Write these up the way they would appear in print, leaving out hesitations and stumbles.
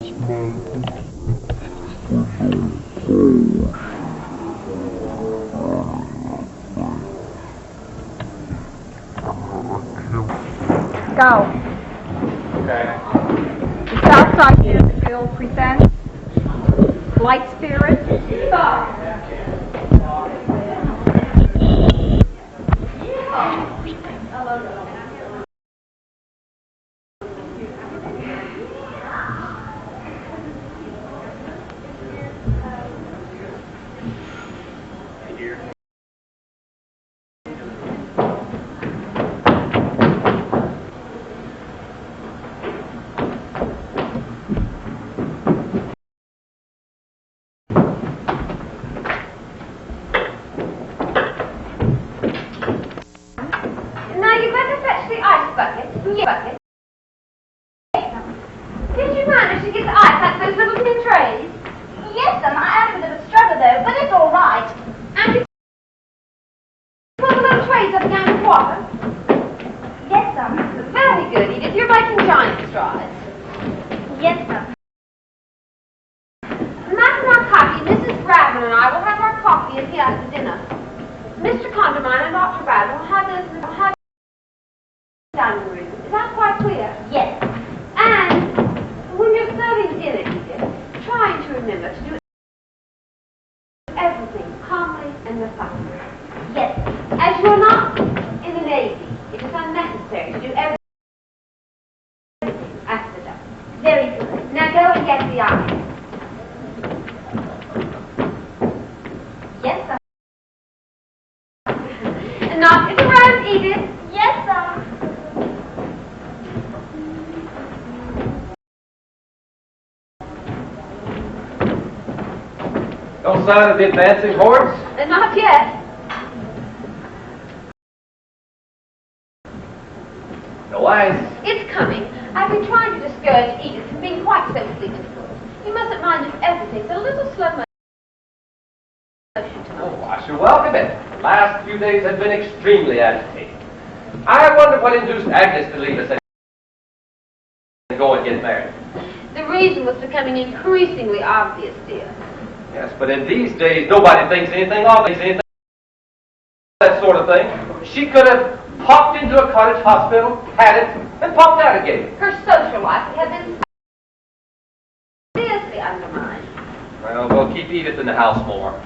Go. Okay. The Southside Field presents Blythe Spirit. Now you better fetch the ice bucket. Yes. Did you manage to get the ice out of those little tin trays? Yes, I had a bit of a struggle though, but it's all right. And you put the little trays up down with water? Yes, very good, Edith. You're making giant strides. Yes, Madam Narcotti, Mrs. Bradman and I will have our coffee in here after dinner. Mr. Condamine and Dr. Bradman will have the dining room. Is that quite clear? Yes. And when you're serving dinner, Edith, trying to remember to do everything calmly and methodically. Yes. As you're not in the Navy, it is unnecessary to do everything after that. Very good. Now go and get the ice. Yes, sir. And knock it around, Edith. Yes, sir. No sign of the advancing hordes? Not yet. No ice. It's coming. I've been trying to discourage Edith from being quite so sleep-and-foot. You mustn't mind if everything's a little slow motion tonight. Oh, I shall welcome it. The last few days have been extremely agitating. I wonder what induced Agnes to leave us and go and get married. The reason was becoming increasingly obvious, dear. Yes, but in these days, nobody thinks anything of anything, that sort of thing. She could have popped into a cottage hospital, had it, and popped out again. Her social life had been seriously undermined. Well, we'll keep Edith in the house more.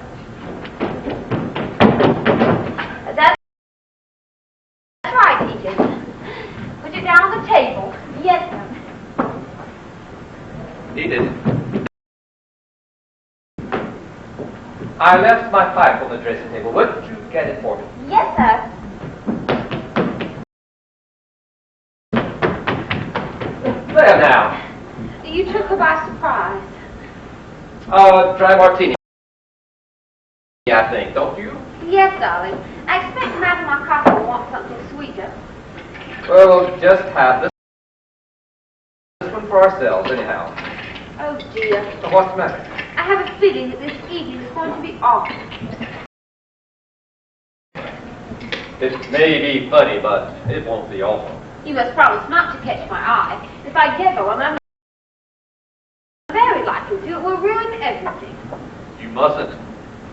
That's right, Edith. Put it down on the table. Yes, sir. Edith. I left my pipe on the dressing table. Would you get it for me? Yes, sir. There now. You took her by surprise. Dry martini, I think, don't you? Yes, darling. I expect Madam Narcotti will want something sweeter. Well, we'll just have this one for ourselves, anyhow. Oh, dear. So what's the matter? I have a feeling that this evening is going to be awful. It may be funny, but it won't be awful. You must promise not to catch my eye. If I giggle, and I'm very likely to, it will ruin everything. You mustn't.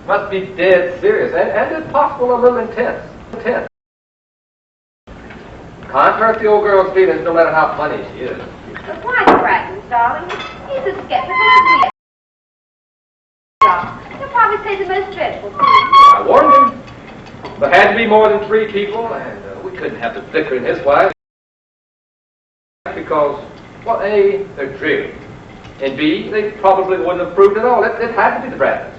Must be dead serious, and if possible, a little intense. Can't hurt the old girl's feelings, no matter how funny she is. But why the Braggins, darling? He's as skeptical as we are. He'll probably say the most dreadful things. I warned him. There had to be more than 3 people, and we couldn't have the vicar and his wife. Because, well, A, they're dreary. And B, they probably wouldn't have proved at all. It had to be the Bradleys.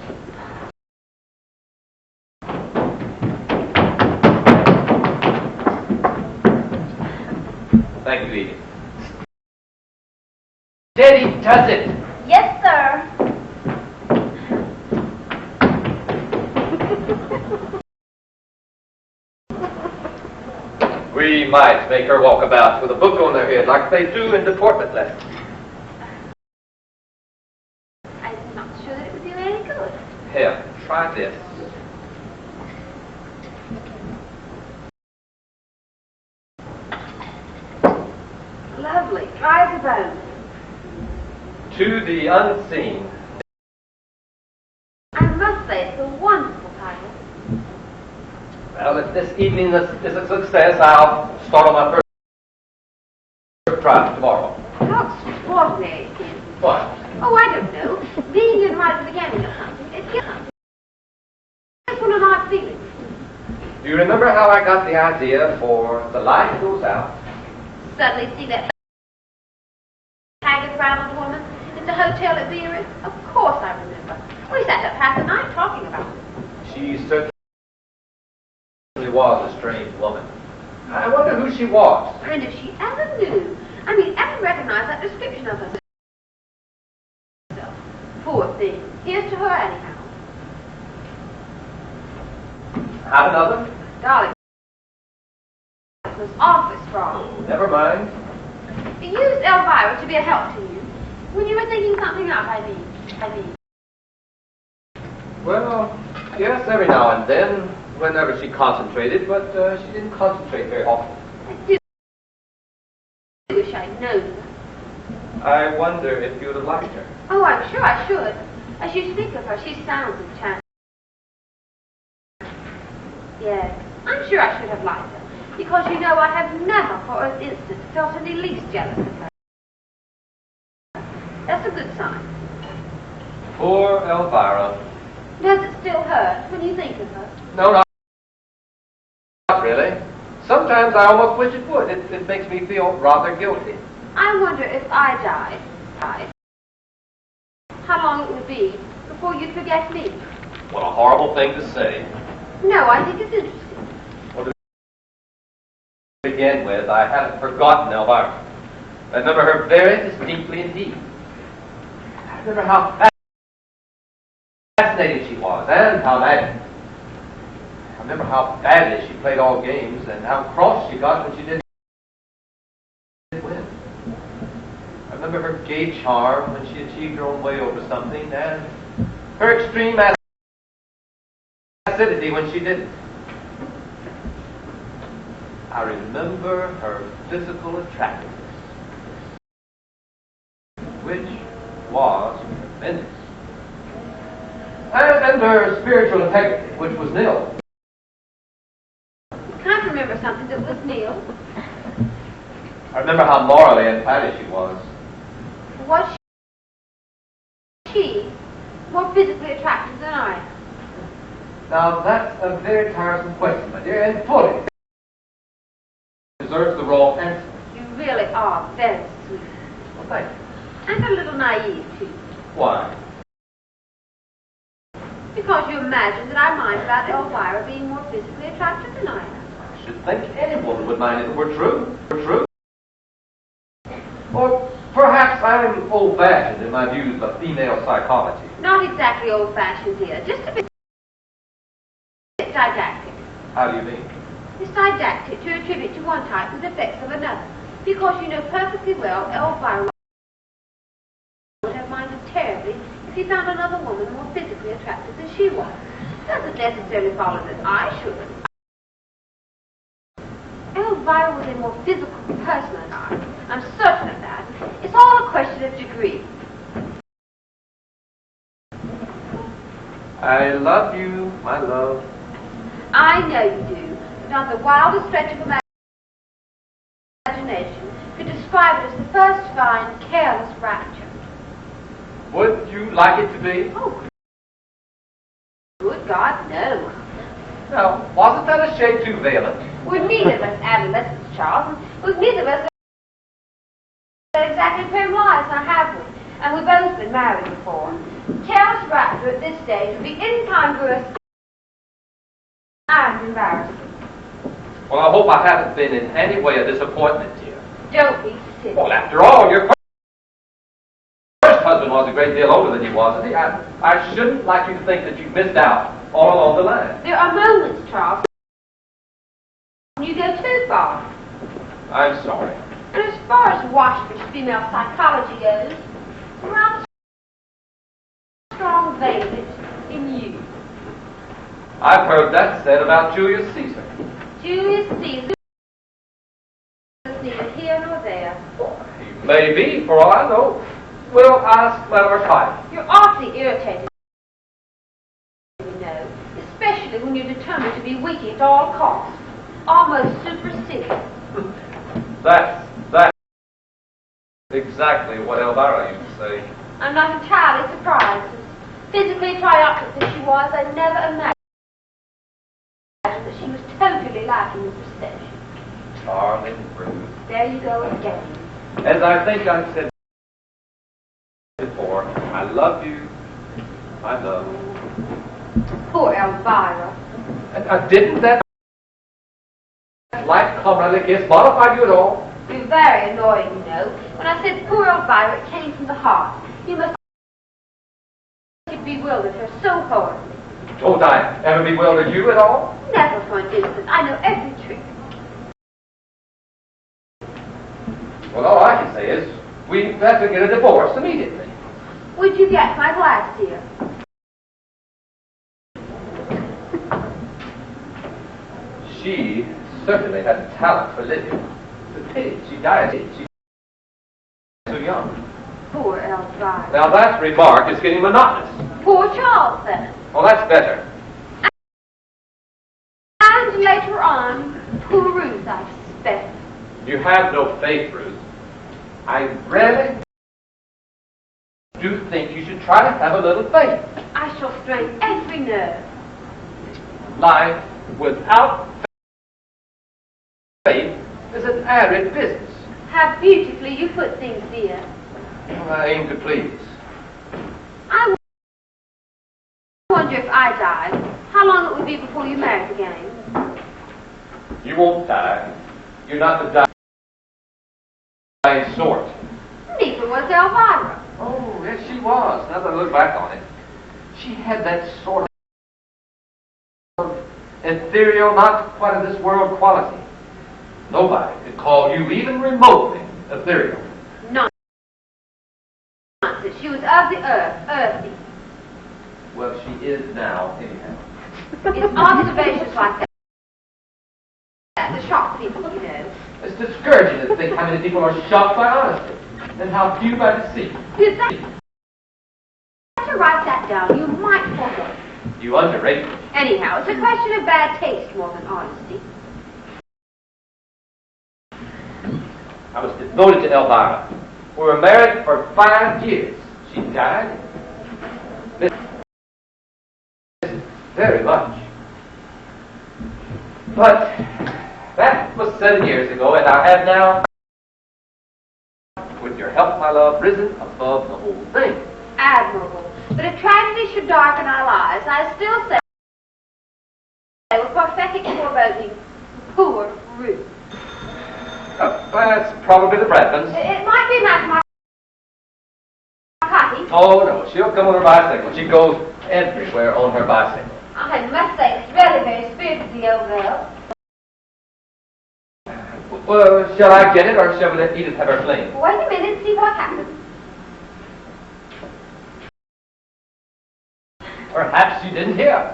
Thank you, Edith. Steady does it. Yes, sir. We might make her walk about with a book on their head like they do in deportment lessons. I'm not sure that it would do any good. Here, try this. Lovely. Dry as a bone. To the Unseen. I must say it's a wonderful title. Well, if this evening is a success, I'll start on my first try tomorrow. How extraordinary it is. What? Oh, I don't know. Being in right at the beginning of something, it's one of my feelings. Do you remember how I got the idea for The Light Goes Out? Suddenly see that haggard, frazzled woman in the hotel at Beerus? Of course I remember. We sat up half the night talking about it. She certainly was a strange woman. I wonder who she was. And if she ever knew, ever recognized that description of herself. Poor thing. Here's to her anyhow. Have another? Darling, it was awfully strong. Never mind. You used Elvira to be a help to you. When you were thinking something up, I mean. Well, yes, every now and then, whenever she concentrated, but she didn't concentrate very often. I do wish I'd known her. I wonder if you'd have liked her. Oh, I'm sure I should. As you speak of her, she sounds enchanting. Yes, I'm sure I should have liked her. Because, you know, I have never for an instant felt in the least jealous of her. That's a good sign. Poor Elvira. Does it still hurt when you think of her? No, not really. Sometimes I almost wish it would. It makes me feel rather guilty. I wonder if I died, how long it would be before you'd forget me. What a horrible thing to say. No, I think it's interesting. Well, to begin with, I haven't forgotten Elvira. I remember her very distinctly indeed. I remember how fascinating she was, and how magic. I remember how badly she played all games, and how cross she got when she didn't win. I remember her gay charm when she achieved her own way over something, and her extreme acidity when she didn't. I remember her physical attractiveness, which was tremendous. And her spiritual integrity, which was nil. I can't remember something that was nil. I remember how morally emphatic she was. Was she more physically attractive than I am? Now, that's a very tiresome question, my dear, and fully deserves the raw answer. You really are very sweet. Well, thank you. And a little naive, too. Why? Because you imagine that I mind about Elvira being more physically attractive than I am. I should think any woman would mind if it were true. Or perhaps I'm old-fashioned in my views of female psychology. Not exactly old-fashioned, dear. Just a bit didactic. How do you mean? It's didactic to attribute to one type the defects of another. Because you know perfectly well Elvira would have minded terribly if he found another woman more physically attractive than she was. Doesn't necessarily follow that I should. Elvira was a more physical person than I. I'm certain of that. It's all a question of degree. I love you, my love. I know you do, but on the wildest stretch of imagination could describe it as the first fine, careless rapture. Would you like it to be? Oh, good God, no. Now, wasn't that a shade too vehement? We're neither of us adolescents, Charles, and we've neither of us led exactly prim lives, now have we? And we've both been married before. Careless rapture at this stage would be incongruous and embarrassing. Well, I hope I haven't been in any way a disappointment to you. Don't be silly. Well, after all, your first husband was a great deal older than you, wasn't he? I shouldn't like you to think that you've missed out all along the line. There are moments, Charles, when you go too far. I'm sorry. And as far as Washington's female psychology goes, it's a rather strong vein of it in you. I've heard that said about Julius Caesar. Julius Caesar is neither here nor there. He may be, for all I know. We'll ask Clever Pipe. You're awfully irritated, you know, especially when you're determined to be witty at all costs. Almost superstitious. That's exactly what Elvira used to say. I'm not entirely surprised. As physically triumphant as she was, I never imagined that she was totally lacking in perception. Darling Ruth. There you go again. As I think I said before, I love you. I love you. Poor Elvira. Didn't that light comradely kiss modify you at all? You're very annoying, you know. When I said poor Elvira, it came from the heart. You must have bewildered her so horribly. Don't I ever bewildered you at all? Never for an instant. I know every trick. Well, all I can say is we have to get a divorce immediately. Would you get my glass, dear? She certainly had a talent for living. It's a pity she died. She's too young. Poor Elvira. Now that remark is getting monotonous. Poor Charles, then. Well, that's better. And later on, poor Ruth, I suspect. You have no faith, Ruth. I really do think you should try to have a little faith. I shall strain every nerve. Life without faith is an arid business. How beautifully you put things, dear. Well, I aim to please. I wonder if I died, how long it would be before you married again. You won't die. You're not the dying sort. Neither was Elvira. Oh, yes, she was. Now that I look back on it, she had that sort of ethereal, not quite of this world quality. Nobody could call you even remotely ethereal. Nonsense. She was of the earth, earthy. Well, she is now, anyhow. It's observations like that that shock people, you know. It's discouraging to think how many people are shocked by honesty, and how few by deceit. You'd better write that down. You might forget. You underrate me. Anyhow, it's a question of bad taste more than honesty. I was devoted to Elvira. We were married for 5 years. She died. Very much. But that was 7 years ago, and I have now, with your help, my love, risen above the whole thing. Admirable. But if tragedy should darken our lives, I still say with prophetic foreboding, poor Ruth. That's probably the preference. It might be Madame Marcotte. Oh, no, she'll come on her bicycle. She goes everywhere on her bicycle. I must say, it's really very spirited, the old girl. Well, shall I get it, or shall we let Edith have her fling? Wait a minute and see what happens. Perhaps you didn't hear.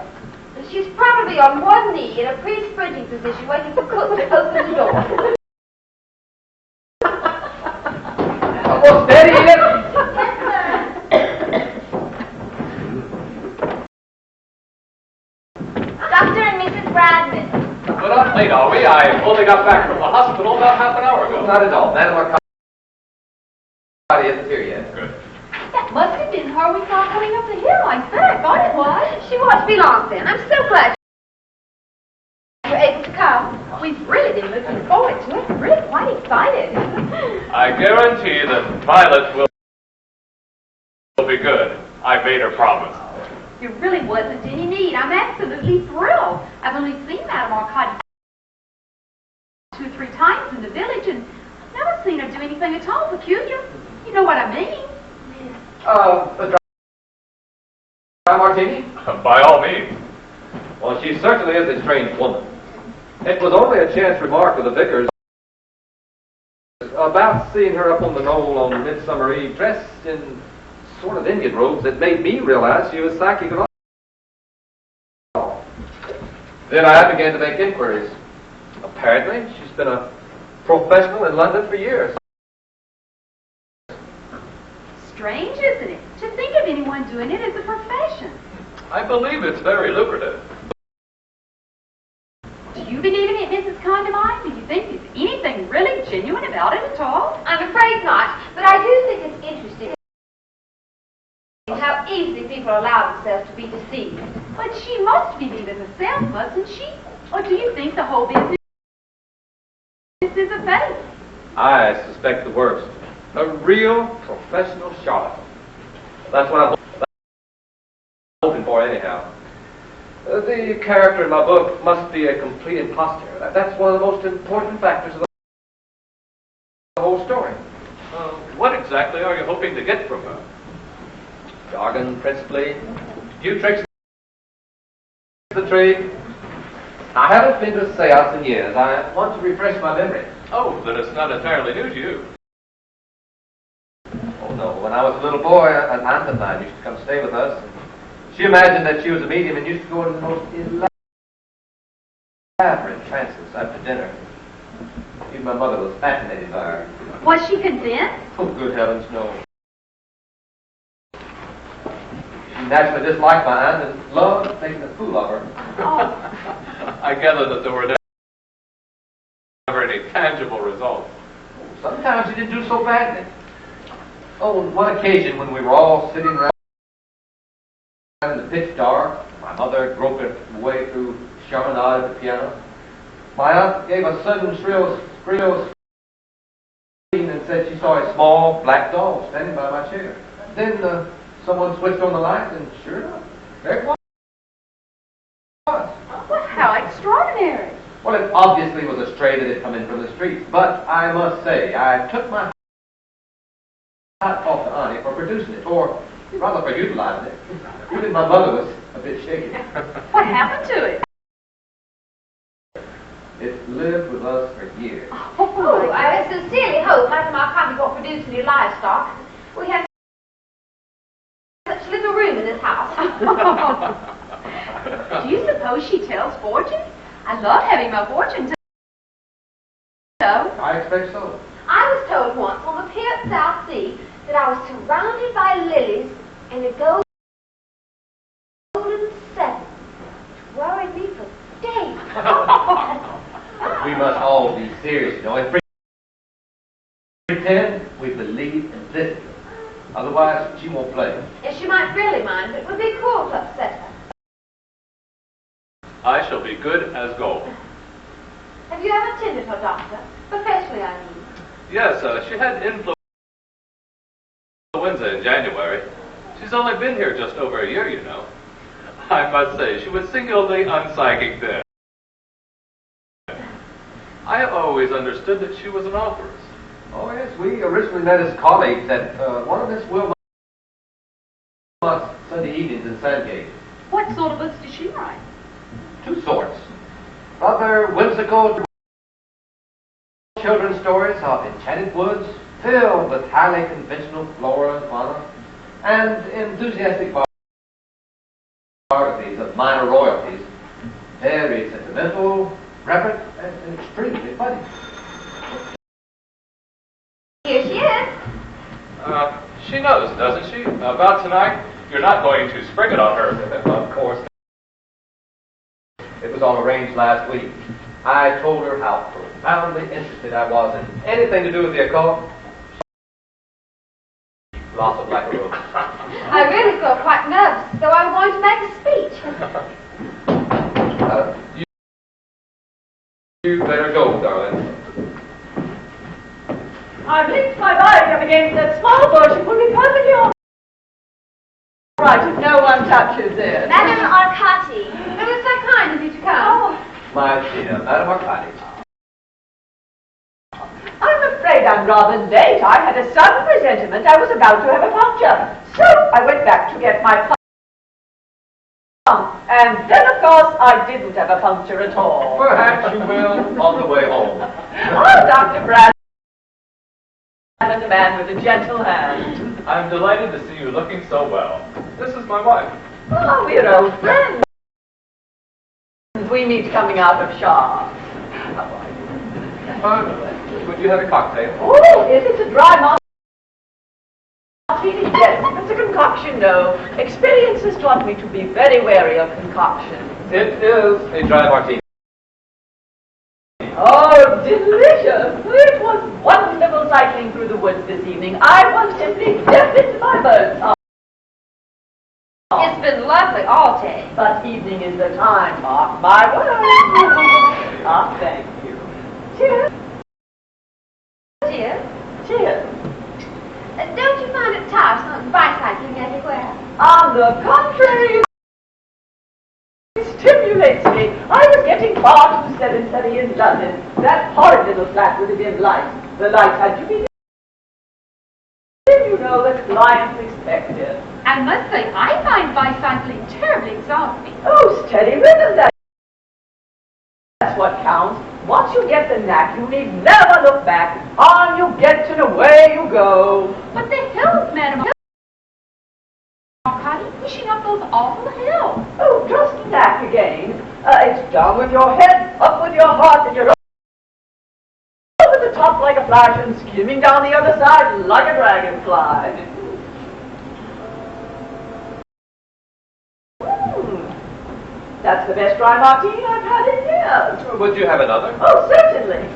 She's probably on one knee in a pre-sprinting position waiting for Cook to open the door. Oh, steady, Edith! Dr. and Mrs. Bradman. We're not late, are we? I only got back from the hospital about half an hour ago. Not at all. Madame Marcotte isn't here yet. Good. That must have been her we saw coming up the hill. I thought it was. She won't be long then. I'm so glad you were able to come. We've really been looking forward to it. We're really quite excited. I guarantee that Violet will be good. I made her promise. There really wasn't any need. I'm absolutely thrilled. I've only seen Madame Marcotte 2 or 3 times in the village, and I've never seen her do anything at all peculiar. You know what I mean? A dry martini? By all means. Well, she certainly is a strange woman. It was only a chance remark of the vicar's about seeing her up on the knoll on Midsummer Eve, dressed in sort of Indian robes, that made me realize she was psychic at all. Then I began to make inquiries. Apparently, she's been a professional in London for years. strange, isn't it? To think of anyone doing it as a profession. I believe it's very lucrative. Do you believe in it, Mrs. Condamine? Do you think there's anything really genuine about it at all? I'm afraid not, but I do think it's interesting how easily people allow themselves to be deceived. But she must believe in herself, mustn't she? Or do you think the whole business is a fake? I suspect the worst. A real professional charlatan. That's what I'm hoping for anyhow. The character in my book must be a complete imposter. That's one of the most important factors of the whole story. What exactly are you hoping to get from her? Jargon, principally. Few tricks of the trade. I haven't been to a seance in years. I want to refresh my memory. Oh, then it's not entirely new to you. Oh no, when I was a little boy, an aunt of mine used to come stay with us. She imagined that she was a medium and used to go into the most elaborate trances after dinner. Even my mother was fascinated by her. Was she convinced? Oh, good heavens, no. She naturally disliked my aunt and loved making a fool of her. Oh. I gather that there were never any tangible results. Sometimes she didn't do so badly. Oh, on one occasion when we were all sitting around in the pitch dark, my mother groped her way through Chaminade at the piano. My aunt gave a sudden shrill scream and said she saw a small black doll standing by my chair. Then someone switched on the light, and sure enough, there it was. Well, how extraordinary. Well, it obviously was a stray that had come in from the street, but I must say, I took my hat off to Annie for producing it, or rather for utilizing it. Even my mother was a bit shaken. What happened to it? It's lived with us for years. Oh, I sincerely hope after my company got produced new livestock, we have such little room in this house. Do you suppose she tells fortunes? I love having my fortune told. I expect so. I was told once on the pier at South Sea that I was surrounded by lilies and a golden seven. It worried me for days. We must all be serious, you know, and pretend we believe in this. Otherwise, she won't play. And she might really mind, but it would be cruel to upset her. I shall be good as gold. Have you ever attended her, Doctor? Professionally, I mean. Yes, she had influenza in January. She's only been here just over a year, you know. I must say, she was singularly unpsychic then. I have always understood that she was an authoress. Oh, yes, we originally met as colleagues at one of Miss Wilmot's Sunday evenings in Sandgate. What sort of books does she write? Two sorts. Rather whimsical children's stories of enchanted woods filled with highly conventional flora and fauna, and enthusiastic biographies of minor royalties. Very sentimental, reverent, and extremely funny. Here she is. She knows, doesn't she? About tonight, you're not going to spring it on her. Of course. It was all arranged last week. I told her how profoundly interested I was in anything to do with the occult. Lots of like a room. I really felt quite nervous, though I was going to make a speech. You better go, darling. I've linked my body up against that small bush. It will be perfectly all right if no one touches it. Madame Arcati, it was so kind of you to come. My dear, Madame Arcadi. I'm afraid I'm rather late. I had a sudden presentiment I was about to have a puncture. So I went back to get my plum. And then, of course, I didn't have a puncture at all. Perhaps you will on the way home. Oh, Dr. Brad, and a man with a gentle hand. I'm delighted to see you looking so well. This is my wife. Oh, we're old friends. We meet coming out of Shaw. Would you have a cocktail? Oh, if it's a dry martini, yes. It's a concoction, no. Experience has taught me to be very wary of concoctions. It is a dry martini. Oh, delicious! It was wonderful cycling through the woods this evening. I was simply deaf in my birds. It's been lovely all day. But evening is the time, mark my words. Ah, thank you. Cheers. Cheers. Cheers. Don't you find it tiresome bicycling everywhere? On the contrary, it stimulates me. I was getting far too sedentary in London. That horrid little flat would have been Blythe. The lights had to be dim, you know, the clients expected. I must say, I find bicycling terribly exhausting. Oh, steady rhythm, that's what counts. Once you get the knack, you need never look back. On you get and away you go. But the hills, Madam Arcady, pushing up those awful hills. Oh, just knack again. It's down with your head, up with your heart, and you're over the top like a flash and skimming down the other side like a dragonfly. That's the best dry martini I've had in years. Would you have another? Oh, certainly.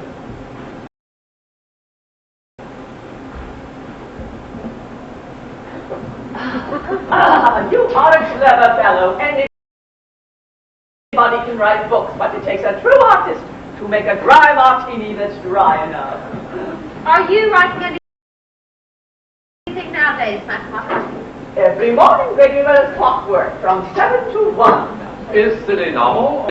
You are a clever fellow. Anybody can write books, but it takes a true artist to make a dry martini that's dry enough. Are you writing anything nowadays, Madam Arcady? Every morning, regular as clockwork, from 7 to 1. Is it a novel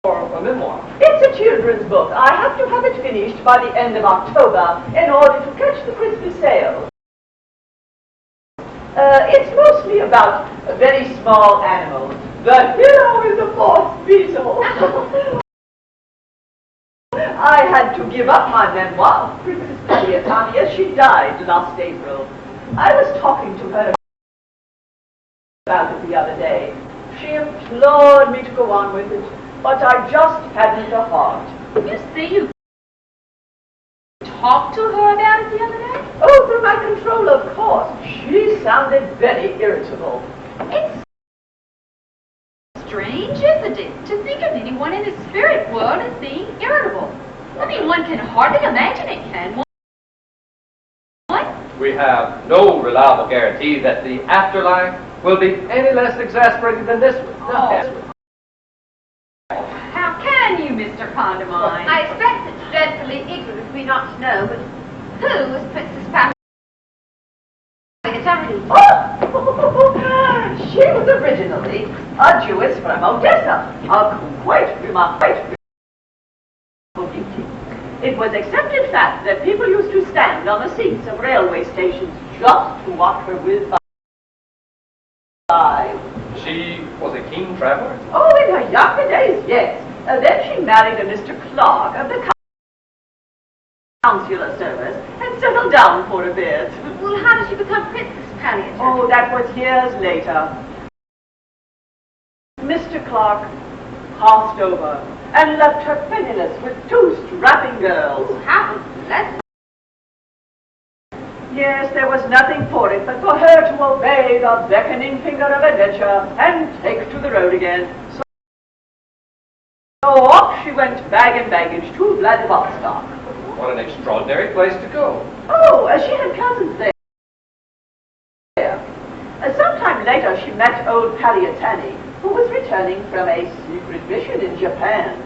or a memoir? It's a children's book. I have to have it finished by the end of October in order to catch the Christmas sale. It's mostly about very small animals. The hero is a false beetle. I had to give up my memoir, Princess Blythe. She died last April. I was talking to her about it the other day. She implored me to go on with it, but I just hadn't the heart. You say you talked to her about it the other day? Oh, through my control, of course. She sounded very irritable. It's strange, isn't it, to think of anyone in the spirit world as being irritable. I mean, one can hardly imagine it, can one? We have no reliable guarantee that the afterlife will be any less exasperating than this one. How can you, Mr. Condamine? I expect it's dreadfully ignorant of me not to know, but who was Princess Patty? She was originally a Jewess from Odessa, a quite remarkable beauty. It was accepted fact that people used to stand on the seats of railway stations just to watch her whiz by. She was a keen traveler? Oh, in her younger days, yes. Then she married a Mr. Clark of the consular service and settled down for a bit. Well, how did she become Princess Patty? Oh, that was years later. Mr. Clark passed over and left her penniless with 2 strapping girls. How pleasant. Yes, there was nothing for it but for her to obey the beckoning finger of adventure and take to the road again. So off she went, bag and baggage, to Vladivostok. What an extraordinary place to go. Oh, she had cousins there. Sometime later she met old Pagliatani, who was returning from a secret mission in Japan.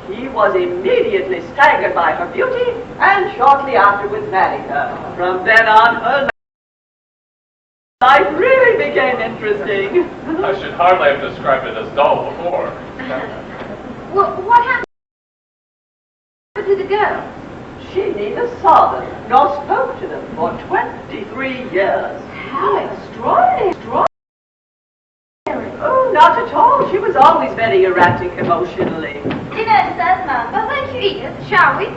He was immediately staggered by her beauty and shortly afterwards married her. From then on, her life really became interesting. I should hardly have described it as dull before. Well, what happened to the girls? She neither saw them nor spoke to them for 23 years. How extraordinary. Oh, not at all. She was always very erratic emotionally. Dinner says, Mum, but won't you eat it, shall we?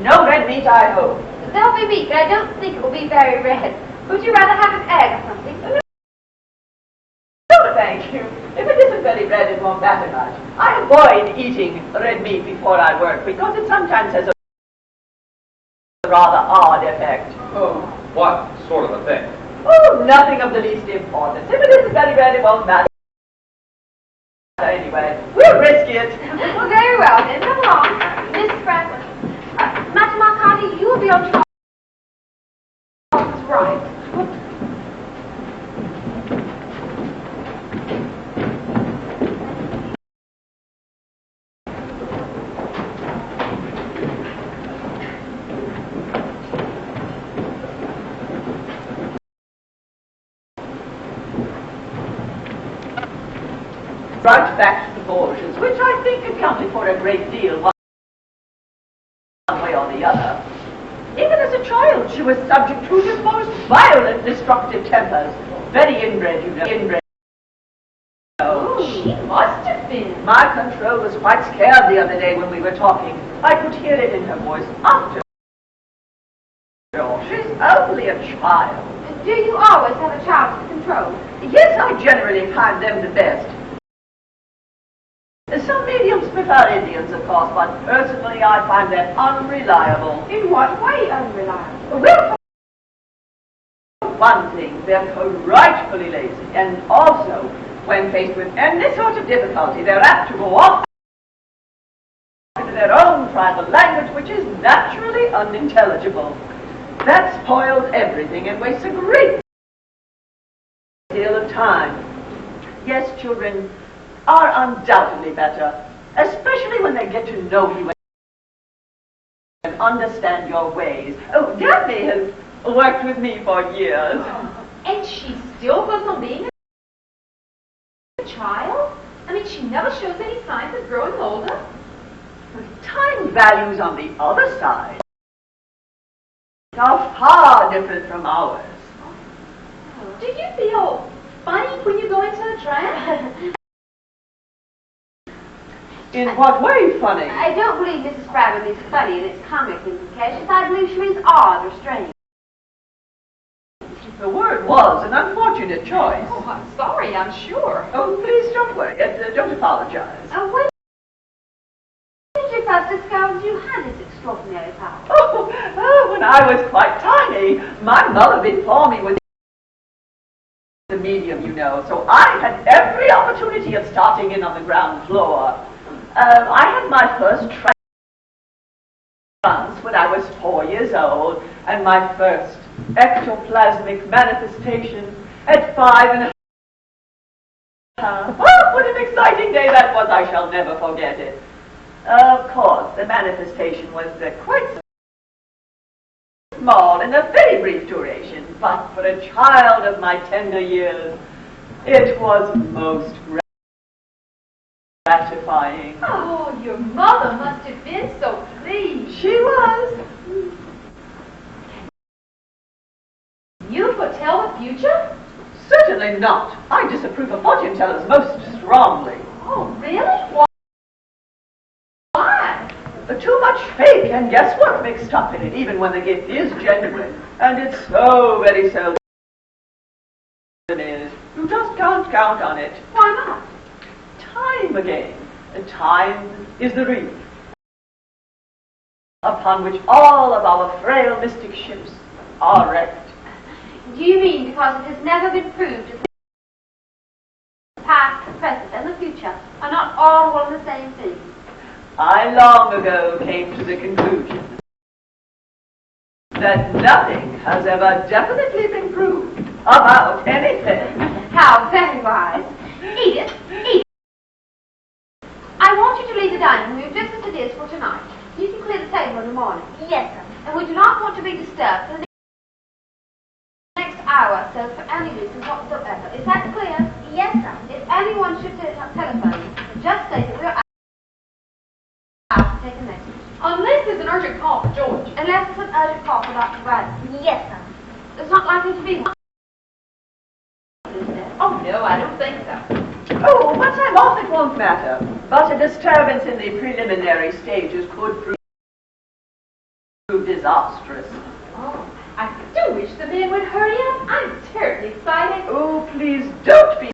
No red meat, I hope. There'll be meat, but I don't think it will be very red. Would you rather have an egg or something? No, thank you. If it isn't very red, it won't matter much. I avoid eating red meat before I work because it sometimes has a a rather odd effect. Oh, what sort of a thing? Oh, nothing of the least importance. If it isn't very bad, it won't matter. Anyway, we'll risk it. Very well, then. Come along. Miss Bradford. Madam Arcady, you will be on Charles' right. Right back to the Borgias, which I think accounted for a great deal one way or the other. Even as a child, she was subject to the most violent, destructive tempers. Very inbred, you know. Inbred. Oh, she must have been. My control was quite scared the other day when we were talking. I could hear it in her voice. After all, she's only a child. Do you always have a child to control? Yes, I generally find them the best. Some mediums prefer Indians, of course, but personally I find them unreliable. In what way unreliable? Well, for one thing, they're frightfully lazy, and also, when faced with any sort of difficulty, they're apt to go off into their own tribal language, which is naturally unintelligible. That spoils everything and wastes a great deal of time. Yes, children are undoubtedly better, especially when they get to know you and understand your ways. Oh, Daphne has worked with me for years. And she still goes on being a child? I mean, she never shows any signs of growing older. Time values on the other side are far different from ours. Do you feel funny when you go into a trance? In what way funny? I don't believe Mrs. Spratt is funny in its comic implications. I believe she means odd or strange. The word was an unfortunate choice. Oh, I'm sorry, I'm sure. Oh, please don't worry. Don't apologize. When did you first discover you had this extraordinary power? Oh, when I was quite tiny, my mother before me was the medium, you know, so I had every opportunity of starting in on the ground floor. I had my first trance when I was 4 years old, and my first ectoplasmic manifestation at 5 1/2. Oh, what an exciting day that was! I shall never forget it. Of course, the manifestation was quite small and of very brief duration, but for a child of my tender years, it was most gratifying. Oh, your mother must have been so pleased. She was. You foretell the future? Certainly not. I disapprove of fortune tellers most strongly. Oh, really? Why? Too much fake and guesswork mixed up in it, even when the gift is genuine. And it's so very seldom is. You just can't count on it. Why not? Time again. Time is the reef upon which all of our frail mystic ships are wrecked. Do you mean because it has never been proved that the past, the present, and the future are not all one and the same thing? I long ago came to the conclusion that nothing has ever definitely been proved about anything. How very wise. Edith, I want you to leave the dining room just as it is for tonight. You can clear the table in the morning. Yes, sir. And we do not want to be disturbed for the next hour or so for any reason whatsoever. Is that clear? Yes, sir. If anyone should telephone, just say that we're out to take a message. Unless there's an urgent call for George. Unless it's an urgent call for Dr. Bradley. Yes, sir. There's not likely to be one. Oh, no, I don't think so. Oh, but I'm off, it won't matter. But a disturbance in the preliminary stages could prove disastrous. Oh, I do wish the man would hurry up. I'm terribly excited. Oh, please don't be.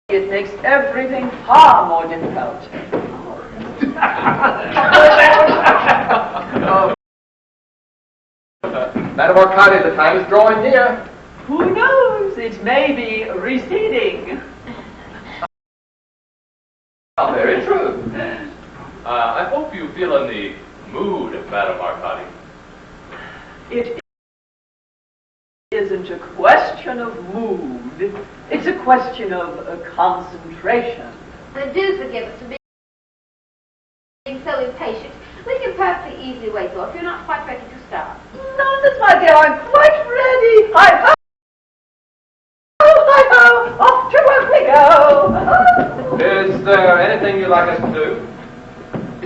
It makes everything far more difficult. Oh. Madam Arcadi, the time is drawing near. Who knows? It may be receding. Oh, very true. I hope you feel in the mood, Madam Arcadi. It isn't a question of mood. It's a question of concentration. Do forgive us for being so impatient. We can perfectly easily wait, though, if you're not quite ready to start. Nonsense, my dear, I'm quite ready. Hi-ho! Hi-ho! Off to work we go! Is there anything you'd like us to do?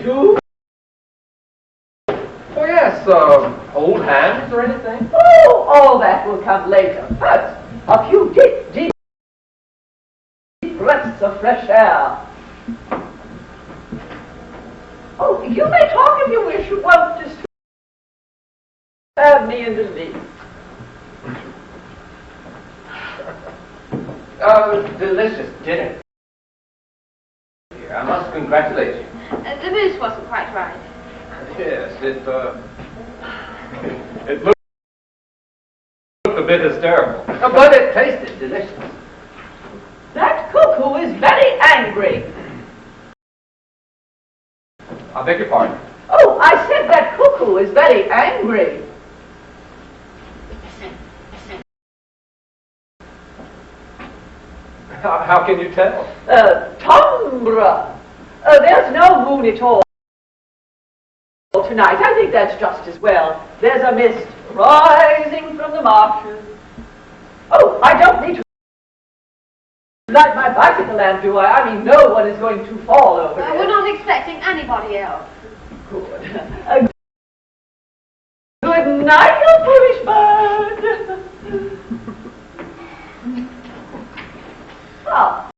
Do? Oh, yes, old hands or anything? Oh, all that will come later. First, a few deep breaths of fresh air. Oh, you may talk if you wish. You won't disturb me in the least. Delicious dinner. Here, I must congratulate you. The mousse wasn't quite right. Yes, it looked a bit hysterical. But it tasted delicious. That cuckoo is very angry. I beg your pardon. Oh, I said that cuckoo is very angry. How can you tell? Tombra. There's no moon at all tonight. I think that's just as well. There's a mist rising from the marshes. Oh, I don't need to light my bicycle lamp, do I? I mean, no one is going to fall over We're there. not expecting anybody else. Good. Good night, you foolish bird. Ah,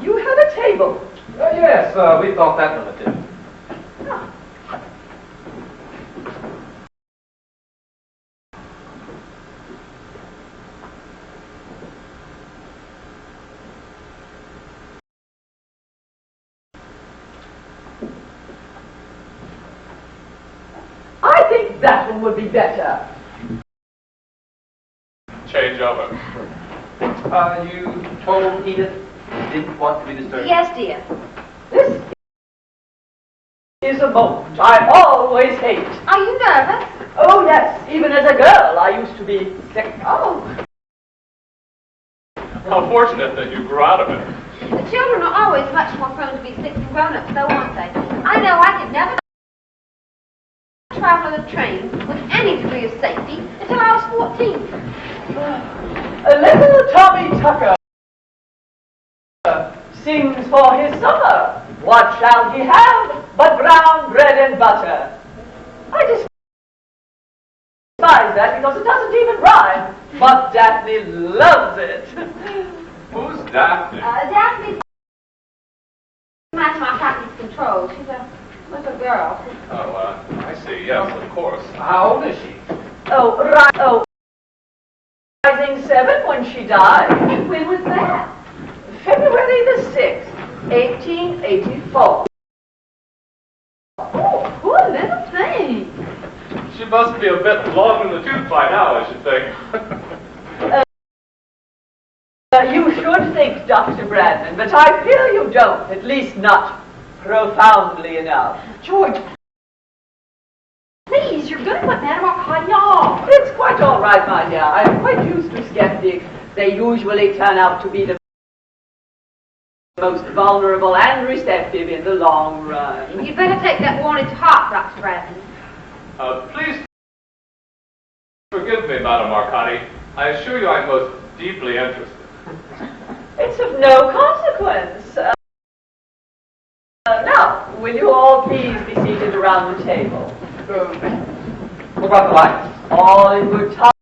you have a table. Yes, we thought that one would do. Ah. I think that one would be better. Change over. You told Edith you didn't want to be disturbed? Yes, dear. This is a moment I always hate. Are you nervous? Oh, yes. Even as a girl, I used to be sick. Oh. How fortunate that you grew out of it. The children are always much more prone to be sick than grown-ups, though, aren't they? I know I could never travel on a train with any degree of safety until I was 14. A little Tommy Tucker sings for his summer. What shall he have but brown bread and butter? I despise that because it doesn't even rhyme. But Daphne loves it. Who's Daphne? Daphne's my practice control. She's a little girl. Oh, I see. Yes, of course. How old is she? Oh, right. Oh, rising 7 when she died. When was that? February the 6th, 1884. Oh, poor little thing. She must be a bit long in the tooth by now, I should think. You should think, Dr. Bradman, but I fear you don't, at least not profoundly enough. George, please, you're going to put Madame Arcadi off. It's quite all right, my dear. I'm quite used to skeptics. They usually turn out to be the most vulnerable and receptive in the long run. You'd better take that warning to heart, Dr. Bradman. Please forgive me, Madame Arcadi. I assure you I'm most deeply interested. It's of no consequence. Now, will you all please be seated around the table? What about the lights? All in good time,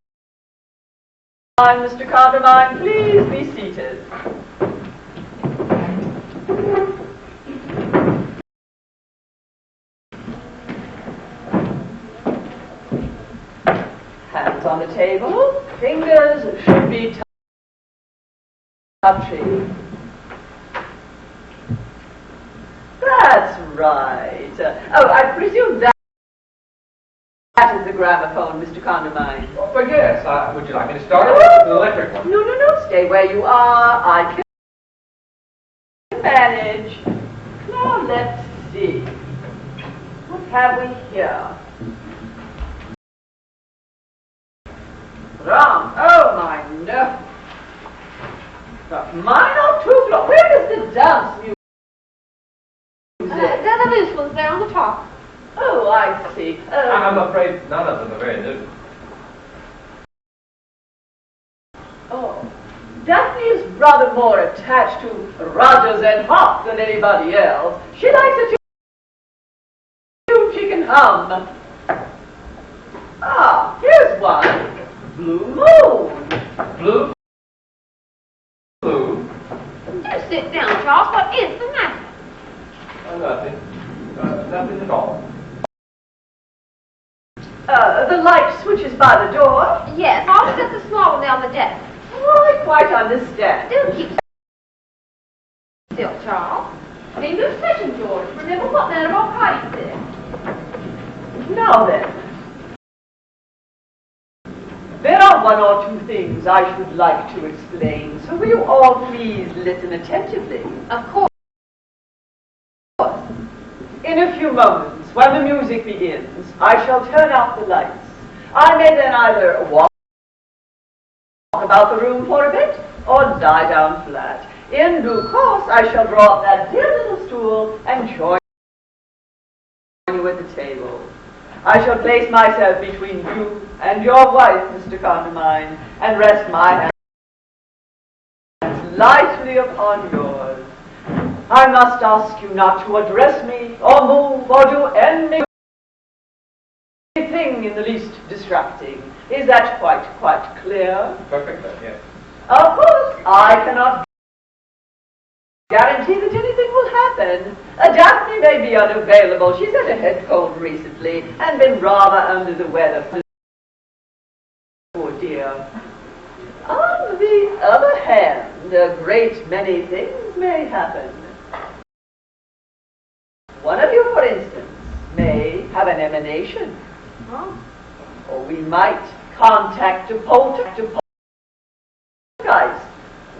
Mr. Cartermine. Please be seated. Hands on the table. Fingers should be touching. That's right. Oh, I presume That is the gramophone, Mr. Condamine. But yes, would you like me to start it with the electric one? No. Stay where you are. I can manage. Now, let's see. What have we here? Wrong. Oh, my no. Mine or two. Where is the dance music? They're the loose ones there on the top. Oh, I see. I'm afraid none of them are very new. Oh, Daphne is rather more attached to Rogers and Hop than anybody else. She likes a tune she can hum. Ah, here's one. Blue Moon. Blue? Blue? Do sit down, Charles. What is the matter? Nothing. Nothing at all. The light switches by the door. Yes, I'll set the small one there on the desk. Oh, I quite understand. Do keep still, Charles. Pay no attention, George. Remember what man of our party said. Now then. There are one or two things I should like to explain, so will you all please listen attentively? Of course. In a few moments, when the music begins, I shall turn out the lights. I may then either walk about the room for a bit, or lie down flat. In due course, I shall draw up that dear little stool and join you at the table. I shall place myself between you and your wife, Mr. Condamine, and rest my hands lightly upon yours. I must ask you not to address me, or move, or do anything in the least distracting. Is that quite clear? Perfectly, yes. Of course, I cannot guarantee that anything will happen. Daphne may be unavailable. She's had a head cold recently and been rather under the weather. Poor dear. On the other hand, a great many things may happen. One of you, for instance, may have an emanation. Oh. Or we might contact a poltergeist,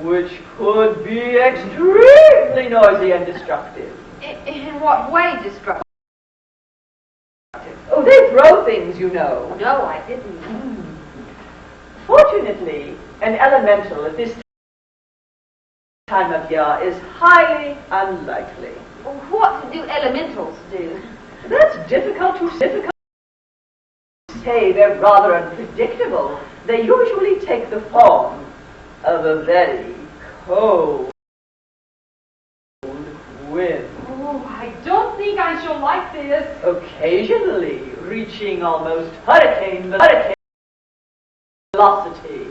which could be extremely noisy and destructive. In what way destructive? Oh, they throw things, you know. No, I didn't. Fortunately, an elemental at this time of year is highly unlikely. What do elementals do? That's difficult to say. They're rather unpredictable. They usually take the form of a very cold wind. Oh, I don't think I shall like this. Occasionally reaching almost hurricane velocity.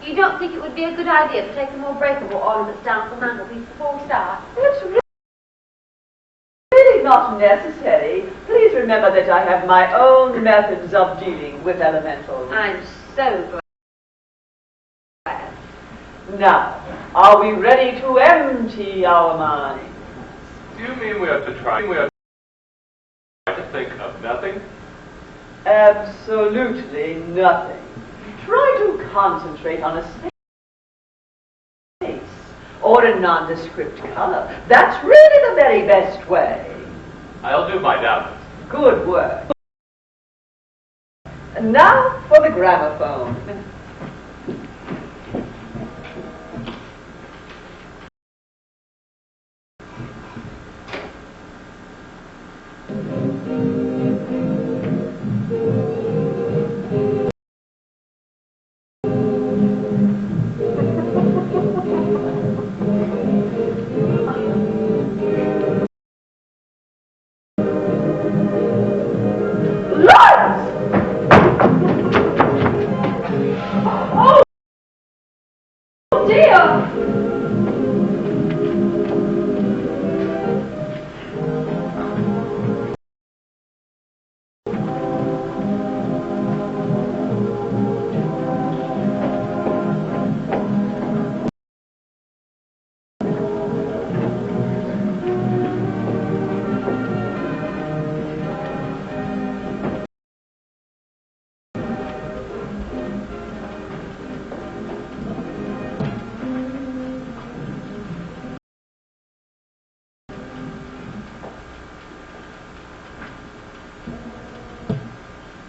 You don't think it would be a good idea to take the more breakable ornaments down from the mantelpiece before we start? It's really not necessary. Please remember that I have my own methods of dealing with elementals. I'm so glad. Now, are we ready to empty our minds? Do you mean we have to try to think of nothing? Absolutely nothing. Try to concentrate on a space or a nondescript color. That's really the very best way. I'll do my damnedest. Good work. And now for the gramophone.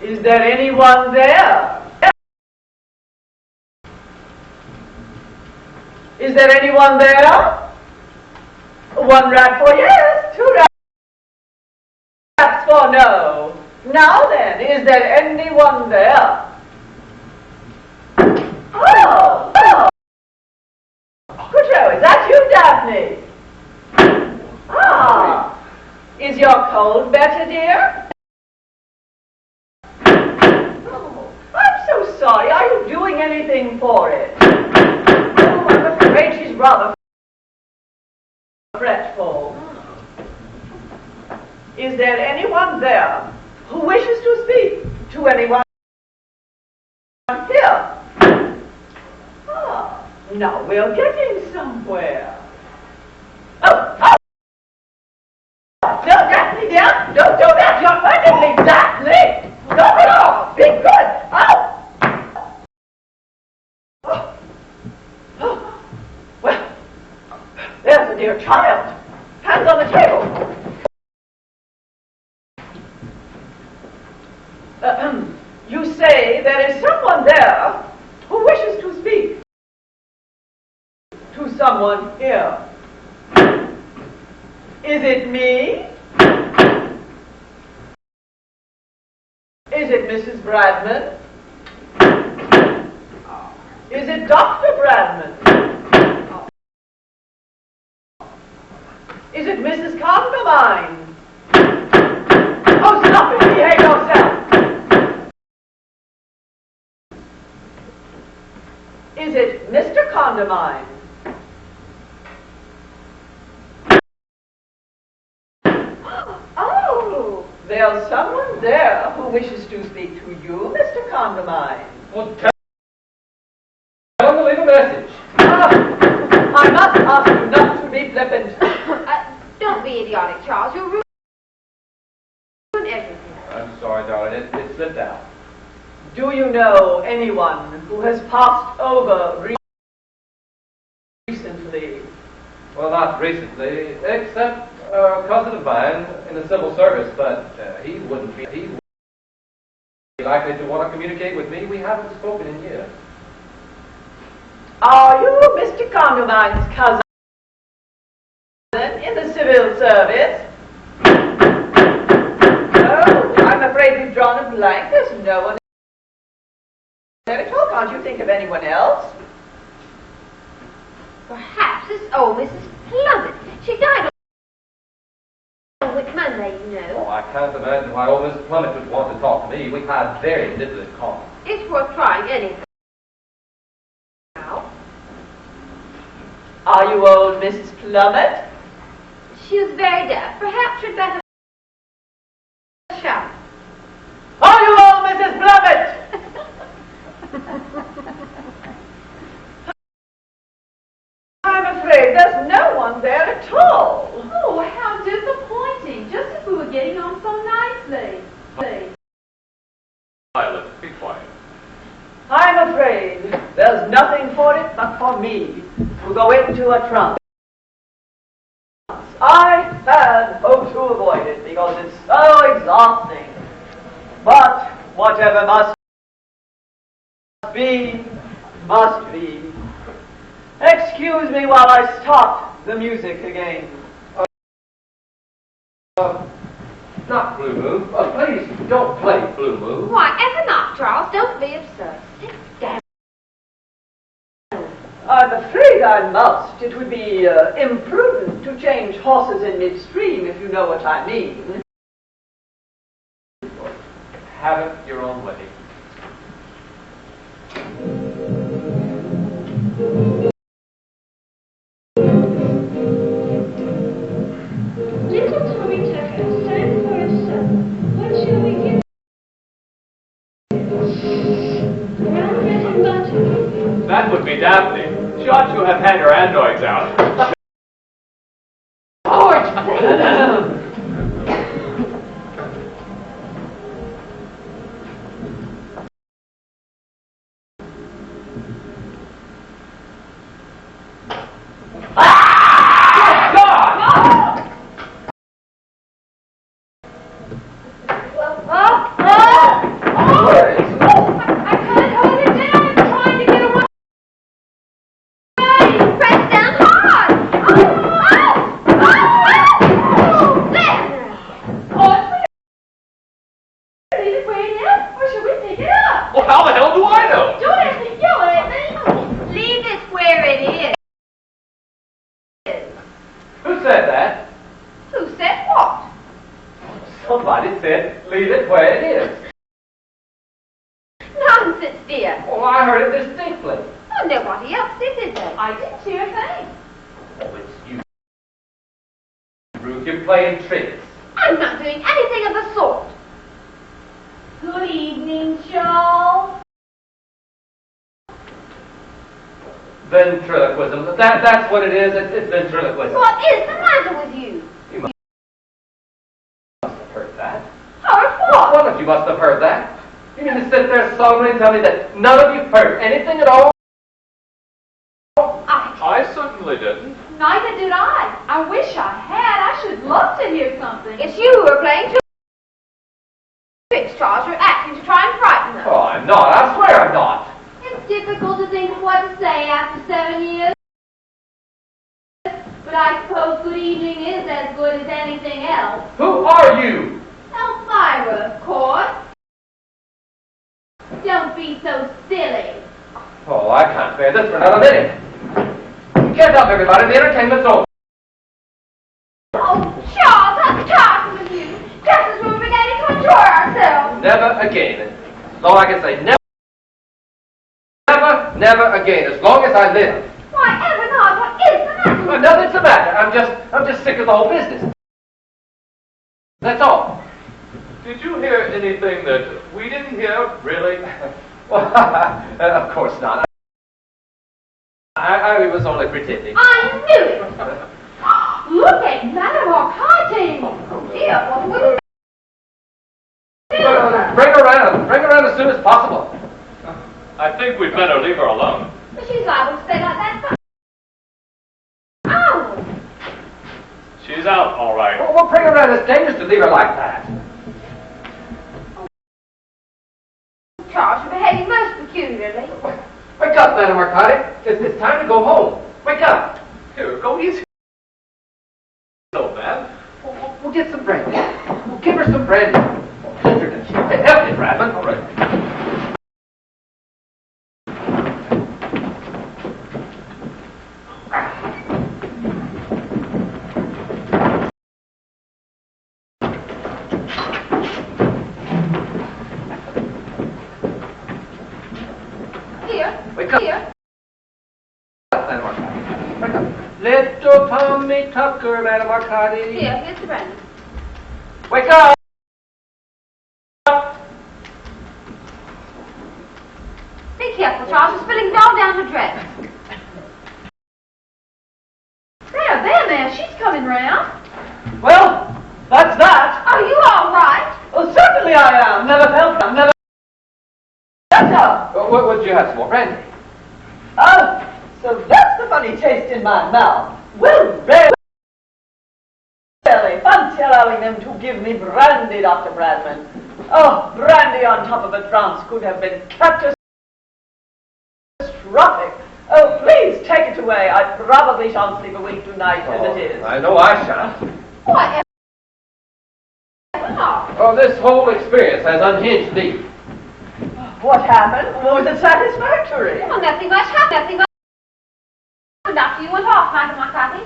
Is there anyone there? Is there anyone there? One rat for yes, two rats for no. Now then, is there anyone there? Oh! Kucho, is that you, Daphne? Ah! Is your cold better, dear? Oh, I'm so sorry. Are you doing anything for it? Oh, I'm afraid she's rather fretful. Is there anyone there who wishes to speak to anyone here? Ah, now we're getting somewhere. Oh! No, Daphne, dear, don't do that. You're hurting me, Daphne. No, be good. Ow! Oh. Well, there's a dear child. Hands on the table. You say there is someone there who wishes to speak to someone here. Is it me? Is it Mrs. Bradman? Is it Dr. Bradman? Is it Mrs. Condamine? Oh, stop it! Behave yourself! Is it Mr. Condamine? Oh, there's someone there who wishes to speak to you, Mr. Condamine. Well, tell him to leave a message. I must ask you not to be flippant. Don't be idiotic, Charles. You'll ruin everything. I'm sorry, darling. It slipped out. Do you know anyone who has passed over recently? Well, not recently, except a cousin of mine in the civil service, but he wouldn't be likely to want to communicate with me. We haven't spoken in years. Are you Mr. Condamine's cousin in the civil service? Oh, I'm afraid you've drawn a blank. There's no one there at all. Can't you think of anyone else? Perhaps it's old Mrs. Plummet. She died on Whit Monday, you know. Oh, I can't imagine why old Miss Plummet would want to talk to me. We had very little in common. It's worth trying anyhow. Are you old Mrs. Plummet? She was very deaf. Perhaps you'd better shout. Are you old Mrs. Plummet? I'm afraid there's no one there at all. Oh, how disappointing. Just as we were getting on so nicely. Violet, be quiet. I'm afraid there's nothing for it but for me to go into a trance. I had hoped to avoid it because it's so exhausting. But whatever must be, must be. Excuse me while I start the music again. Not Blue Moon. Please, don't play Blue Moon. Why, ever not, Charles. Don't be absurd. Sit down. I'm afraid I must. It would be imprudent to change horses in midstream, if you know what I mean. Have it your own way. Little Tommy Tucker, stand for a son. What shall we give? Brown bread and butter. That would be Daphne. She ought to have had her androids out. Leave it where it is, or should we pick it up? Well, how the hell do I know? Don't have to yell at me. Leave it where it is. Who said that? Who said what? Somebody said, leave it where it is. Nonsense, dear. Well, I heard it distinctly. Oh, nobody else did, did they? I didn't hear a thing. Oh, it's you. Ruth, you're playing tricks. I'm not doing anything of the sort. Good evening, Joe. Ventriloquism. That's what it is. It's ventriloquism. What is the matter with you? You must have heard that. Heard what? One of you must have heard that. You mean to sit there solemnly and tell me that none of you heard anything at all? I certainly didn't. Neither did I. I wish I had. I should love to hear something. It's you who are playing tricks, Charles. You're acting to try and frighten us. Oh, I'm not. I swear I'm not. It's difficult to think of what to say after 7 years. But I suppose good evening is as good as anything else. Who are you? Elvira, of course. Don't be so silly. Oh, I can't bear this for another minute. Get up, everybody. The entertainment's over. Oh, Charles, I'm tired with you. Just as we were beginning to enjoy ourselves. Never again. That's all I can say. Never again. As long as I live. Why, Everard, what is the matter? Well, nothing's the matter. I'm just sick of the whole business. That's all. Did you hear anything that we didn't hear, really? Well, of course not. I was only pretending. I knew it. Look at Madame Arcati. Dear, what will we do? Bring her around. Bring her around as soon as possible. I think we'd better leave her alone. But she's liable to stay like that for hours. She's out, all right. Well, bring her around. It's dangerous to leave her like that. Charles, you're behaving most peculiarly. Wake up, Madame Arcati. It's time to go home. Wake up. Here, go easy. So bad. We'll get some brandy. We'll give her some brandy. Help me, Bradman. All right. Wake up. Here. Madame Arcati. Wake up. Little Tommy Tucker, Madame Arcati. Here, here's the brandy. Wake up! Be careful, Charles. You're spilling it all down her dress. There, she's coming round. Well, that's that. Are you all right? Well, certainly I am. Never felt that. Never. Better. Would you have some more brandy? Oh, so that's the funny taste in my mouth. Well, really, fancy allowing them to give me brandy, Dr. Bradman. Oh, brandy on top of a trance could have been catastrophic. Oh, please take it away. I probably shan't sleep a wink tonight as it is. I know I shan't. What? Everard? Oh, this whole experience has unhinged me. What happened? Was it satisfactory? Well, nothing much happened. Nothing much happened after you went off, Madame Arcati.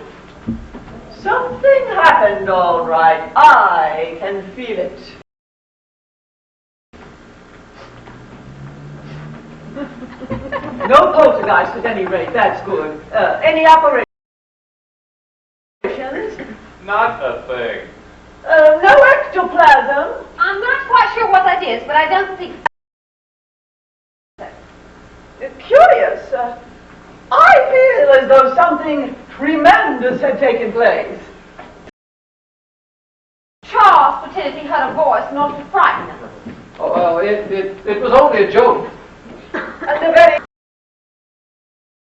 Something happened, all right. I can feel it. No poltergeist at any rate, that's good. Any operations? Not a thing. No ectoplasm? I'm not quite sure what that is, but I don't think so. Curious. I feel as though something tremendous had taken place. Charles pretended he heard a voice in order to frighten us. Oh, it was only a joke. And a very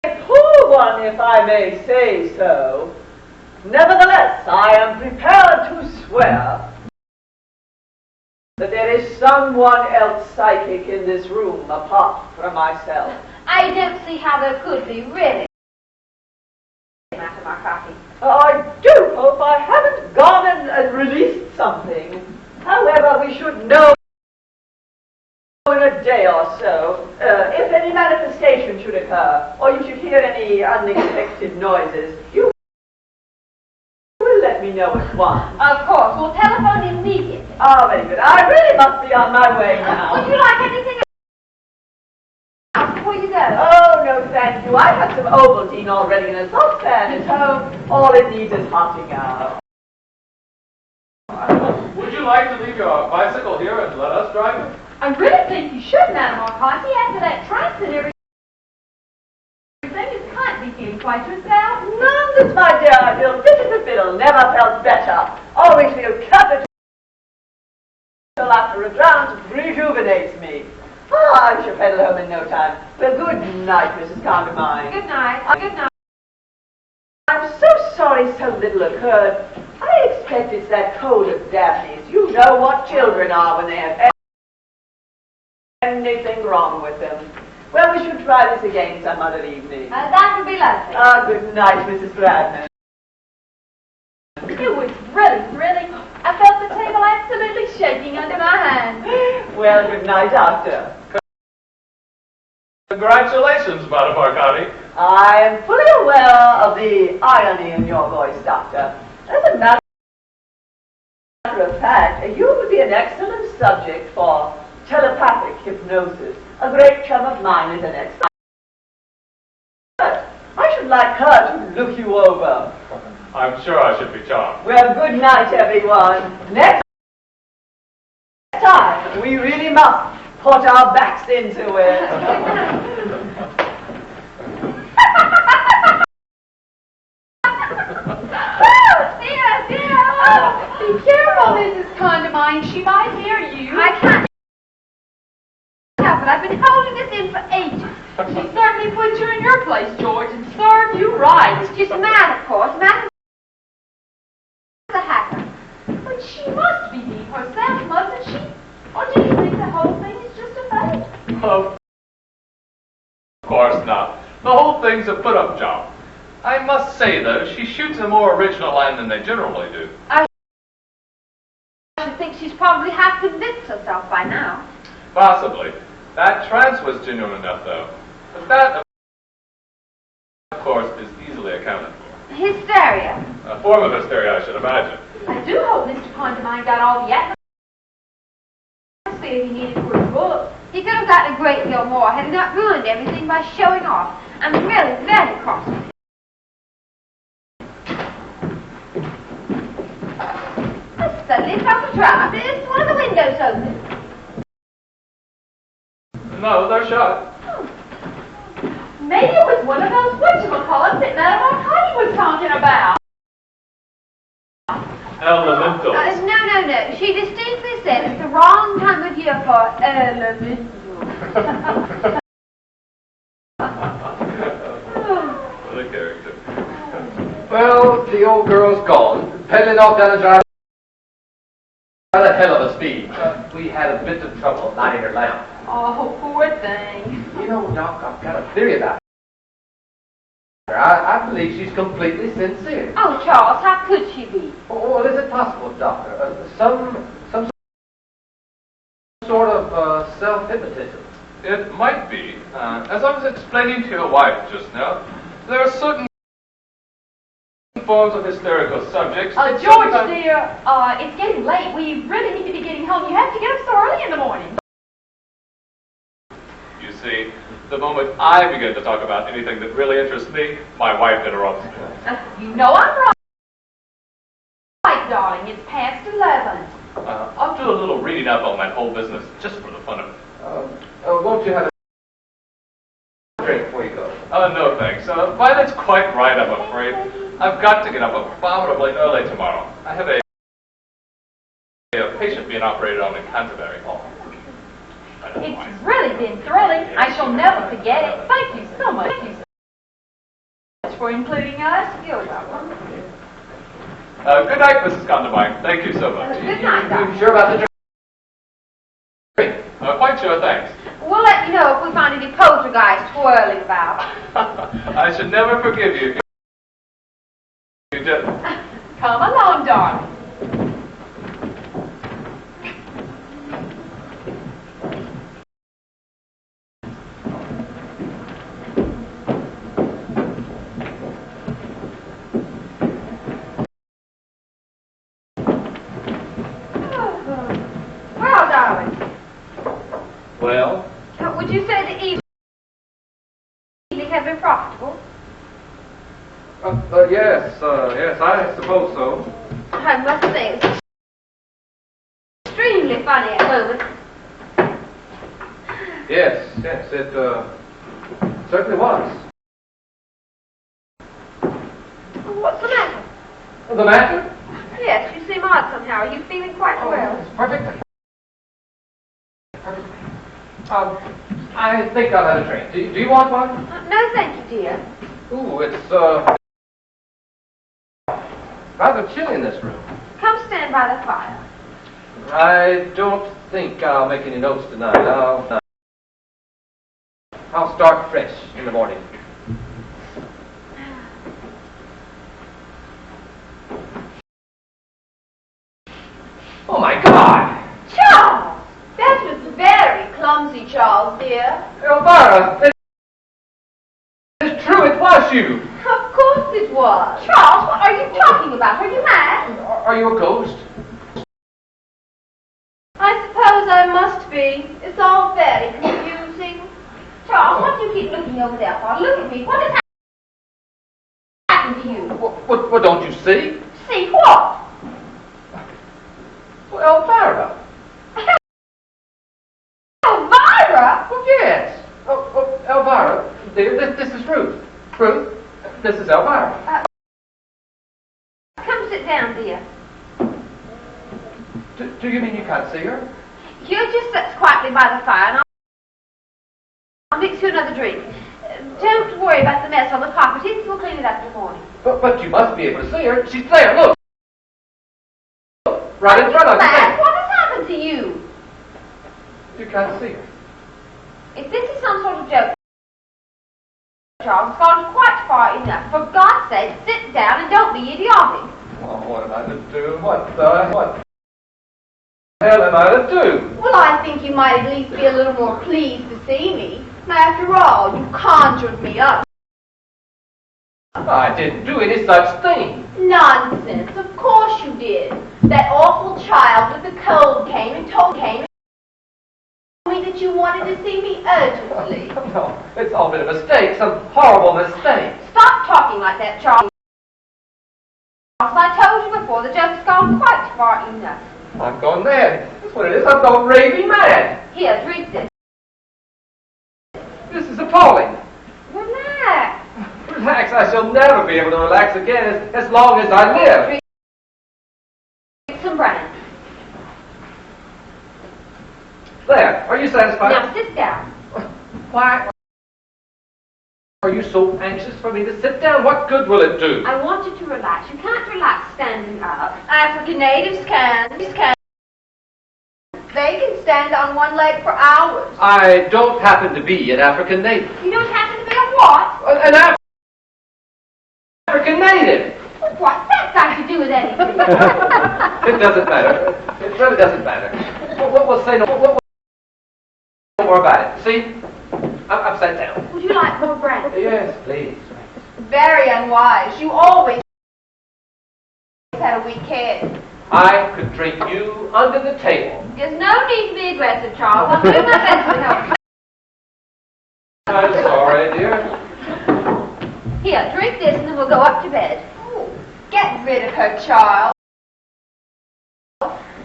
poor one, if I may say so. Nevertheless, I am prepared to swear that there is someone else psychic in this room apart from myself. I don't see how there could be, really, Madame Arcati. I do hope I haven't gone and released something. However, we should know In a day or so, if any manifestation should occur, or you should hear any unexpected noises, you will let me know at once. Of course, we'll telephone immediately. Ah, very good. I really must be on my way now. Would you like anything else before you go? Oh, no, thank you. I have some Ovaltine already in a saucepan at home. All it needs is hotting out. Would you like to leave your bicycle here and let us drive it? I really think you should, Madam Arcati, after that trance and everything. You can't be feeling quite yourself. Nonsense, my dear. I feel fit as a fiddle. Never felt better. Always feel capital after a trance rejuvenates me. Ah, I shall pedal home in no time. Well, good night, Mrs. Condamine. Good night. Good night. I'm so sorry so little occurred. I expect it's that cold of Daphne's. You know what children are when they have anything wrong with them. Well, we should try this again some other evening. That would be lovely. Ah, good night, Mrs. Bradman. It was really thrilling. I felt the table absolutely shaking under my hand. Well, good night, Doctor. Congratulations, Madam Arcati. I am fully aware of the irony in your voice, Doctor. As a matter of fact, you would be an excellent subject for telepathic hypnosis. A great chum of mine is an expert. I should like her to look you over. I'm sure I should be charmed. Well, good night, everyone. Next time, we really must put our backs into it. Be careful, Mrs. Condamine. She might hear you. I can't help it. I've been holding this in for ages. She certainly put you in your place, George, and served you right. It's just mad, of course. Mad as a hatter. But she must be deep herself, mustn't she? Or do you think the whole thing is just a fake? Of course not. The whole thing's a put-up job. I must say, though, she shoots a more original line than they generally do. I should think she's probably half convinced herself by now. Possibly. That trance was genuine enough, though. But that, of course, is easily accounted for. Hysteria. A form of hysteria, I should imagine. I do hope Mr. Condamine got all the atmosphere he needed for his book. He could have gotten a great deal more had he not ruined everything by showing off. I'm really very cross with him. I suddenly felt a draft. Is one of the windows open? No, they're shut. Maybe it was one of those whatchamacallits that Madame Arcati was talking about. Elemental. No. She distinctly said it's the wrong time of year for elemental. What a character. Well, the old girl's gone, pedaling off down the drive at a hell of a speed. We had a bit of trouble lighting her lamp. Oh, poor thing. You know, Doc, I've got a theory about her. I believe she's completely sincere. Oh, Charles, how could she be? Or is it possible, Doctor, some sort of self-hypnotism? It might be. As I was explaining to your wife just now, there are certain forms of hysterical subjects. that George, sometimes- dear, it's getting late. We really need to be getting home. You have to get up so early in the morning. You see, the moment I begin to talk about anything that really interests me, my wife interrupts me. You know I'm right, darling. It's past 11. I'll do a little reading up on that whole business just for the fun of it. Won't you have a drink before you go? No thanks. Violet's quite right, I'm afraid. I've got to get up abominably early tomorrow. I have a patient being operated on in Canterbury. It's really been thrilling. I shall never forget it. Thank you so much. Thank you so much for including us. You're welcome. Good night, Mrs. Condamine. Thank you so much. Good night, You Doctor. sure about the drink? Quite sure, thanks. We'll let you know if we find any poltergeist twirling about. I should never forgive you if you didn't. Come along, darling. Well? Would you say the evening had been profitable? Yes, I suppose so. I must say, it was extremely funny at moments. Yes, it certainly was. What's the matter? The matter? Yes, you seem odd somehow. Are you feeling quite well? Yes, perfectly. I think I'll have a drink. Do you want one? No, thank you, dear. Ooh, it's rather chilly in this room. Come stand by the fire. I don't think I'll make any notes tonight. I'll start fresh in the morning. Oh my God! Charles! That was very clumsy, Charles, dear. Elvira, it's true, it was you. Of course it was. Charles, what are you talking about? Are you mad? Are you a ghost? I suppose I must be. It's all very confusing. Charles, what do you keep looking over there for? Look at me. What has happened to you? What don't you see? See what? Well, Elvira. Elvira? Oh, yes. Elvira, dear, this is Ruth. Ruth, this is Elvira. Come sit down, dear. Do you mean you can't see her? You just sit quietly by the fire, and I'll mix you another drink. Don't worry about the mess on the carpet. We'll clean it up in the morning. But you must be able to see her. She's there, look. Right in front of you. Matt, what has happened to you? You can't see her. If this is some sort of joke, Charles, it's gone quite far enough. For God's sake, sit down and don't be idiotic. Oh, what am I to do? What the hell am I to do? Well, I think you might at least be a little more pleased to see me. After all, you conjured me up. I didn't do any such thing. Nonsense. Of course you did. That awful child with the cold came and told me that you wanted to see me urgently. No, it's all been a mistake, some horrible mistake. Stop talking like that, Charles. I told you before, the joke's gone quite far enough. I'm going mad. That's what it is. I'm going raving mad. Here, drink this. This is appalling. Relax. Relax. I shall never be able to relax again as long as I live. Drink some brandy. There. Are you satisfied? Now sit down. Why are you so anxious for me to sit down? What good will it do? I want you to relax. You can't relax standing up. African natives can. They can stand on one leg for hours. I don't happen to be an African native. You don't happen to be a what? An African native. What's that got to do with anything? It doesn't matter. It really doesn't matter. We'll say no more about it. See? I'm sat down. Would you like more brandy? Yes, please. Very unwise. You always had a weak head. I could drink you under the table. There's no need to be aggressive, Charles. I'll do my best to help you. I'm sorry, dear. Here, drink this and then we'll go up to bed. Oh, get rid of her, Charles.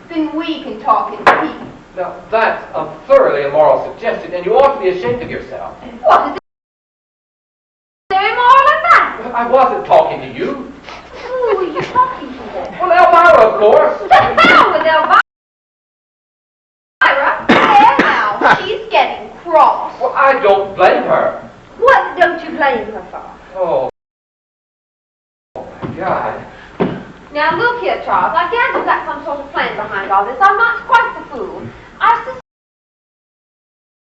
Then we can talk in peace. Now, that's a thoroughly immoral suggestion, and you ought to be ashamed of yourself. What is there immoral in that? I wasn't talking to you. Who were you talking to then? Well, Elvira, of course. The hell with Elvira! There now, she's getting cross. Well, I don't blame her. What don't you blame her for? Oh, my God. Now look here, Charles. I guess you've got some sort of plan behind all this. I'm not quite the fool. I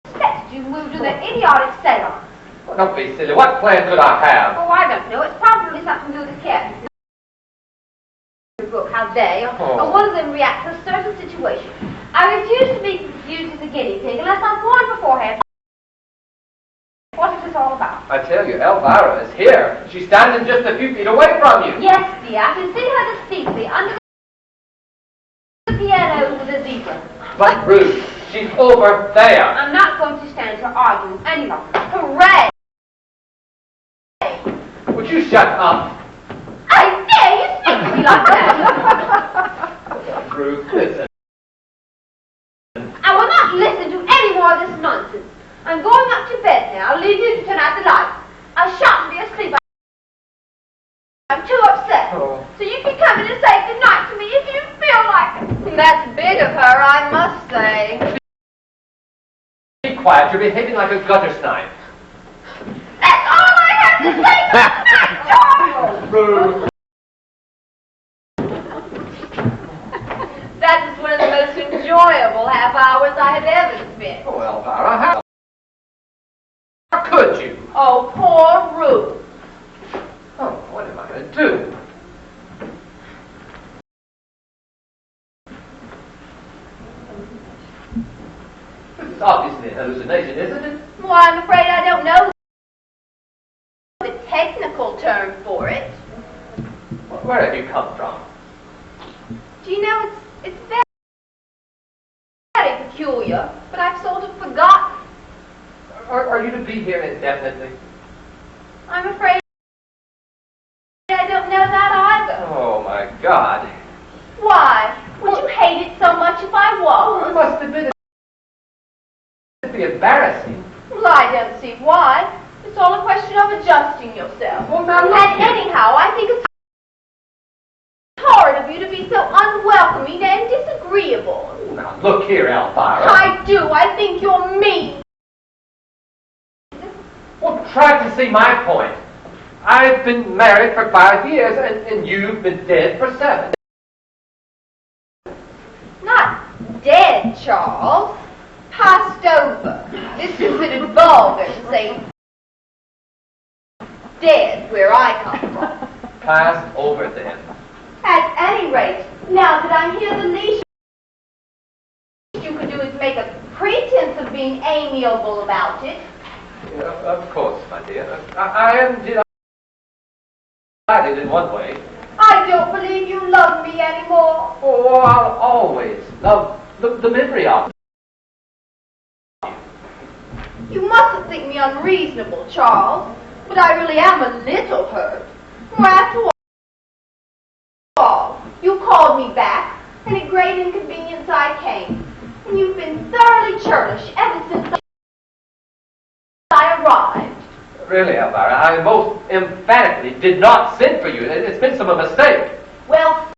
suspected you moved to that idiotic seance. Well, don't be silly. What plan could I have? Oh, I don't know. It's probably something to do with the cat. Book how they or one of them react to a certain situation. I refuse to be used as a guinea pig unless I'm warned beforehand. What is this all about? I tell you, Elvira is here. She's standing just a few feet away from you. Yes, dear. I can see her distinctly under the piano with a zebra. But Ruth, She's over there. I'm not going to stand for arguments any longer. Hooray! Would you shut up? I dare you speak to me like that! Ruth, listen. I will not listen to any more of this nonsense. I'm going up to bed now. I'll leave you to turn out the lights. I shan't be asleep. I'm too upset. Oh. So you can come in and say goodnight to me if you feel like it. That's big of her, I must say. Be quiet. You're behaving like a gutter snipe. That's all I have to say to Ruth. That is one of the most enjoyable half hours I have ever spent. Oh, Elvira, how could you? Oh, poor Ruth. Oh, what am I going to do? This is obviously a hallucination, isn't it? Well, I'm afraid I don't know the technical term for it. Where have you come from? Do you know, it's very peculiar, but I've sort of forgotten. Are you to be here indefinitely? I'm afraid I don't know that either. Oh, my God. Why? Would you hate it so much if I was? It must have been embarrassing. Well, I don't see why. It's all a question of adjusting yourself. Well, now look And here. anyhow, I think it's horrid of you to be so unwelcoming and disagreeable. Now, look here, Elvira. I do. I think you're mean. Well, try to see my point. I've been married for 5 years, and you've been dead for 7. Not dead, Charles. Passed over. It's considered vulgar to say dead where I come from. Passed over then. At any rate, now that I'm here, the least you could do is make a pretense of being amiable about it. Yeah, of course, my dear. I am delighted in one way. I don't believe you love me anymore. Oh, I'll always love the memory of it. You mustn't think me unreasonable, Charles, but I really am a little hurt. For after all, you called me back, and at great inconvenience I came. And you've been thoroughly churlish ever since I arrived. Really, Elvira, I most emphatically did not send for you. It's been some mistake. Well,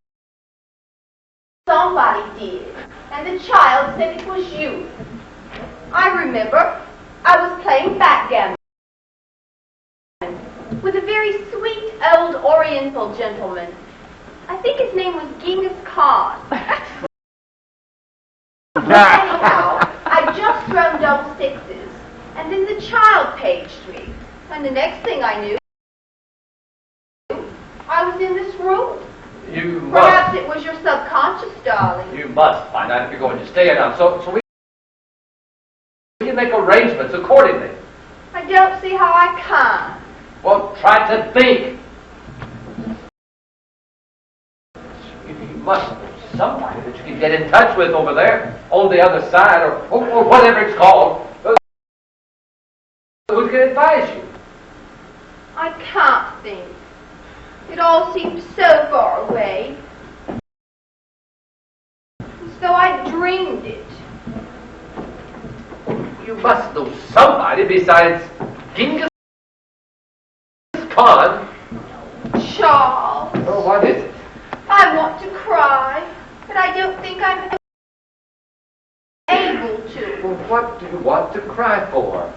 somebody did, and the child said it was you. I remember I was playing backgammon with a very sweet old Oriental gentleman. I think his name was Genghis Khan. Anyhow, I'd just thrown double sixes, and then the child paged me, and the next thing I knew, I was in this room. Perhaps it was your subconscious, darling. You must find out if you're going to stay here now. So we can make arrangements accordingly. I don't see how I can. Well, try to think. You must know somebody that you can get in touch with over there, on the other side, or whatever it's called, who can advise you. I can't think. It all seems so far away. As though I dreamed it. You must know somebody besides Genghis Khan. Charles, Oh, what is it? I want to cry, but I don't think I'm able to. Well, what do you want to cry for?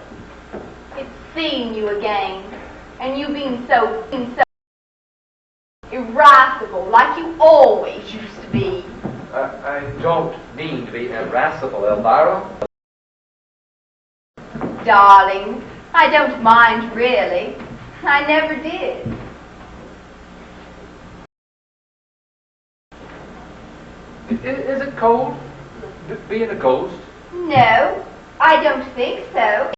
It's seeing you again, and you being so irascible, like you always used to be. I don't mean to be irascible, Elvira. Darling, I don't mind really. I never did. Is it cold, being a ghost? No, I don't think so.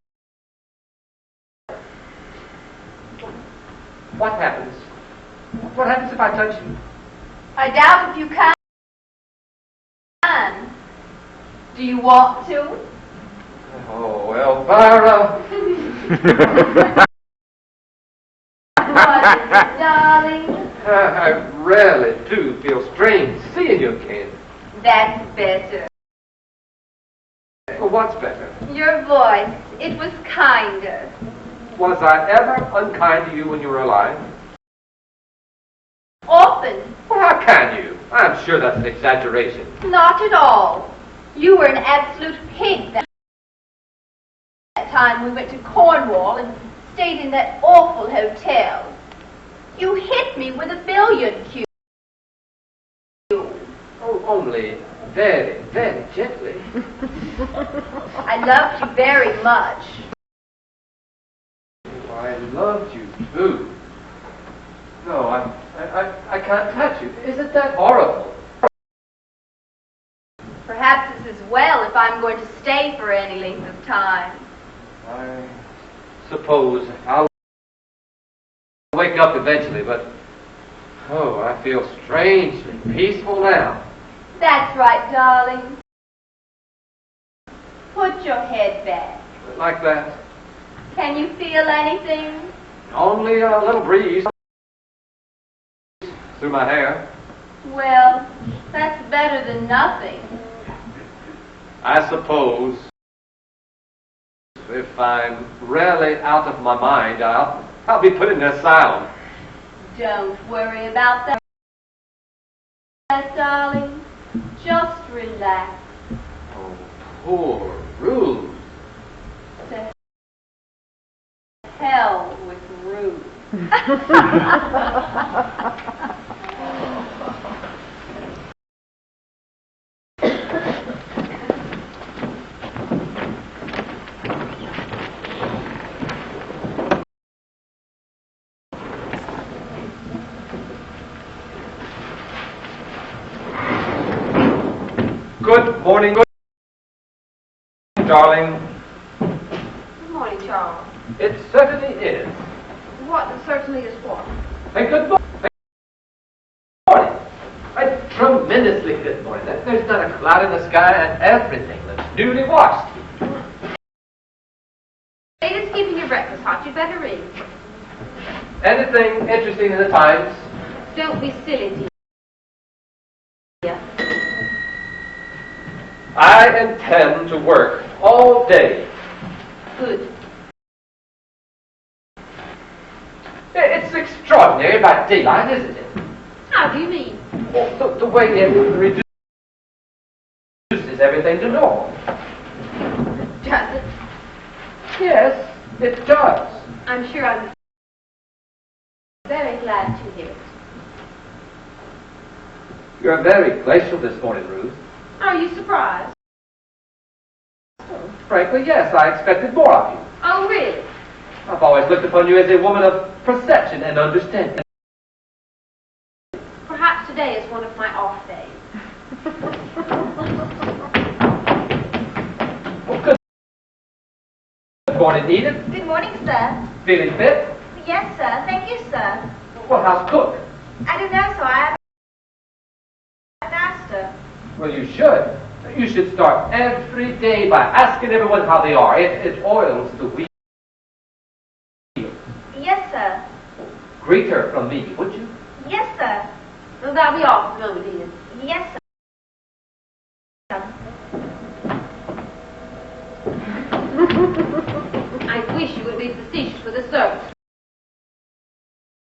What happens? What happens if I touch you? I doubt if you can. Do you want to? Oh, Elvira. What is it, darling? I really do feel strange seeing you again. That's better. Well, what's better? Your voice, it was kinder. Was I ever unkind to you when you were alive? Often. Well, how can you? I'm sure that's an exaggeration. Not at all. You were an absolute pig that time we went to Cornwall and stayed in that awful hotel. You hit me with a billiard cue. Oh, only very, very gently. I loved you very much. Oh, I loved you too. No, I can't touch you. Isn't that horrible? Perhaps it's as well if I'm going to stay for any length of time. I suppose I'll wake up eventually, but oh, I feel strangely peaceful now. That's right, darling. Put your head back. Like that. Can you feel anything? Only a little breeze through my hair. Well, that's better than nothing. I suppose if I'm really out of my mind, I'll be put in an asylum. Don't worry about that, darling. Just relax. Oh, poor Ruth. To hell with Ruth. Good morning, darling. Good morning, Charles. It certainly is. What certainly is what? A good morning. A tremendously good morning. There's not a cloud in the sky and everything looks newly washed. Ada's keeping your breakfast hot. You'd better read. Anything interesting in the Times? Don't be silly, dear. I intend to work all day. Good. It's extraordinary about daylight, isn't it? How do you mean? Well, the way it reduces everything to normal. Does it? Yes, it does. I'm sure I'm very glad to hear it. You're very glacial this morning, Ruth. Are you surprised? Frankly, yes, I expected more of you. Oh, really? I've always looked upon you as a woman of perception and understanding. Perhaps today is one of my off days. Well, good morning, Edith. Good morning, sir. Feeling fit? Yes, sir. Thank you, sir. Well, how's Cook? I don't know, so I haven't asked her. Well, you should. You should start every day by asking everyone how they are. It oils the wheel. Yes, sir. Greet her from me, would you? Yes, sir. Well, that'll be all for the moment, Edith. Yes, sir. I wish you would be facetious with the servants,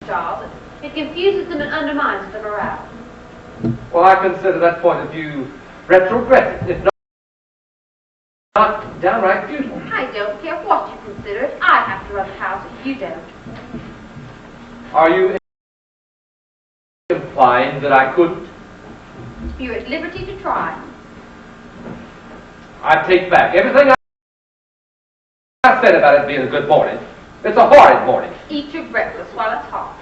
Charles. It confuses them and undermines the morale. Well, I consider that point of view retrogressive, if not downright futile. I don't care what you consider it. I have to run the house if you don't. Are you implying that I couldn't? You're at liberty to try. I take back everything I said about it being a good morning. It's a horrid morning. Eat your breakfast while it's hot.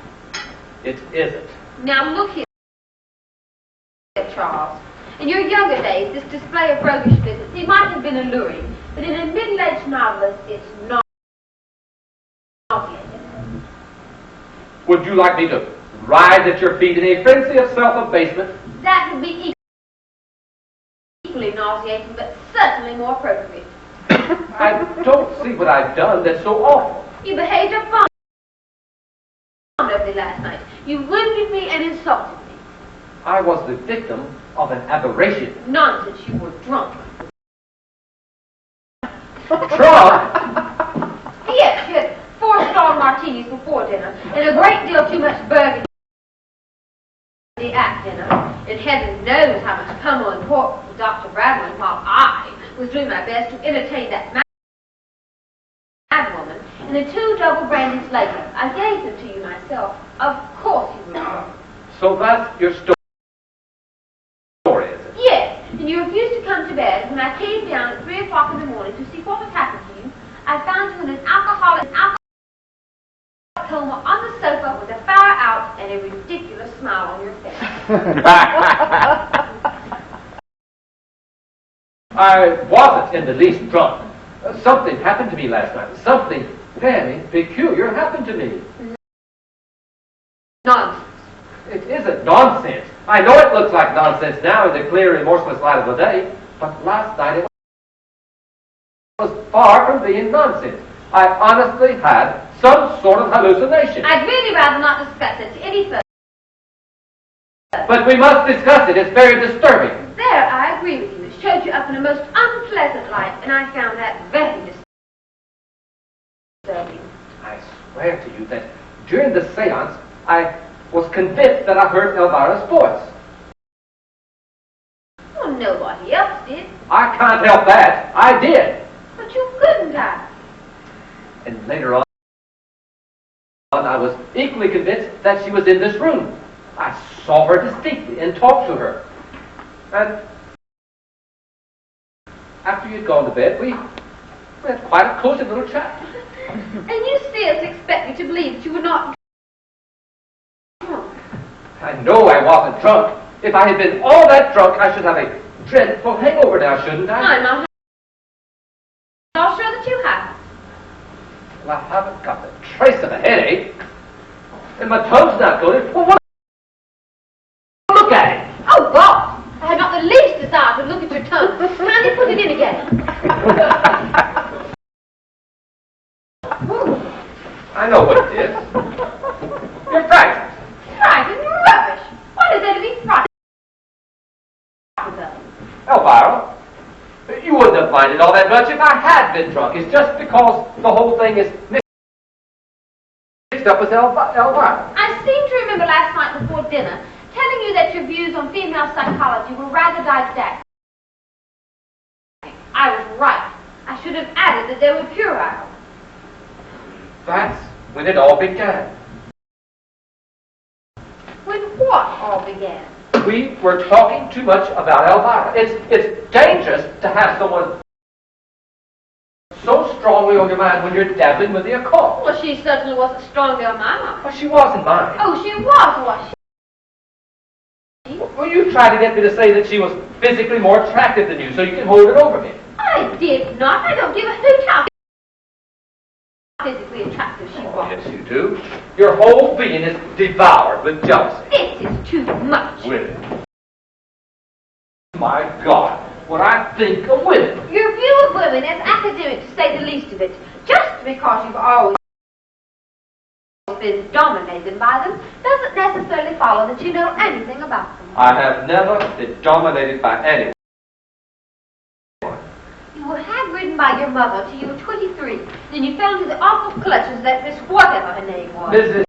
It isn't. Now look here, Charles. In your younger days, this display of roguish business, it might have been alluring, but in a middle-aged novelist, it's not. Would you like me to rise at your feet in a frenzy of self-abasement? That would be equally nauseating, but certainly more appropriate. I don't see what I've done that's so awful. You behaved abominably last night. You wounded me and insulted me. I was the victim of an aberration. Nonsense, you were drunk. Drunk? Yes, you had 4 strong martinis before dinner, and a great deal too much burgundy at dinner. And heaven knows how much Cumberland pork for Dr. Bradley, while I was doing my best to entertain that mad woman. And the 2 double brandies later, I gave them to you myself. Of course you were drunk. So that's your story, is it? Yes, and you refused to come to bed. When I came down at 3 o'clock in the morning to see what had happened to you, I found you in an alcoholic coma on the sofa with a fire out and a ridiculous smile on your face. I wasn't in the least drunk. Something happened to me last night. Something very peculiar happened to me. Nonsense. It isn't nonsense. I know it looks like nonsense now in the clear, remorseless light of the day, but last night it was far from being nonsense. I honestly had some sort of hallucination. I'd really rather not discuss it any further. But we must discuss it. It's very disturbing. There, I agree with you. It showed you up in a most unpleasant light, and I found that very disturbing. I swear to you that during the seance, I was convinced that I heard Elvira's voice. Well, nobody else did. I can't help that. I did. But you couldn't have. And later on, I was equally convinced that she was in this room. I saw her distinctly and talked to her. And after you'd gone to bed, we had quite a cozy little chat. And you still expect me to believe that you were not drunk. I know I wasn't drunk. If I had been all that drunk, I should have a dreadful hangover now, shouldn't I? I'm not sure that you have. Well, I haven't got the trace of a headache. And my tongue's not going. Well, what? Look at it. Oh, God! I had not the least desire to look at your tongue. Kindly put it in again. I know what it is. You're frightened. Frightened? Rubbish! What is there to be frightened about? Elvira, you wouldn't have minded all that much if I had been drunk. It's just because the whole thing is mixed up with Elvira. I seem to remember last night before dinner telling you that your views on female psychology were rather didactic. I was right. I should have added that they were puerile. That's when it all began. When what all began? We were talking too much about Elvira. It's dangerous to have someone so strongly on your mind when you're dabbling with the occult. Well, she certainly wasn't strongly on my mind. Well, she wasn't mine. Oh, she was she? Well, you tried to get me to say that she was physically more attractive than you, so you can hold it over me. I did not. I don't give a hoot how physically attractive she was. Yes, you do. Your whole being is devoured with jealousy. This is too much. Women. My God, what I think of women. Your view of women is academic, to say the least of it. Just because you've always been dominated by them doesn't necessarily follow that you know anything about them. I have never been dominated by anyone. You were hag-ridden by your mother till you were 23. Then you fell into the awful clutches of that Miss whatever her name was. Mrs.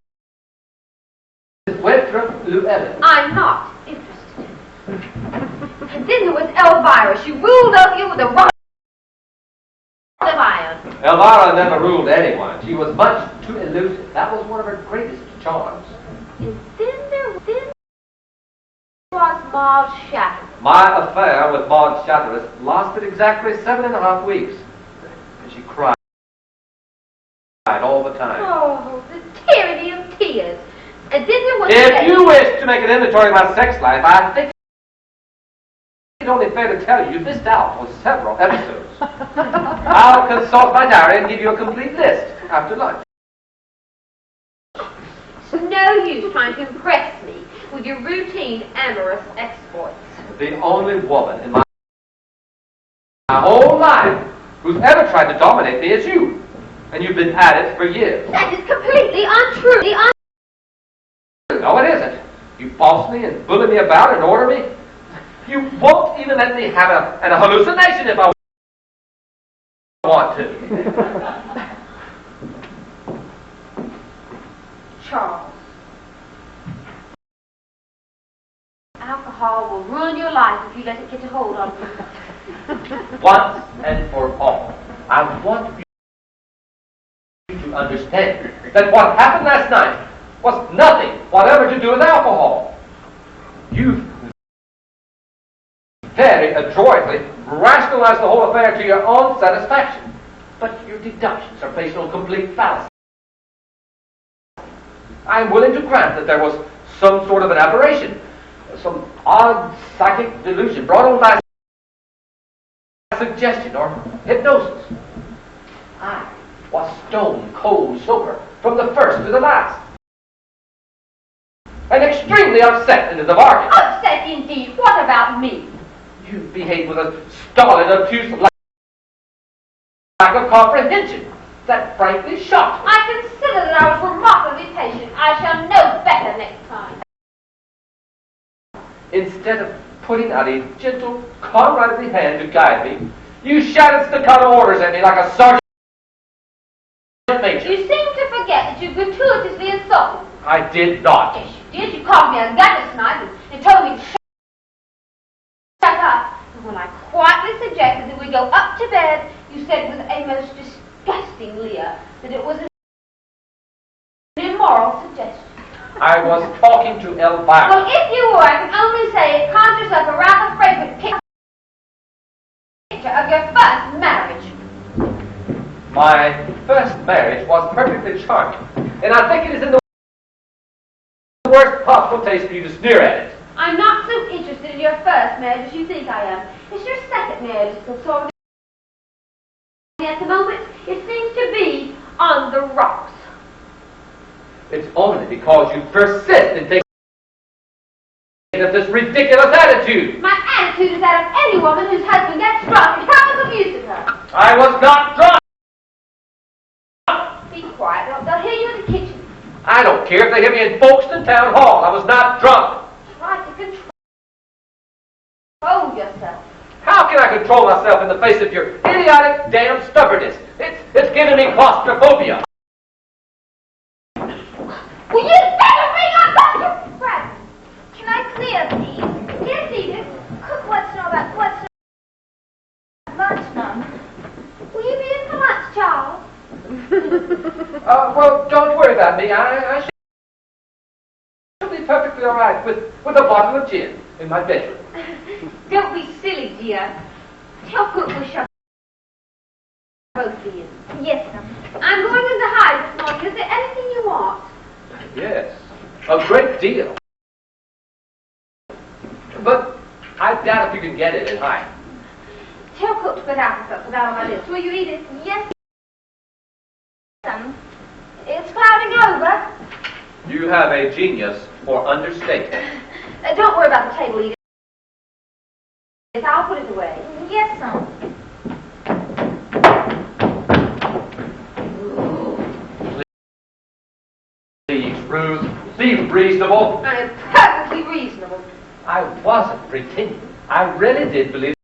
Winthrop Llewellyn. I'm not interested. And then there was Elvira. She ruled over you with a rod of iron. Elvira never ruled anyone. She was much too elusive. That was one of her greatest charms. And then there was Maud Shattuck. My affair with Maud Shattuck lasted exactly 7.5 weeks. And she cried all the time. Oh, the tyranny of tears. And then there was... If you wish to make an inventory of my sex life, I think it's only fair to tell you missed out on several episodes. I'll consult my diary and give you a complete list after lunch. It's no use trying to impress me with your routine amorous exploits. The only woman in my my whole life, who's ever tried to dominate me is you. And you've been at it for years. That is completely untrue. No, it isn't. You boss me and bully me about and order me. You won't even let me have a hallucination if I want to. Charles, alcohol will ruin your life if you let it get a hold on you. Once and for all, I want you to understand that what happened last night was nothing whatever to do with alcohol. You very adroitly rationalized the whole affair to your own satisfaction, but your deductions are based on complete fallacy. I am willing to grant that there was some sort of an aberration, some odd psychic delusion brought on by suggestion or hypnosis. I was stone cold sober from the first to the last, and extremely upset into the bargain. Upset indeed. What about me? You behaved with a stolid, obtuse lack of comprehension that frankly shocked me. I consider that I was remarkably patient. I shall know better next time. Instead of putting out a gentle, comradely hand to guide me, you shouted staccato orders at me like a sergeant major. You seem to forget that you gratuitously insulted me. I did not. Yes, you did. You called me a gutless night and told me to shut up. And when I quietly suggested that we go up to bed, you said with a most disgusting leer that it was an immoral suggestion. I was talking to Elvira. Well, if you were, I can only say it conjures up a rather fragrant picture of your first marriage. My first marriage was perfectly charming, and I think it is in the worst possible taste for you to sneer at it. I'm not so interested in your first marriage as you think I am. It's your second marriage that's sort of... At the moment, it seems to be on the rocks. It's only because you persist in taking this ridiculous attitude. My attitude is that of any woman whose husband gets drunk and tries abuses her. I was not drunk. Be quiet, or they'll hear you in the kitchen. I don't care if they hear me in Folkestone Town Hall. I was not drunk. Try to control yourself. How can I control myself in the face of your idiotic damn stubbornness? It's giving me claustrophobia. Will you better ring on Dr. Brad? Can I clear, please? Yes, Edith. Cook wants to know about what's lunch, Mum. Will you be in for lunch, Charles? Well, don't worry about me. I shall be perfectly all right with a bottle of gin in my bedroom. Don't be silly, dear. Tell cook we shall both be in. Yes, Mum. I'm going into hide this morning. Is there anything you want? Yes, a great deal. But I doubt if you can get it in high. Tell cook to put apples out on my list. Will you eat it? Yes, Mum. It's clouding over. You have a genius for understatement. Don't worry about the table, Edith. I'll put it away. Yes, Mum. Please, Ruth, be reasonable. I am perfectly reasonable. I wasn't pretending. I really did believe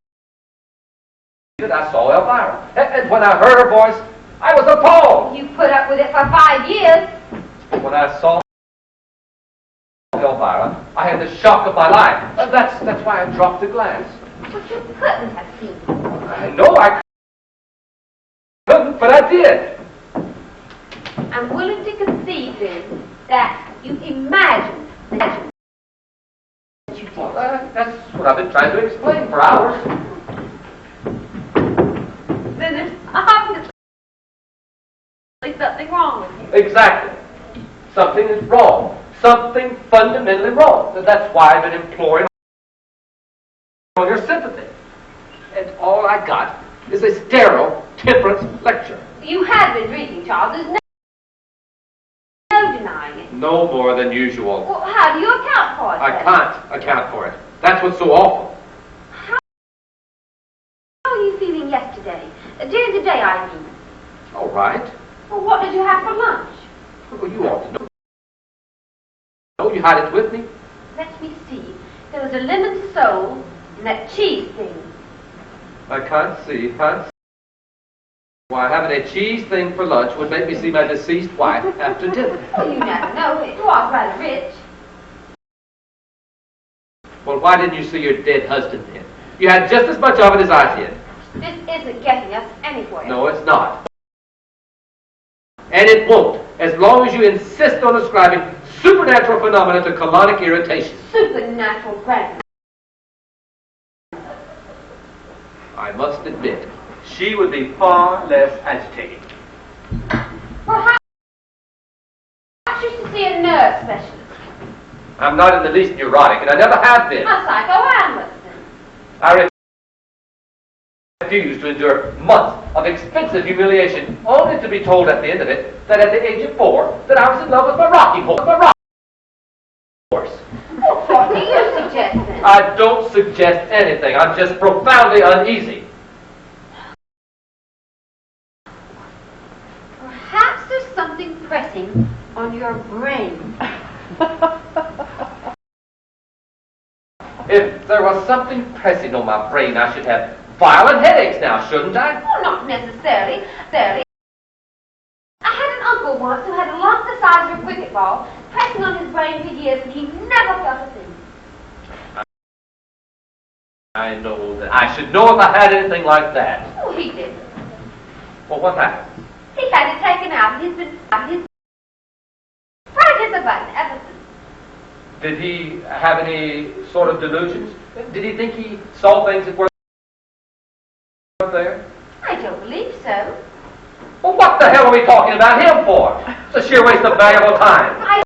that I saw Elvira. And when I heard her voice, I was appalled. You put up with it for 5 years. But when I saw Elvira, I had the shock of my life. That's why I dropped the glass. But you couldn't have seen it. I know I couldn't, but I did. I'm willing to concede, then, that you imagined that you did. Well, that's what I've been trying to explain for hours. Then there's obviously something wrong with you. Exactly. Something is wrong. Something fundamentally wrong. That's why I've been imploring on your sympathy. And all I got is a sterile temperance lecture. You have been drinking, Charles. There's no denying it. No more than usual. Well, how do you account for it? I then? can't account for it. That's what's so awful. How are you feeling All right. Well, what did you have for lunch? Well, you ought to know. No, you had it with me. Let me see. There was a lemon sole and that cheese thing. I can't see. Why, having a cheese thing for lunch would make me see my deceased wife after dinner. Well, you never know. It was rather rich. Well, why didn't you see your dead husband then? You had just as much of it as I did. This isn't getting us anywhere. No, it's not. And it won't, as long as you insist on ascribing supernatural phenomena to colonic irritation. Supernatural gravity. I must admit, she would be far less agitating. Perhaps you should see a nerve specialist. I'm not in the least neurotic, and I never have been. A psychoanalyst. I refuse to endure months of expensive humiliation, only to be told at the end of it that at the age of 4 that I was in love with my rocking horse. What do you suggest then? I don't suggest anything. I'm just profoundly uneasy. Perhaps there's something pressing on your brain. If there was something pressing on my brain, I should have violent headaches now, shouldn't I? Well, not necessarily. I had an uncle once who had a lump the size of a cricket ball pressing on his brain for years, and he never felt a thing. I know that. I should know if I had anything like that. Oh, he didn't. Well, what happened? He had it taken out, and he's been right as a button ever since. Did he have any sort of delusions? Did he think he saw things that were there? I don't believe so. Well, what the hell are we talking about him for? It's a sheer waste of valuable time. I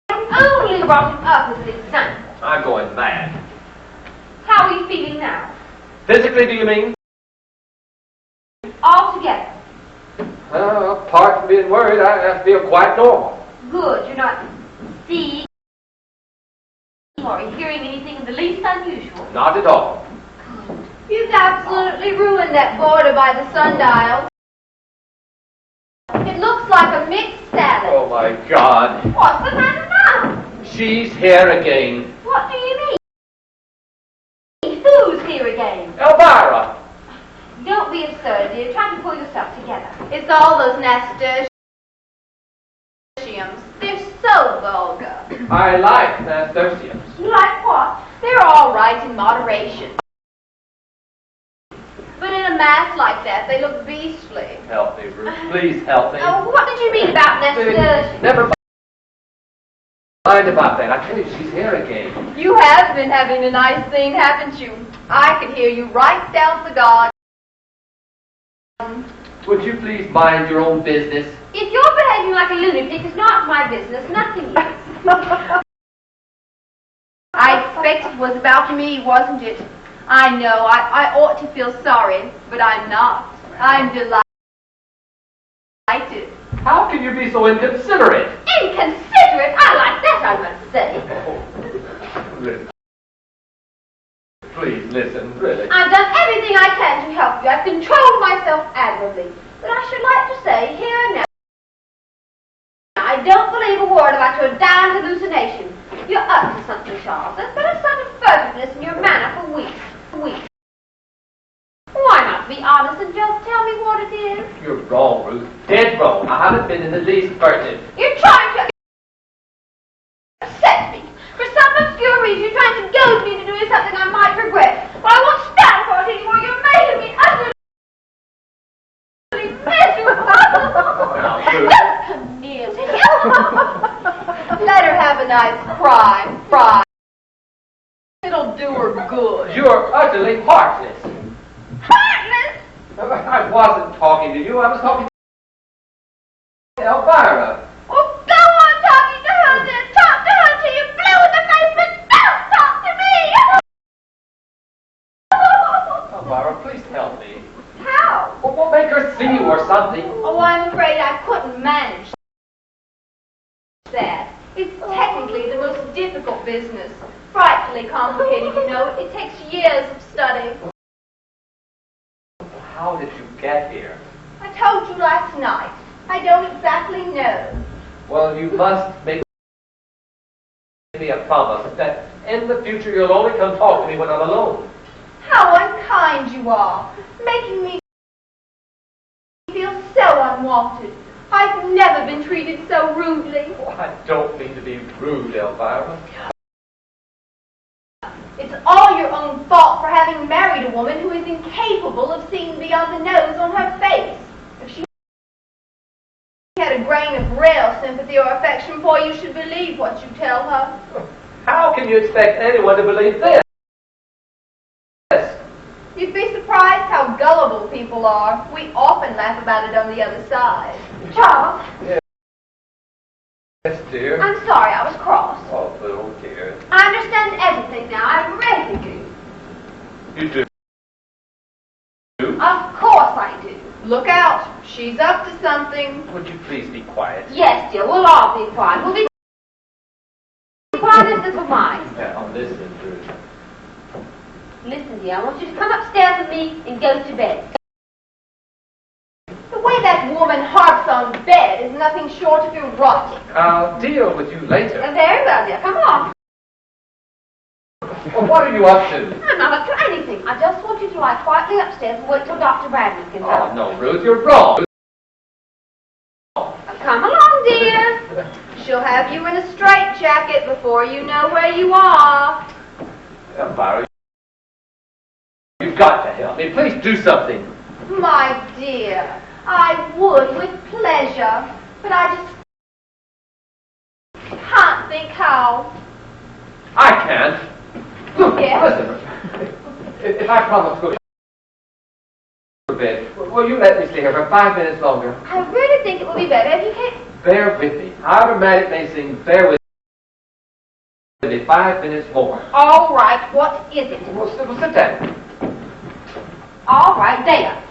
only brought him up as an example. I'm going mad. How are you feeling now? Physically, do you mean? Altogether. Apart from being worried, I feel quite normal. Good. You're not seeing or hearing anything in the least unusual. Not at all. You've absolutely ruined that border by the sundial. It looks like a mixed salad. Oh, my God. What's the matter now? She's here again. What do you mean? Who's here again? Elvira. Don't be absurd, dear. Try to pull yourself together. It's all those nasturtiums. They're so vulgar. I like nasturtiums. You like what? They're all right in moderation. But in a mass like that, they look beastly. Help me, Ruth. Please help me. Oh, what did you mean about nasturtiums? Never mind about that. I tell you, she's here again. You have been having a nice thing, haven't you? I can hear you right down the garden. Would you please mind your own business? If you're behaving like a lunatic, it's not my business. Nothing is. I expect it was about me, wasn't it? I know, I ought to feel sorry, but I'm not. I'm delighted. How can you be so inconsiderate? Inconsiderate? I like that, I must say. Listen. Please listen, really. I've done everything I can to help you. I've controlled myself admirably. But I should like to say, here and now, I don't believe a word about your damned hallucination. You're up to something, Charles. There's been a sudden furtiveness in your manner for weeks. Why not be honest and just tell me what it is? You're wrong, Ruth. Dead wrong. I haven't been in the least furtive. You're trying to upset me. For some obscure reason, you're trying to goad me into doing something I might regret. Well, I won't stand for it anymore. You're making me utterly miserable. Now, Ruth. Just come near me. Let her have a nice cry. It'll do her good. You're utterly heartless. Heartless? I wasn't talking to you. I was talking to Elvira. Well, go on talking to her then. Talk to her till you're blue in the face, but don't talk to me. Elvira, please help me. How? Well, we'll make her see you or something. Oh, I'm afraid I couldn't manage that. It's technically the most difficult business. Frightfully complicated, you know. It takes years of study. How did you get here? I told you last night. I don't exactly know. Well, you must make me a promise that in the future you'll only come talk to me when I'm alone. How unkind you are, making me feel so unwanted. I've never been treated so rudely. Oh, I don't mean to be rude, Elvira. It's all your own fault for having married a woman who is incapable of seeing beyond the nose on her face. If she had a grain of real sympathy or affection for you, should believe what you tell her. How can you expect anyone to believe this? You'd be surprised how gullible people are. We often laugh about it on the other side. Charles? Yes, dear. I'm sorry I was cross. Oh, little dear. I understand everything now. I really do. You do? Of course I do. Look out. She's up to something. Would you please be quiet? Yes, dear, we'll all be quiet. We'll be quiet as little mice. Now, listen, Ruth. Listen, dear, I want you to come upstairs with me and go to bed. The way that woman harps on bed is nothing short of erotic. I'll deal with you later. Very well, dear. Come on. Well, what are you up to? I'm not up to anything. I just want you to lie quietly upstairs and wait till Dr. Bradley can Oh, come. no, Ruth, you're wrong. Come along, dear. She'll have you in a straitjacket before you know where you are. Elvira, you've got to help me. Please do something. My dear, I would with pleasure, but I just can't think how. I can't. Look, Yes? listen. If I promise to go to bed, will you let me stay here for 5 minutes longer? I really think it would be better if you came. Bear with me. However mad it may seem, bear with me 5 minutes more. All right, what is it? Well, sit down. All right, there.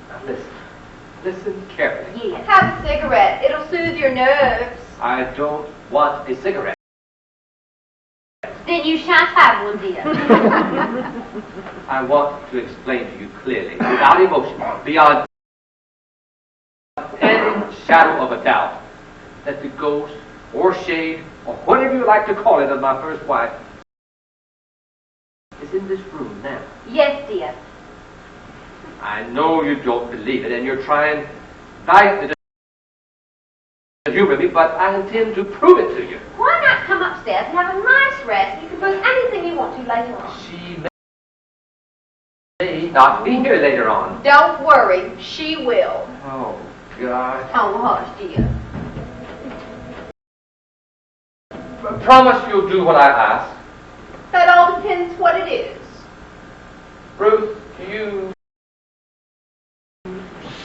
Now, listen carefully. Yes. Have a cigarette. It'll soothe your nerves. I don't want a cigarette. Then you shan't have one, dear. I want to explain to you clearly, without emotion, beyond any shadow of a doubt, that the ghost or shade, or whatever you like to call it, of my first wife is in this room now. Yes, dear. I know you don't believe it, and you're trying nicely to humor me, but I intend to prove it to you. Why not come upstairs and have a nice rest? You can post anything you want to later on. She may not be here later on. Don't worry, she will. Oh, God. Oh, hush, dear. Promise you'll do what I ask. That all depends what it is. Ruth, you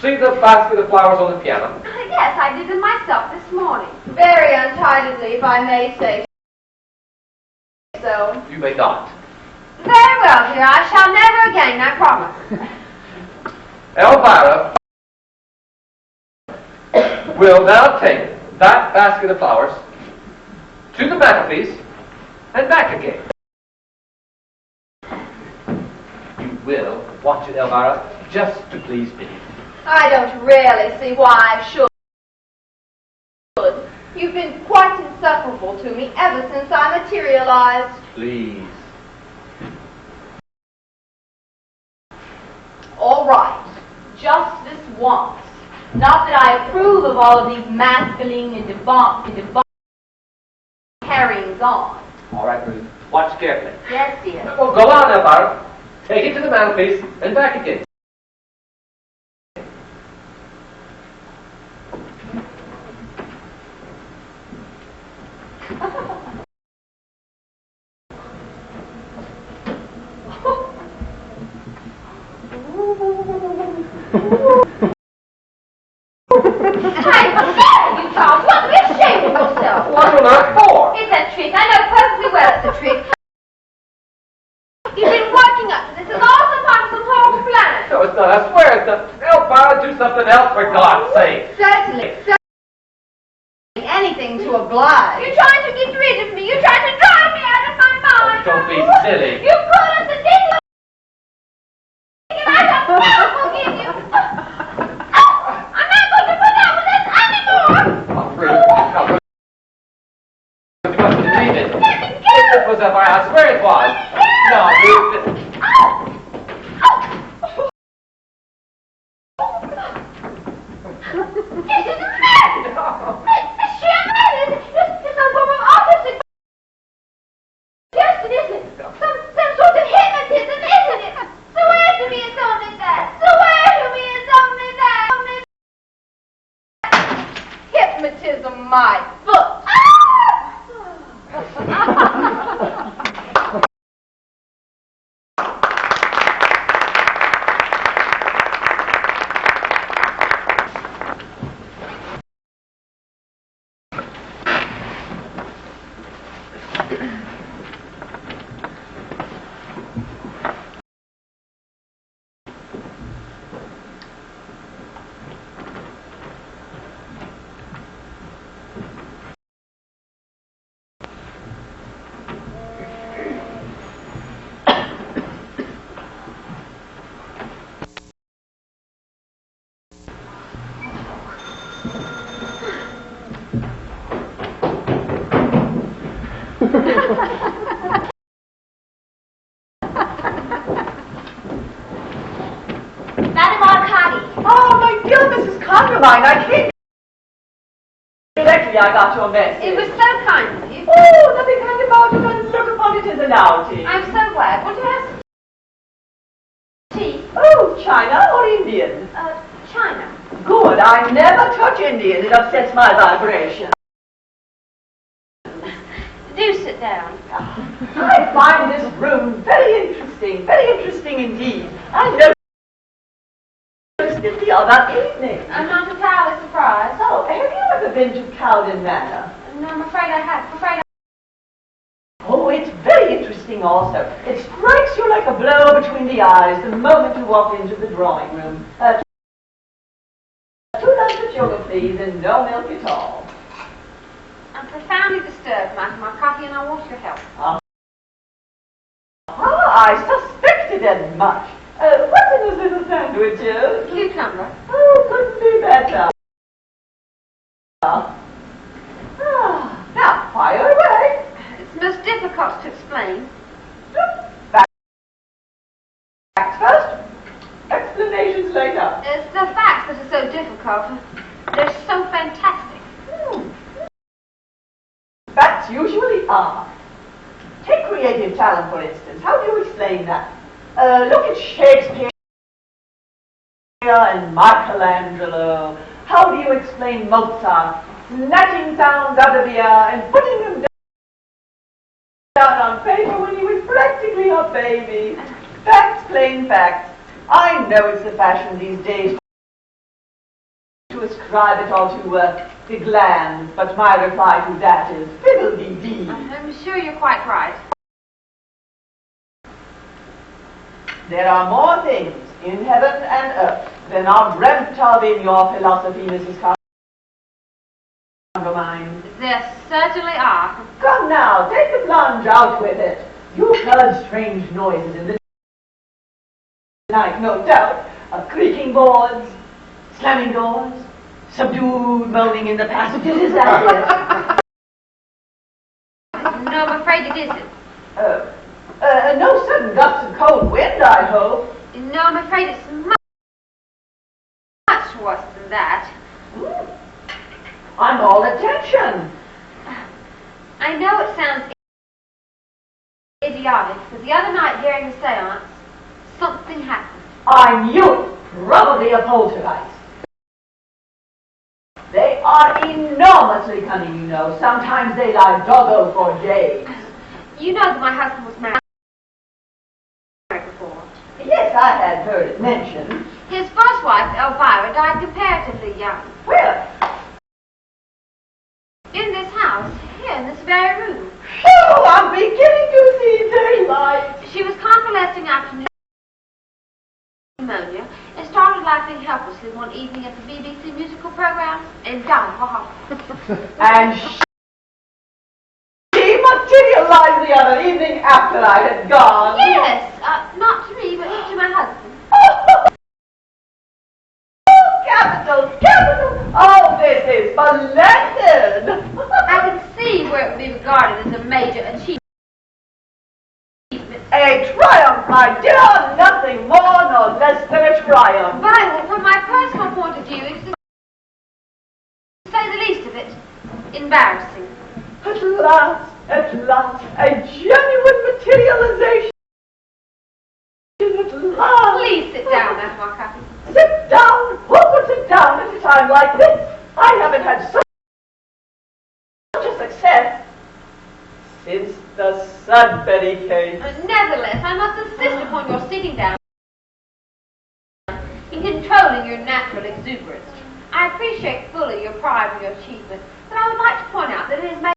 see the basket of flowers on the piano? Yes, I did them myself this morning. Very untidily, if I may say so. You may not. Very well, dear. I shall never again, I promise. Elvira will now take that basket of flowers to the mantelpiece and back again. You will watch it, Elvira, just to please me. I don't really see why I should. You've been quite insufferable to me ever since I materialized. Please. All right, just this once. Not that I approve of all of these masculine and debauch carryings on. All right, Ruth. Watch carefully. Yes, dear. Well, go on, Elvira. Take it to the mantelpiece and back again. You, Charles, what are you ashamed of yourself? What on earth for? It's a trick. I know perfectly well it's a trick. You've been working up to this. It's also part of some horrible plan. No, it's not. I swear it's not. Elvira, do something else, for God's sake. Certainly. Anything to oblige. You're trying to get rid of me. You're trying to drive me out of my mind. Don't be silly. You put us a deal. And I don't never forgive you. This is madness! This sheer madness! This some form of artistic suggestion, isn't it? Some sort of hypnotism, isn't it? Swear to me it's only that! Swear to me it's only that! Hypnotism, my foot! Madam Arcadi. Oh, my dear Mrs. Condamine, I came directly I got your message. It was so kind of you. Oh, nothing kind about it, and look upon it as an outing. I'm so glad. Would you have tea? Oh, China or Indian? China. Good, I never touch Indian. It upsets my vibration. Do sit down. I find this room very interesting indeed. I noticed it the other evening. I'm not entirely surprised. So, have you ever been to Cowden Manor? No, I'm afraid I have. Oh, it's very interesting also. It strikes you like a blow between the eyes the moment you walk into the drawing room. 2 lumps of sugar, please, and no milk at all. I'm profoundly disturbed, Madam Arcadi, and I want your help. I suspected as much. What's in those little sandwiches? Cucumber. Oh, couldn't be better. Now, fire away. It's most difficult to explain. Facts first, explanations later. It's the facts that are so difficult. They're so fantastic. Facts usually are. Take creative talent, for instance. How do you explain that? Look at Shakespeare and Michelangelo. How do you explain Mozart snatching sounds out of the air and putting them down on paper when he was practically a baby? Facts, plain facts. I know it's the fashion these days to ascribe it all to the glands, but my reply to that is fiddle-dee-dee. I'm sure you're quite right. There are more things in heaven and earth than are dreamt of in your philosophy, Mrs. Condamine. There certainly are. Come now, take the plunge, out with it. You've heard strange noises in the night, no doubt. Creaking boards, slamming doors, subdued moaning in the passages. Is that it? No, I'm afraid it isn't. No sudden gusts of cold wind, I hope. No, I'm afraid it's much worse than that. I'm all attention. I know it sounds idiotic, but the other night during the seance, something happened. I knew it. Probably a poltergeist. They are enormously cunning, you know. Sometimes they lie doggo for days. You know that my husband was married before. Yes, I had heard it mentioned. His first wife, Elvira, died comparatively young. Where? In this house, here in this very room. Oh, I'm beginning to see daylight. She was convalescing after pneumonia and started laughing helplessly one evening at the BBC musical program and died of a heart. And she materialized the other evening after I had gone. Yes, not to me, but to my husband. Capital, capital. Oh, this is splendid. I can see where it would be regarded as a major achievement. A triumph, my dear, nothing more nor less than a triumph. But from my personal point of view, it's bit embarrassing. At last, a genuine materialization. At last. Please sit down, Madame Arcati. Sit down? Who could sit down at a time like this? I haven't had such a success since the Sudbury case. Nevertheless, I must insist upon your sitting down and controlling your natural exuberance. I appreciate fully your pride in your achievement, but I would like to point out that it has made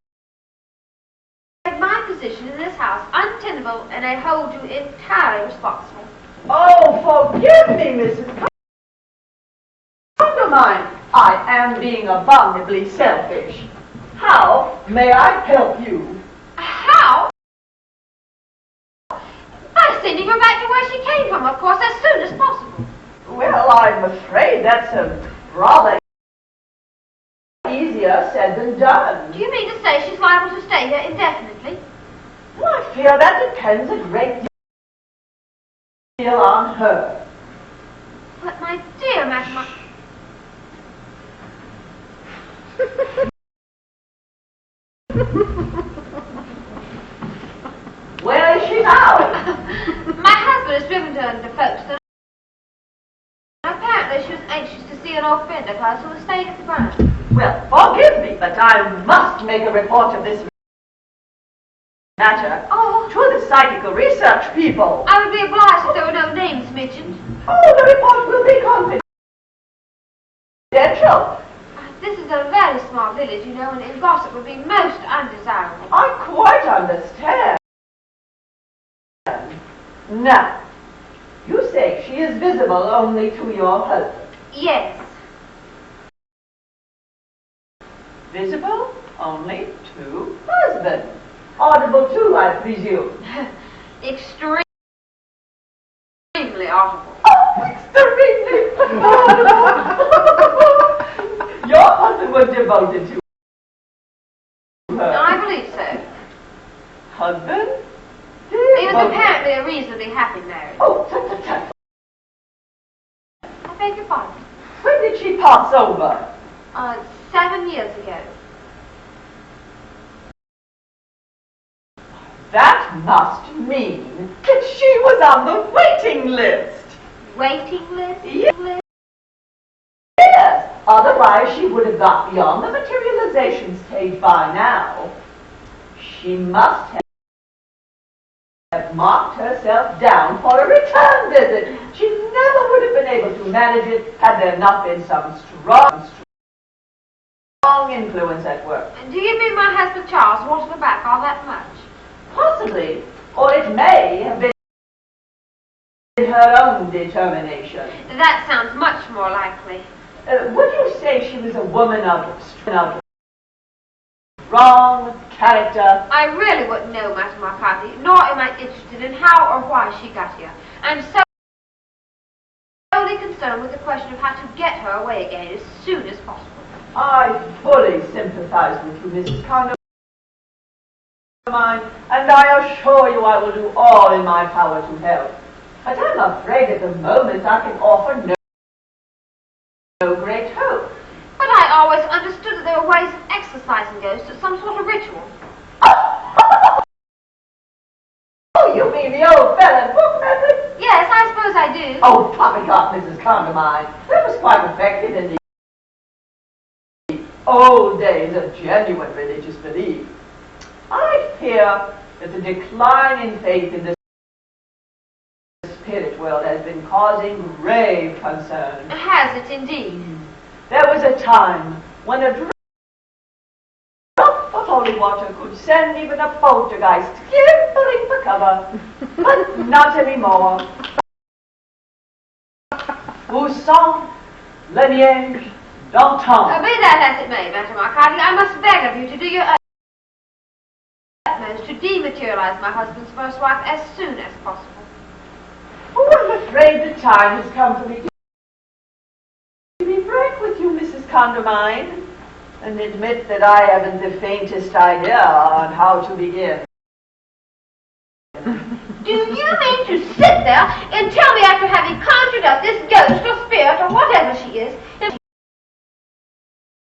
my position in this house untenable, and I hold you entirely responsible. Oh, forgive me, Mrs. Condamine. I am being abominably selfish. How may I help you? How? By sending her back to where she came from, of course, as soon as possible. Well, I'm afraid that's rather easier said than done. Do you mean to say she's liable to stay here indefinitely? Well, I fear that depends a great deal on her. But, my dear Madame... Where is she now? My husband has driven her into Folkestone. Apparently she was anxious to see an old friend of hers who was staying at the grounds. Well, forgive me, but I must make a report of this matter to the psychical research people. I would be obliged if there were no names mentioned. Oh, the report will be confidential. This is a very small village, you know, and gossip would be most undesirable. I quite understand. Now, you say she is visible only to your husband. Yes. Visible only to husband. Audible too, I presume. Extremely audible. Oh, extremely audible. Your husband was devoted to her. I believe so. Husband? He was apparently a reasonably happy marriage. Oh, tut. I beg your pardon. When did she pass over? 7 years ago. That must mean that she was on the waiting list. Waiting list? Yes. Otherwise, she would have got beyond the materialization stage by now. She must have marked herself down for a return visit. She never would have been able to manage it had there not been some strong influence at work. Do you mean my husband Charles wanted her back all that much? Possibly, or it may have been her own determination. That sounds much more likely. Would you say she was a woman of strong character? I really wouldn't know, Madame Arcati, nor am I interested in how or why she got here. I'm solely concerned with the question of how to get her away again as soon as possible. I fully sympathize with you, Mrs. Condamine, and I assure you I will do all in my power to help. But I'm afraid at the moment I can offer no great hope. But I always understood that there were ways of exorcising ghosts at some sort of ritual. Oh, you mean the old felon book method? Yes, I suppose I do. Oh, poppycock, Mrs. Condamine. That was quite effective in the old days of genuine religious belief. I fear that the decline in faith in the spirit world has been causing grave concern. Has it indeed? There was a time when a drop of holy water could send even a poltergeist skimpering for cover, but not anymore. Où sont les miens d'antan? Be that as it may, Madame Arcati, I must beg of you to do your utmost to dematerialize my husband's first wife as soon as possible. Oh, I'm afraid the time has come for me to be frank with you, Mrs. Condamine, and admit that I haven't the faintest idea on how to begin. Do you mean to sit there and tell me after having conjured up this ghost or spirit or whatever she is, and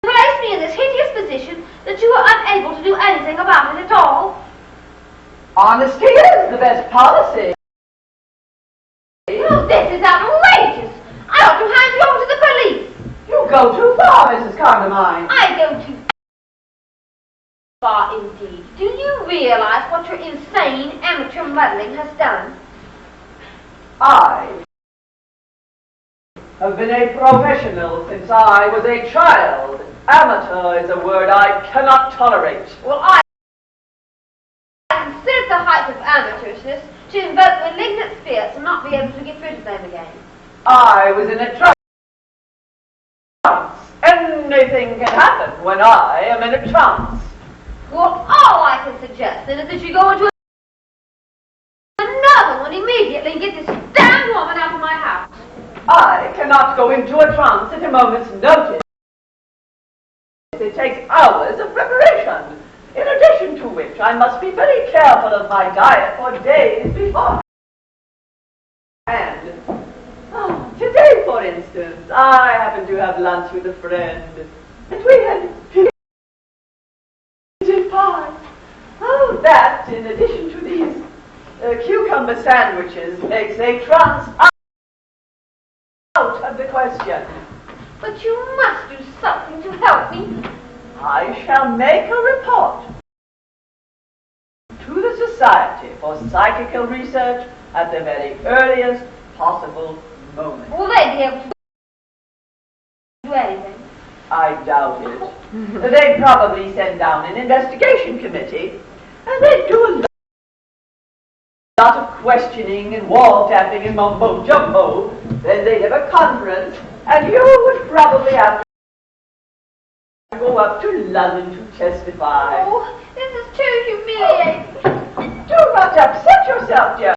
place me in this hideous position Honesty is the best policy. Oh, this is outrageous. I ought to hand you over to the police. You go too far, Mrs. Carmine. I go too far indeed. Do you realize what your insane amateur muddling has done? I have been a professional since I was a child. Amateur is a word I cannot tolerate. Well, I consider it the height of amateurishness to invoke malignant spirits and not be able to get rid of them again. I was in a trance. Anything can happen when I am in a trance. Well, all I can suggest then is that you go into another one immediately and get this damn woman out of my house. I cannot go into a trance at a moment's notice. It takes hours of preparation, in addition to which I must be very careful of my diet for days before. And today, for instance, I happened to have lunch with a friend, and we had pigeon pie. Oh, that, in addition to these cucumber sandwiches, makes a trance out of the question. But you must do something to help me. I shall make a report to the Society for Psychical Research at the very earliest possible moment. Will they be able to do anything? I doubt it. They'd probably send down an investigation committee, and they'd do a lot of questioning and wall tapping and mumbo jumbo. Then they'd have a conference, and you would probably have to go up to London to testify. Oh, this is too humiliating. Do not upset yourself, dear.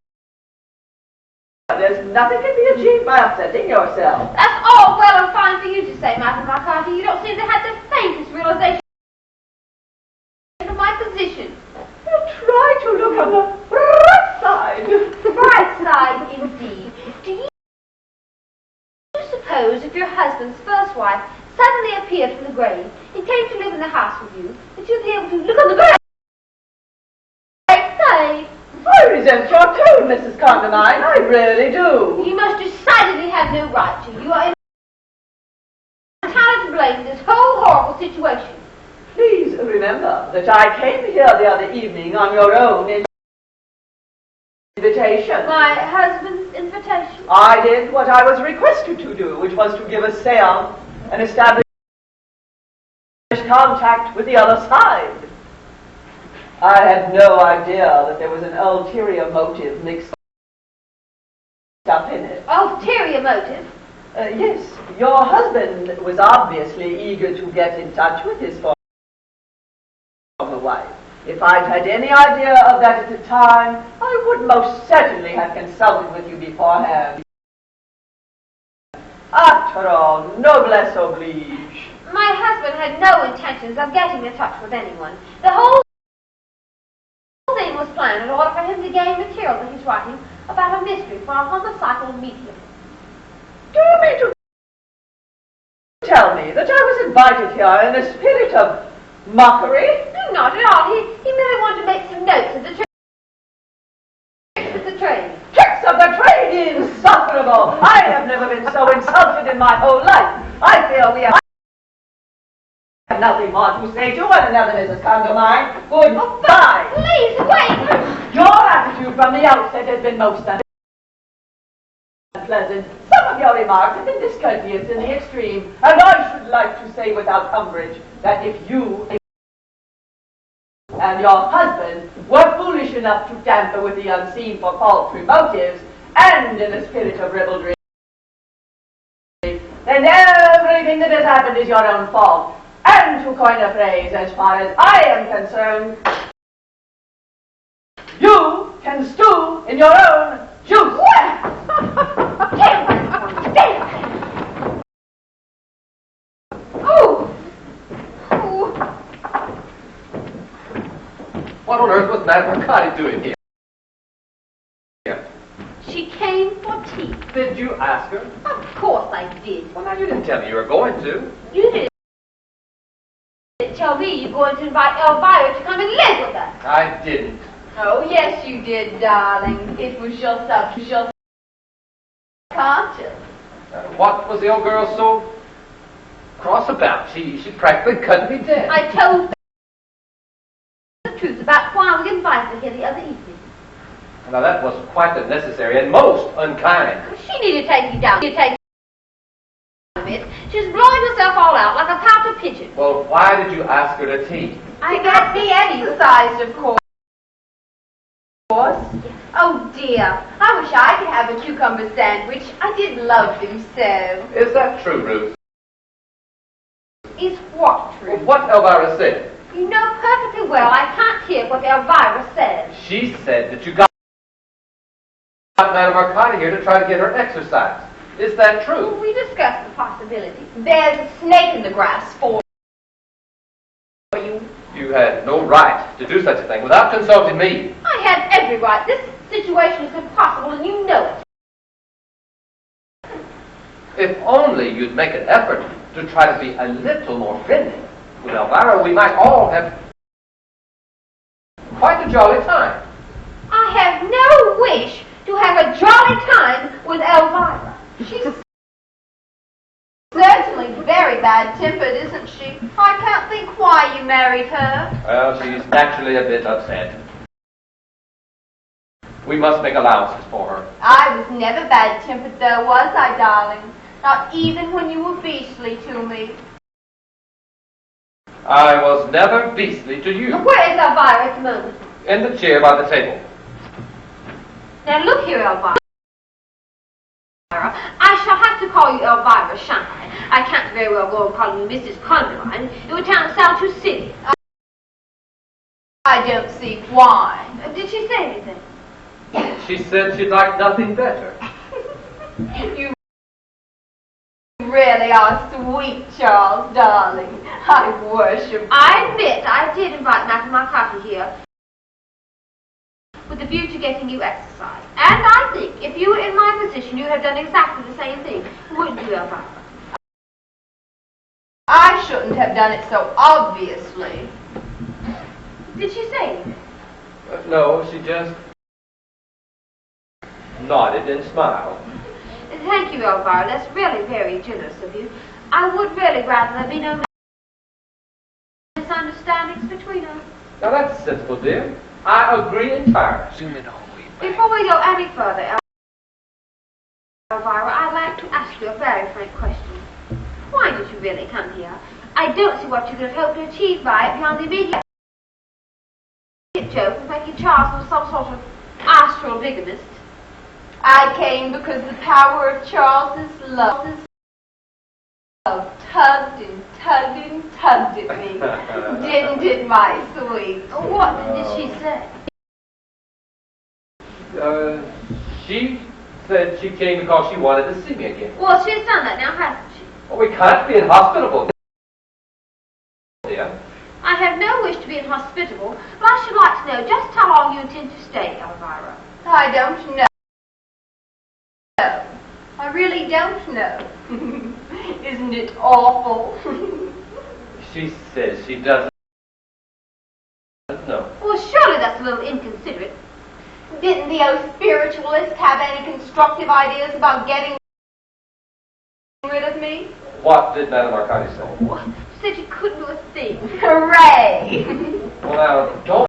There's nothing can be achieved by upsetting yourself. That's all well and fine for you to say, Madam McCarthy. You don't seem to have the faintest realization of my position. You try to look on the bright side. Bright side, indeed. Do you suppose if your husband's first wife suddenly appeared from the grave and came to live in the house with you, that you'd be able to look on the bright side? I resent your tone, Mrs. Condamine. I really do. You most decidedly have no right to. You are entirely to blame for this whole horrible situation. Please remember that I came here the other evening on your own invitation. My husband's invitation? I did what I was requested to do, which was to give a séance and establish contact with the other side. I had no idea that there was an ulterior motive mixed up in it. Ulterior motive? Yes, your husband was obviously eager to get in touch with his former wife. If I'd had any idea of that at the time, I would most certainly have consulted with you beforehand. After all, noblesse oblige. My husband had no intentions of getting in touch with anyone. The whole thing was planned in order for him to gain material that he's writing about a mystery for a homicidal medium. Do you mean to tell me that I was invited here in a spirit of mockery? No, not at all. He merely wanted to make some notes of the tricks of the trade. Tricks of the trade! Insufferable! I have never been so insulted in my whole life. I feel we have nothing more to say to one another, Mrs. Condamine. Goodbye! Please, wait! Your attitude from the outset has been most unpleasant. Some of your remarks have been discourteous in the extreme, and I should like to say without umbrage that if you and your husband were foolish enough to tamper with the unseen for paltry motives and in a spirit of ribaldry, then everything that has happened is your own fault. And to coin a phrase, as far as I am concerned, you can stew in your own juice. Damn! Oh! What on earth was Madame Arcadi doing here? She came for tea. Did you ask her? Of course I did. Well, now you didn't tell me you were going to. You didn't tell me you're going to invite Elvira to come and live with us. I didn't. Oh, yes, you did, darling. It was your subconscious. What was the old girl so cross about? She practically cut me dead. I told the truth about why we invited her here the other evening. Now that was quite unnecessary and most unkind. She needed to take you down. She was blowing herself all out like a pouter pigeon. Well, why did you ask her to tea? I got the exercise, of course. Oh, dear. I wish I could have a cucumber sandwich. I did love them so. Is that true, Ruth? Is what true? Well, what Elvira said? You know perfectly well I can't hear what Elvira says. She said that you got Madame Arcadi here to try to get her exercise. Is that true? We discussed the possibility. There's a snake in the grass for you. You had no right to do such a thing without consulting me. I had every right. This situation is impossible and you know it. If only you'd make an effort to try to be a little more friendly with Elvira, we might all have quite a jolly time. I have no wish to have a jolly time with Elvira. She's certainly very bad-tempered, isn't she? I can't think why you married her. Well, she's naturally a bit upset. We must make allowances for her. I was never bad-tempered, though, was I, darling? Not even when you were beastly to me. I was never beastly to you. Where is Elvira at the moment? In the chair by the table. Now look here, Elvira. I shall have to call you Elvira, shan't I? I can't very well go on calling you Mrs. Conroy. It would sound too silly. I don't see why. Did she say anything? She said she'd like nothing better. You really are sweet, Charles, darling. I worship you. I admit I did invite Madame Arcadi here with a view to getting you exercise. And I think if you were in my position, you would have done exactly the same thing. Wouldn't you, Elvira? I shouldn't have done it so obviously. Did she say anything? No, she just nodded and smiled. Thank you, Elvira. That's really very generous of you. I would really rather there be no misunderstandings between us. Now that's sensible, dear. I agree entirely. Before we go any further, Elvira, I'd like to ask you a very frank question. Why did you really come here? I don't see what you could have hoped to achieve by it beyond the immediate joke of making Charles into some sort of astral bigamist. I came because the power of Charles's love tugged and tugged and tugged at me. Didn't it, my sweet? What did she say? She said she came because she wanted to see me again. Well, she's done that now, hasn't she? Well, we can't be inhospitable, dear. I have no wish to be inhospitable, but I should like to know just how long you intend to stay, Elvira. I don't know. I really don't know. Isn't it awful? She says she doesn't know. Well, surely that's a little inconsiderate. Didn't the old spiritualist have any constructive ideas about getting rid of me? What did Madame Arcadi say? What? She said you couldn't do a thing. Hooray! Well, now,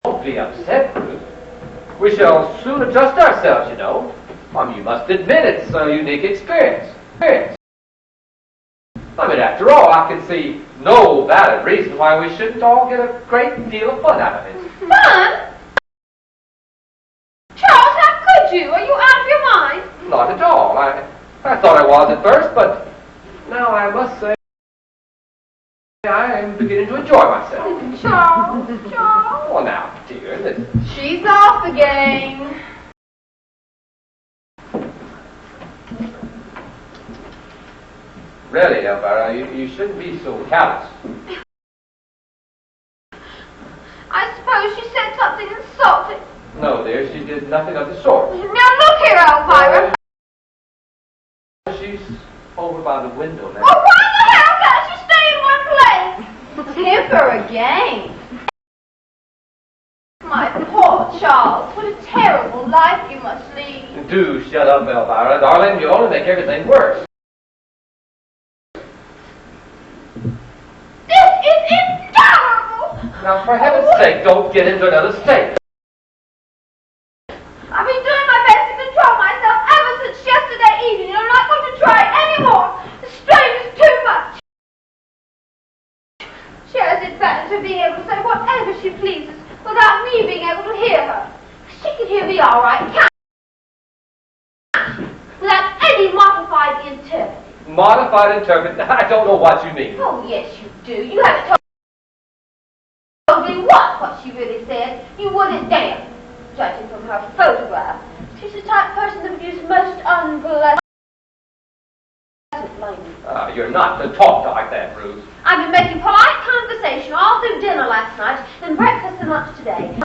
don't be upset, Ruth. We shall soon adjust ourselves, you know. You must admit it's a unique experience. I mean, after all, I can see no valid reason why we shouldn't all get a great deal of fun out of it. Fun? Charles, how could you? Are you out of your mind? Not at all. I thought I was at first, but now I must say I am beginning to enjoy myself. Charles. Well, now, dear, listen. She's off again. Really, Elvira, you shouldn't be so callous. I suppose she said something insulting. No, dear, she did nothing of the sort. Now look here, Elvira. She's over by the window now. Oh, why the hell can't she stay in one place? Temper again. My poor Charles, what a terrible life you must lead. Do shut up, Elvira. Darling, you only make everything worse. This is intolerable! Now, for heaven's sake, don't get into another state. I've been doing my best to control myself ever since yesterday evening, and I'm not going to try anymore. The strain is too much. She has the advantage of being able to say whatever she pleases without me being able to hear her. She can hear me all right, can't she? Without any modified interpreting. Modified interpret? I don't know what you mean. Oh, yes, you do. You haven't told me what she really said. You wouldn't dare. Judging from her photograph, she's the type of person that would use most unpleasant language. You're not to talk like that, Ruth. I've been making polite conversation all through dinner last night, then breakfast and lunch today.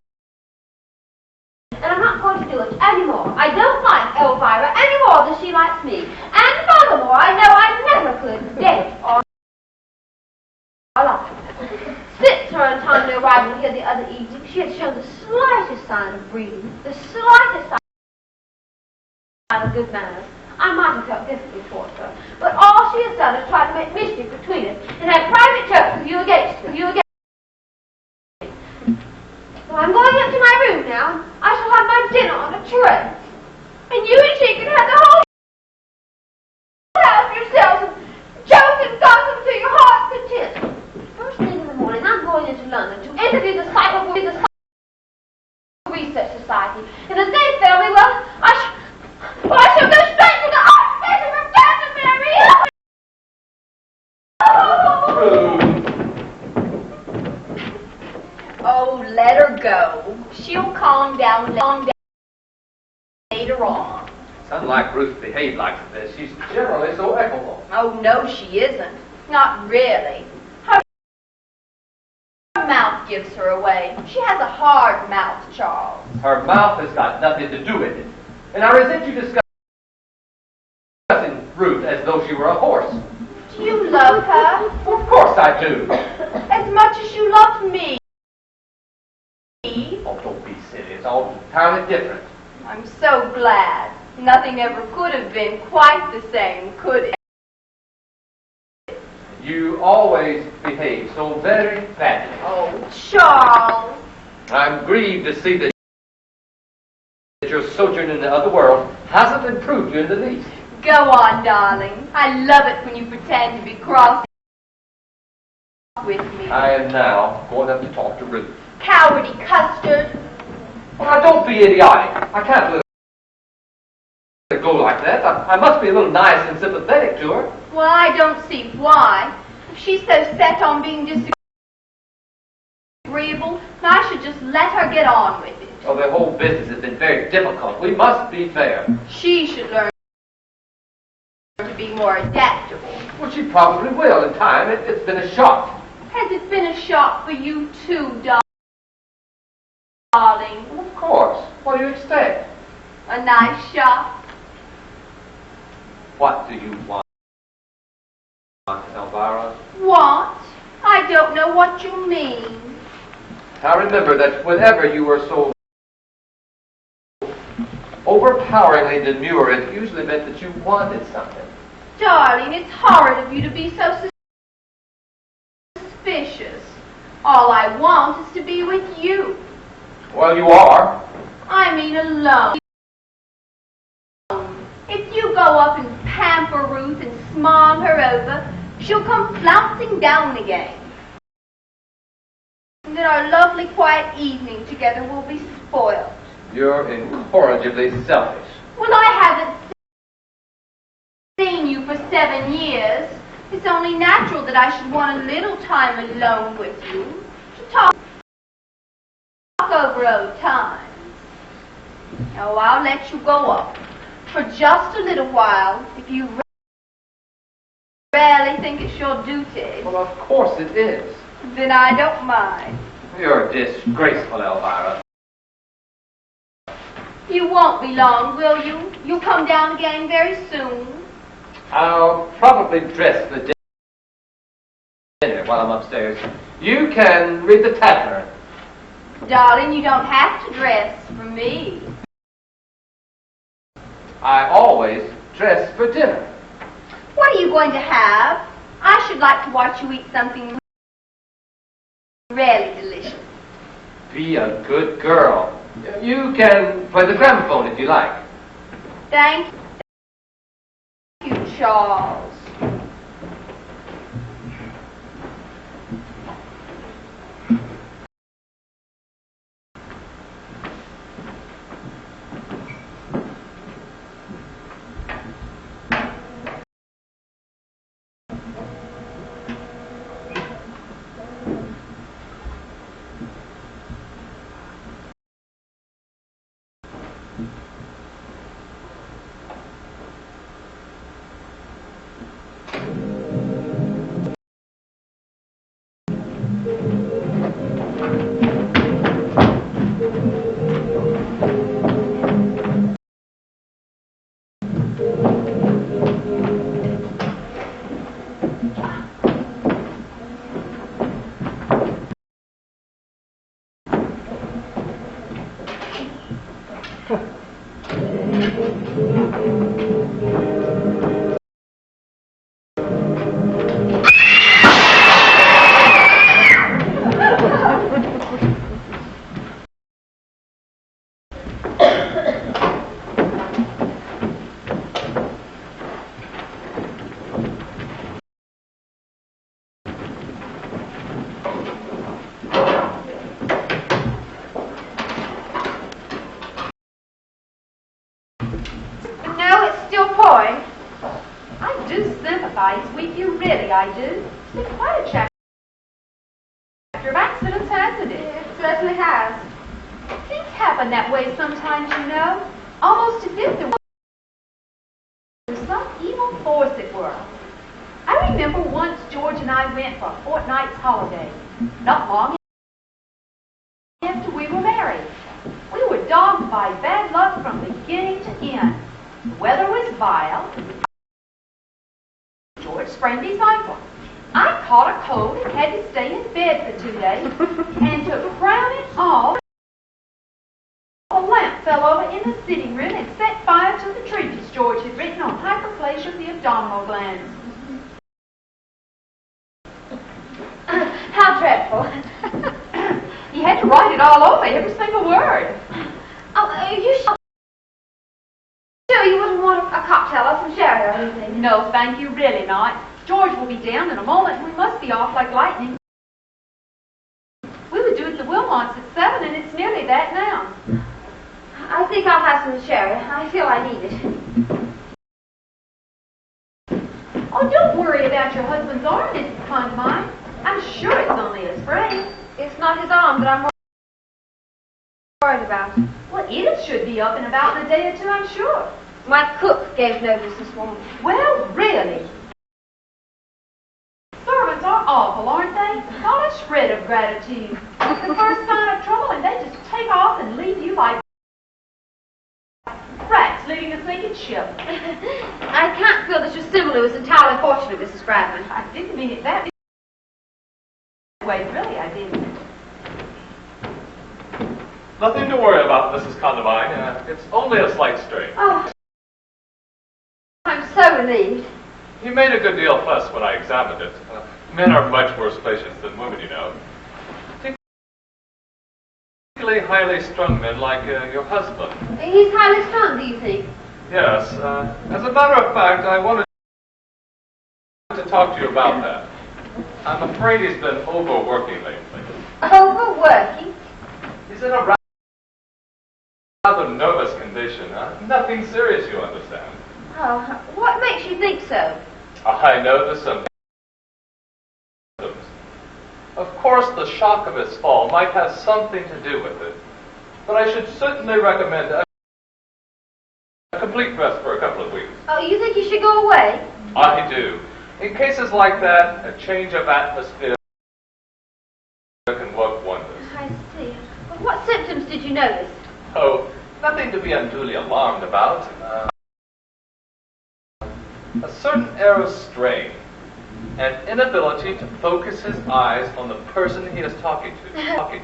And I'm not going to do it anymore. I don't like Elvira any more than she likes me. And furthermore, I know I never could date or like her. Since her untimely arrival here the other evening, she had shown the slightest sign of breeding, the slightest sign of good manners. I might have felt differently towards her, but all she has done is try to make mischief between us and have private talks with you against me. Well, I'm going up to my room now. I shall have my dinner on a tray, and you and she can have the whole house yourselves and joke and gossip to your heart's content. First thing in the morning, I'm going into London to interview the Psycho Research Society, and as they fail me, well, I shall go straight to the Archbishop of Canterbury. Oh, let her go. She'll calm down later on. It's unlike Ruth to behave like this. She's generally so equable. Oh, no, she isn't. Not really. Her mouth gives her away. She has a hard mouth, Charles. Her mouth has got nothing to do with it. And I resent you discussing Ruth as though she were a horse. Do you love her? Of course I do. As much as you love me? Oh, don't be silly. It's all entirely different. I'm so glad. Nothing ever could have been quite the same, could it? You always behave so very badly. Oh, Charles. I'm grieved to see that your sojourn in the other world hasn't improved you in the least. Go on, darling. I love it when you pretend to be cross with me. I am now going up to talk to Ruth. Cowardy custard. Well, now, don't be idiotic. I can't let it go like that. I must be a little nice and sympathetic to her. Well, I don't see why. If she's so set on being disagreeable, I should just let her get on with it. Well, the whole business has been very difficult. We must be fair. She should learn to be more adaptable. Well, she probably will in time. It's been a shock. Has it been a shock for you too, darling? Well, of course. What do you expect? A nice shock? What do you want, Elvira? What? I don't know what you mean. Now remember that whenever you were so overpoweringly demure, it usually meant that you wanted something. Darling, it's horrid of you to be so suspicious. All I want is to be with you. Well, you are. I mean alone. If you go up and pamper Ruth and smile her over, she'll come flouncing down again. And then our lovely quiet evening together will be spoiled. You're incorrigibly selfish. Well, I haven't seen you for 7 years. It's only natural that I should want a little time alone with you to talk over old times. Oh, I'll let you go up for just a little while if you really think it's your duty. Well, of course it is. Then I don't mind. You're disgraceful, Elvira. You won't be long, will you? You'll come down again very soon. I'll probably dress for dinner while I'm upstairs. You can read the Tatler. Darling, you don't have to dress for me. I always dress for dinner. What are you going to have? I should like to watch you eat something really delicious. Be a good girl. You can play the gramophone if you like. Thank you, Charles. No, it's still pouring. I do sympathize with you, really, I do. It's been quite a chapter of accidents, hasn't it? It certainly has. Things happen that way sometimes, you know. Almost as if there was some evil force at work. I remember once George and I went for a fortnight's holiday. Not long after we were married. We were dogged by bad luck from beginning to end. The weather was vile. George sprained his ankle. I caught a cold and had to stay in bed for 2 days. And to crown it all, a lamp fell over in the sitting room and set fire to the treatise George had written on hyperplasia of the abdominal glands. How dreadful. He had to write it all over, every single word. Oh, are you sure you wouldn't want a cocktail or some sherry or anything? No, thank you, really not. George will be down in a moment and we must be off like lightning. We were due at the Wilmots at 7 and it's nearly that now. I think I'll have some sherry. I feel I need it. Oh, don't worry about your husband's arm, Mrs. Condamine. I'm sure it's only a sprain. It's not his arm that I'm worried about. Well, Edith should be up and about in a day or two, I'm sure. My cook gave notice this morning. Well, really? Servants are awful, aren't they? Not a shred of gratitude. The first sign of trouble and they just take off and leave you like rats leaving a sinking ship. I can't feel that your simile was entirely fortunate, Mrs. Bradman. I didn't mean it that way, really, I didn't. Nothing to worry about, Mrs. Condamine. It's only a slight strain. Oh, I'm so relieved. He made a good deal of fuss when I examined it. Men are much worse patients than women, you know. Particularly highly strung men like your husband. He's highly strung, do you think? Yes. As a matter of fact, I wanted to talk to you about that. I'm afraid he's been overworking lately. Overworking? He's in a rather nervous condition. Nothing serious, you understand. Oh, what makes you think so? I know the symptoms. Of course, the shock of his fall might have something to do with it, but I should certainly recommend a complete rest for a couple of weeks. Oh, you think you should go away? I do. In cases like that, a change of atmosphere can work wonders. I see. Well, what symptoms did you notice? Oh, nothing to be unduly alarmed about. A certain air of strain, an inability to focus his eyes on the person he is talking to.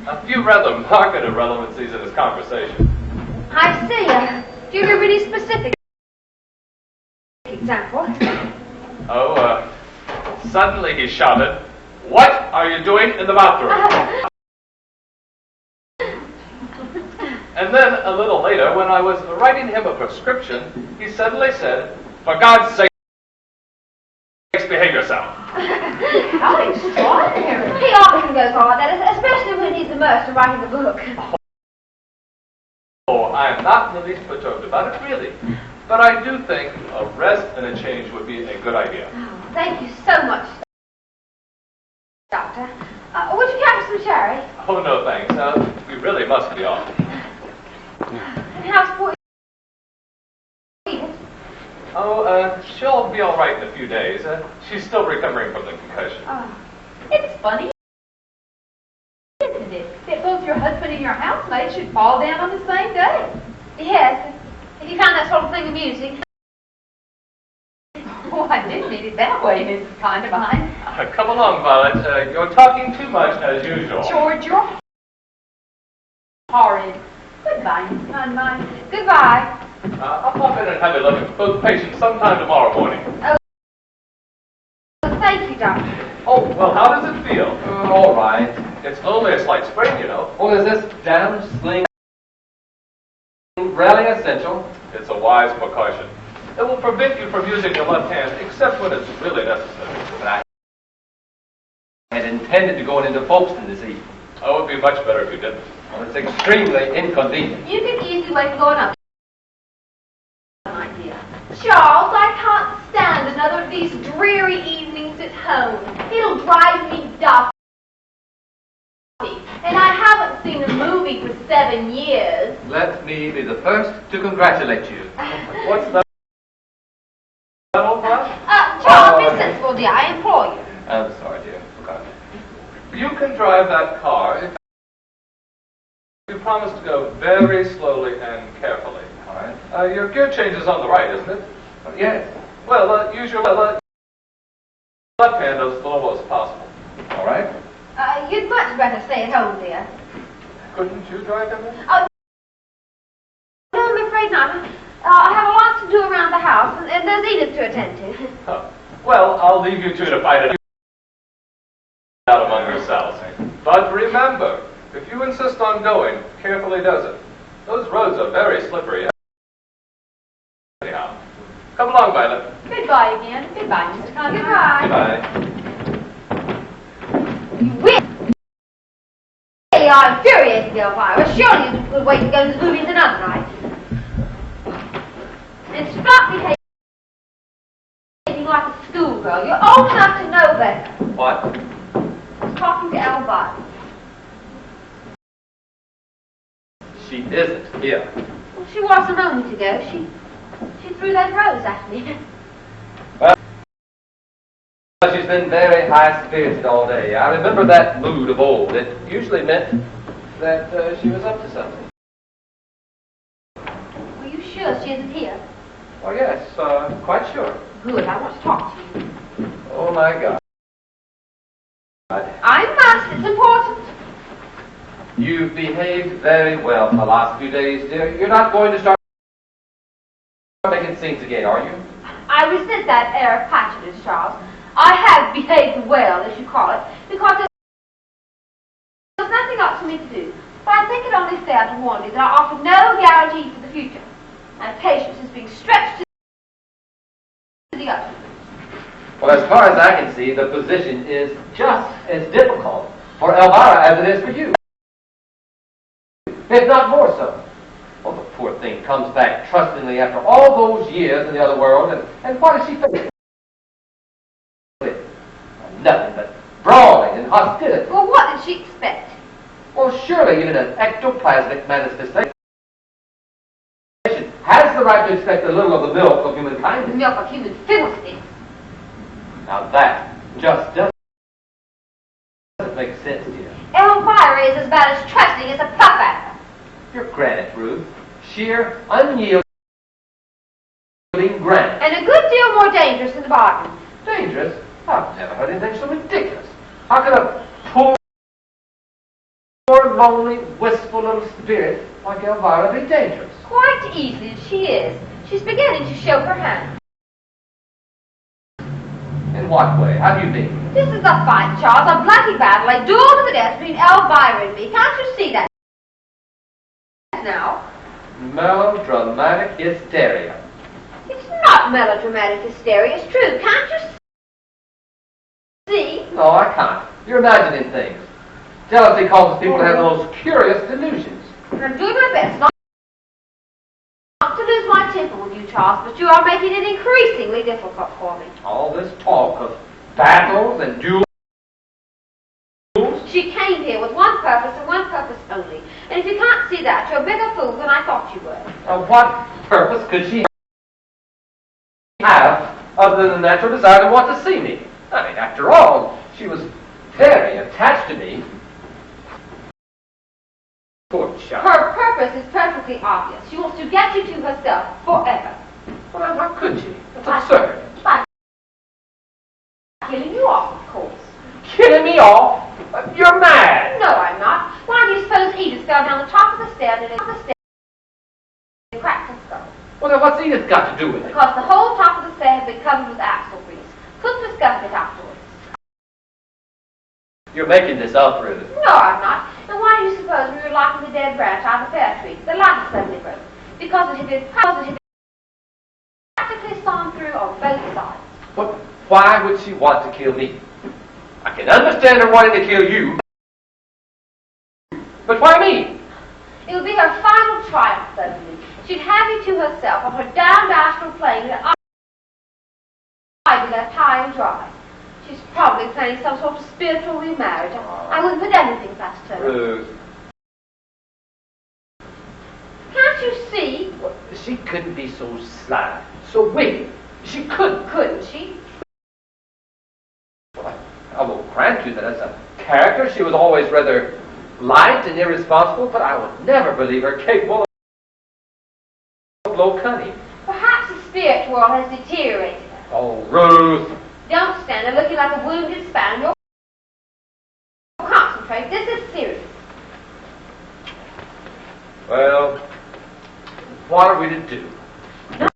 A few rather marked irrelevancies in his conversation. I see. Do you have any specific example? Oh, suddenly he shouted, "What are you doing in the bathroom?" And then a little later, when I was writing him a prescription, he suddenly said, "For God's sake, behave yourself." How extraordinary. He often goes on like that, especially when he's immersed in writing a book. Oh, I am not in the least perturbed about it, really. But I do think a rest and a change would be a good idea. Oh, thank you so much, Doctor. Would you have some sherry? Oh, no, thanks. We really must be off. And how's poor Edith? Oh, she'll be all right in a few days. She's still recovering from the concussion. It's funny, isn't it, that both your husband and your housemaid should fall down on the same day? Yes, if you found that sort of thing amusing. Oh, I didn't mean it that way, Mrs. Condamine. Come along, Violet. You're talking too much, as usual. George, you're horrid. Goodbye, Mrs. Condamine. Goodbye. I'll pop in and have a look at both patients sometime tomorrow morning. Thank you, Doctor. Oh, well, how does it feel? All right. It's only a slight sprain, you know. Well, is this damn sling really essential? It's a wise precaution. It will prevent you from using your left hand, except when it's really necessary. But I had intended to go into Folkestone this evening. Oh, it would be much better if you didn't. Well, it's extremely inconvenient. You can easily wait going up, my dear. Charles, I can't stand another of these dreary evenings at home. It'll drive me dusty. And I haven't seen a movie for 7 years. Let me be the first to congratulate you. What's that, old man? Charles, be sensible, dear. I implore you. I'm sorry, dear. Forgot. You can drive that car if you promise to go very slowly and carefully. All right. Your gear change is on the right, isn't it? Yes. Well, use your left hand as slow as possible. All right. You'd much better stay at home, dear. Couldn't you drive him? No, I'm afraid not. I have a lot to do around the house, and there's Edith to attend to. Huh. Well, I'll leave you two to fight it out among yourselves. But remember, if you insist on going, carefully does it. Those roads are very slippery. Anyhow, come along, Violet. Goodbye again. Goodbye, Mr. Condamine. Goodbye. Goodbye. You really are infuriating, Elvira. Surely you would wait to go to the movies another night. And stop behaving like a schoolgirl. You're old enough to know better. What? I was talking to Elvira. She isn't here. Well, she was a moment ago. She threw that rose at me. Well, she's been very high-spirited all day. I remember that mood of old. It usually meant that she was up to something. Are you sure she isn't here? Oh, yes, quite sure. Good. I want to talk to you. Oh, my God. I must. It's important. You've behaved very well for the last few days, dear. You're not going to start making scenes again, are you? I resent that air of patronage, Charles. I have behaved well, as you call it, because there's nothing else for me to do. But I think it only fair to warn you that I offer no guarantee for the future. My patience is being stretched to the utmost. Well, as far as I can see, the position is just as difficult for Elvira as it is for you. If not more so. Well, the poor thing comes back trustingly after all those years in the other world, and what does she face? Nothing but brawling and hostility. Well, what did she expect? Well, surely even an ectoplasmic manifestation has the right to expect a little of the milk of human The kindness. milk of human fiddlesticks. Now that just doesn't make sense, dear. Elvira is as bad as trusting as a puppet. Your granite, Ruth. Sheer, unyielding granite. And a good deal more dangerous in the bargain. Dangerous? I've never heard anything so ridiculous. How could a poor poor, lonely, wistful little spirit like Elvira be dangerous? Quite easily she is. She's beginning to show her hand. In what way? How do you mean? This is a fight, Charles, a bloody battle, a duel to the death between Elvira and me. Can't you see that now? Melodramatic hysteria. It's not melodramatic hysteria, it's true. Can't you see? No, I can't. You're imagining things. Jealousy causes people to have the most curious delusions. I'm doing my best not to lose my temper with you, Charles, but you are making it increasingly difficult for me. All this talk of battles and duels. She came here with one purpose and one purpose only. And if you can't see that, you're a bigger fool than I thought you were. What purpose could she have other than the natural desire to want to see me? I mean, after all, she was very attached to me. Poor child. Her purpose is perfectly obvious. She wants to get you to herself forever. Well, how could she? That's absurd. By killing you off, of course. Killing me off? You're mad. No, I'm not. Why do you suppose Edith fell down the top of the stairs and cracked her skull? Well, then what's Edith got to do with it? Because the whole top of the stair had been covered with axle grease. Couldn't discover it afterwards. You're making this up, Ruth. No, I'm not. And why do you suppose we were locking the dead branch out of the pear tree? The light suddenly broke. Because it had been practically sawn through on both sides. But why would she want to kill me? I can understand her wanting to kill you. But why me? It would be her final triumph, suddenly. She'd have you to herself on her damned astral plane that I'd be left high and dry. She's probably planning some sort of spiritual remarriage. I wouldn't put anything past her. Ruth. Can't you see? Well, she couldn't be so sly, so wicked. She couldn't she? Well, I will grant you that as a character she was always rather light and irresponsible, but I would never believe her capable of low cunning. Perhaps the spirit world has deteriorated her. Oh, Ruth. Don't stand there looking like a wounded spaniel. Concentrate. This is serious. Well, what are we to do? Not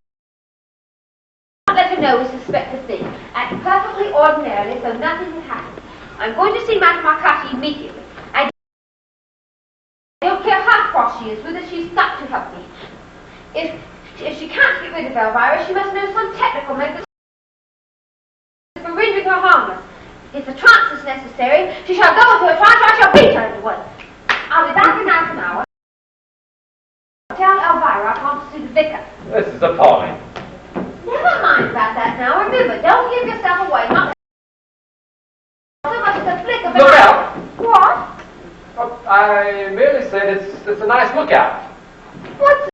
let her know we suspect a thing. Act perfectly ordinarily so nothing can happen. I'm going to see Madame Arcati immediately. I don't care how cross she is with her, she's got to help me. If she can't get rid of Elvira, she must know some technical method for rendering her harmless. If the trance is necessary, she shall go into a trance or I shall beat her into one. I'll be back in half an hour. Tell Elvira I want to see the vicar. This is appalling. Never mind about that now. Remember, don't give yourself away. Not so much as a flick of an Look eye. out! What? Oh, I merely said it's a nice lookout. What's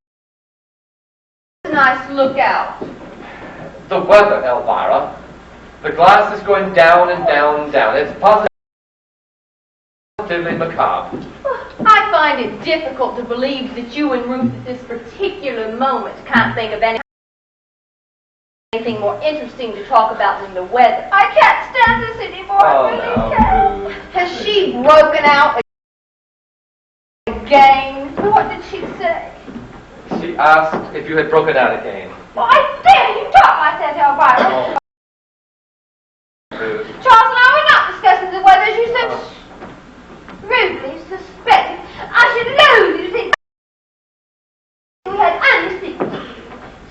a nice lookout? The weather, Elvira. The glass is going down and down and down. It's positively macabre. I find it difficult to believe that you and Ruth at this particular moment can't think of anything more interesting to talk about than the weather. I can't stand this anymore. I really can't. Ruth. Has she broken out again? What did she say? She asked if you had broken out again. Well, I dare you talk like that, Elvira. Oh. Ruth. Charles and I were not discussing the weather. You so rudely suspected. I should loathe you to think we had any secrets.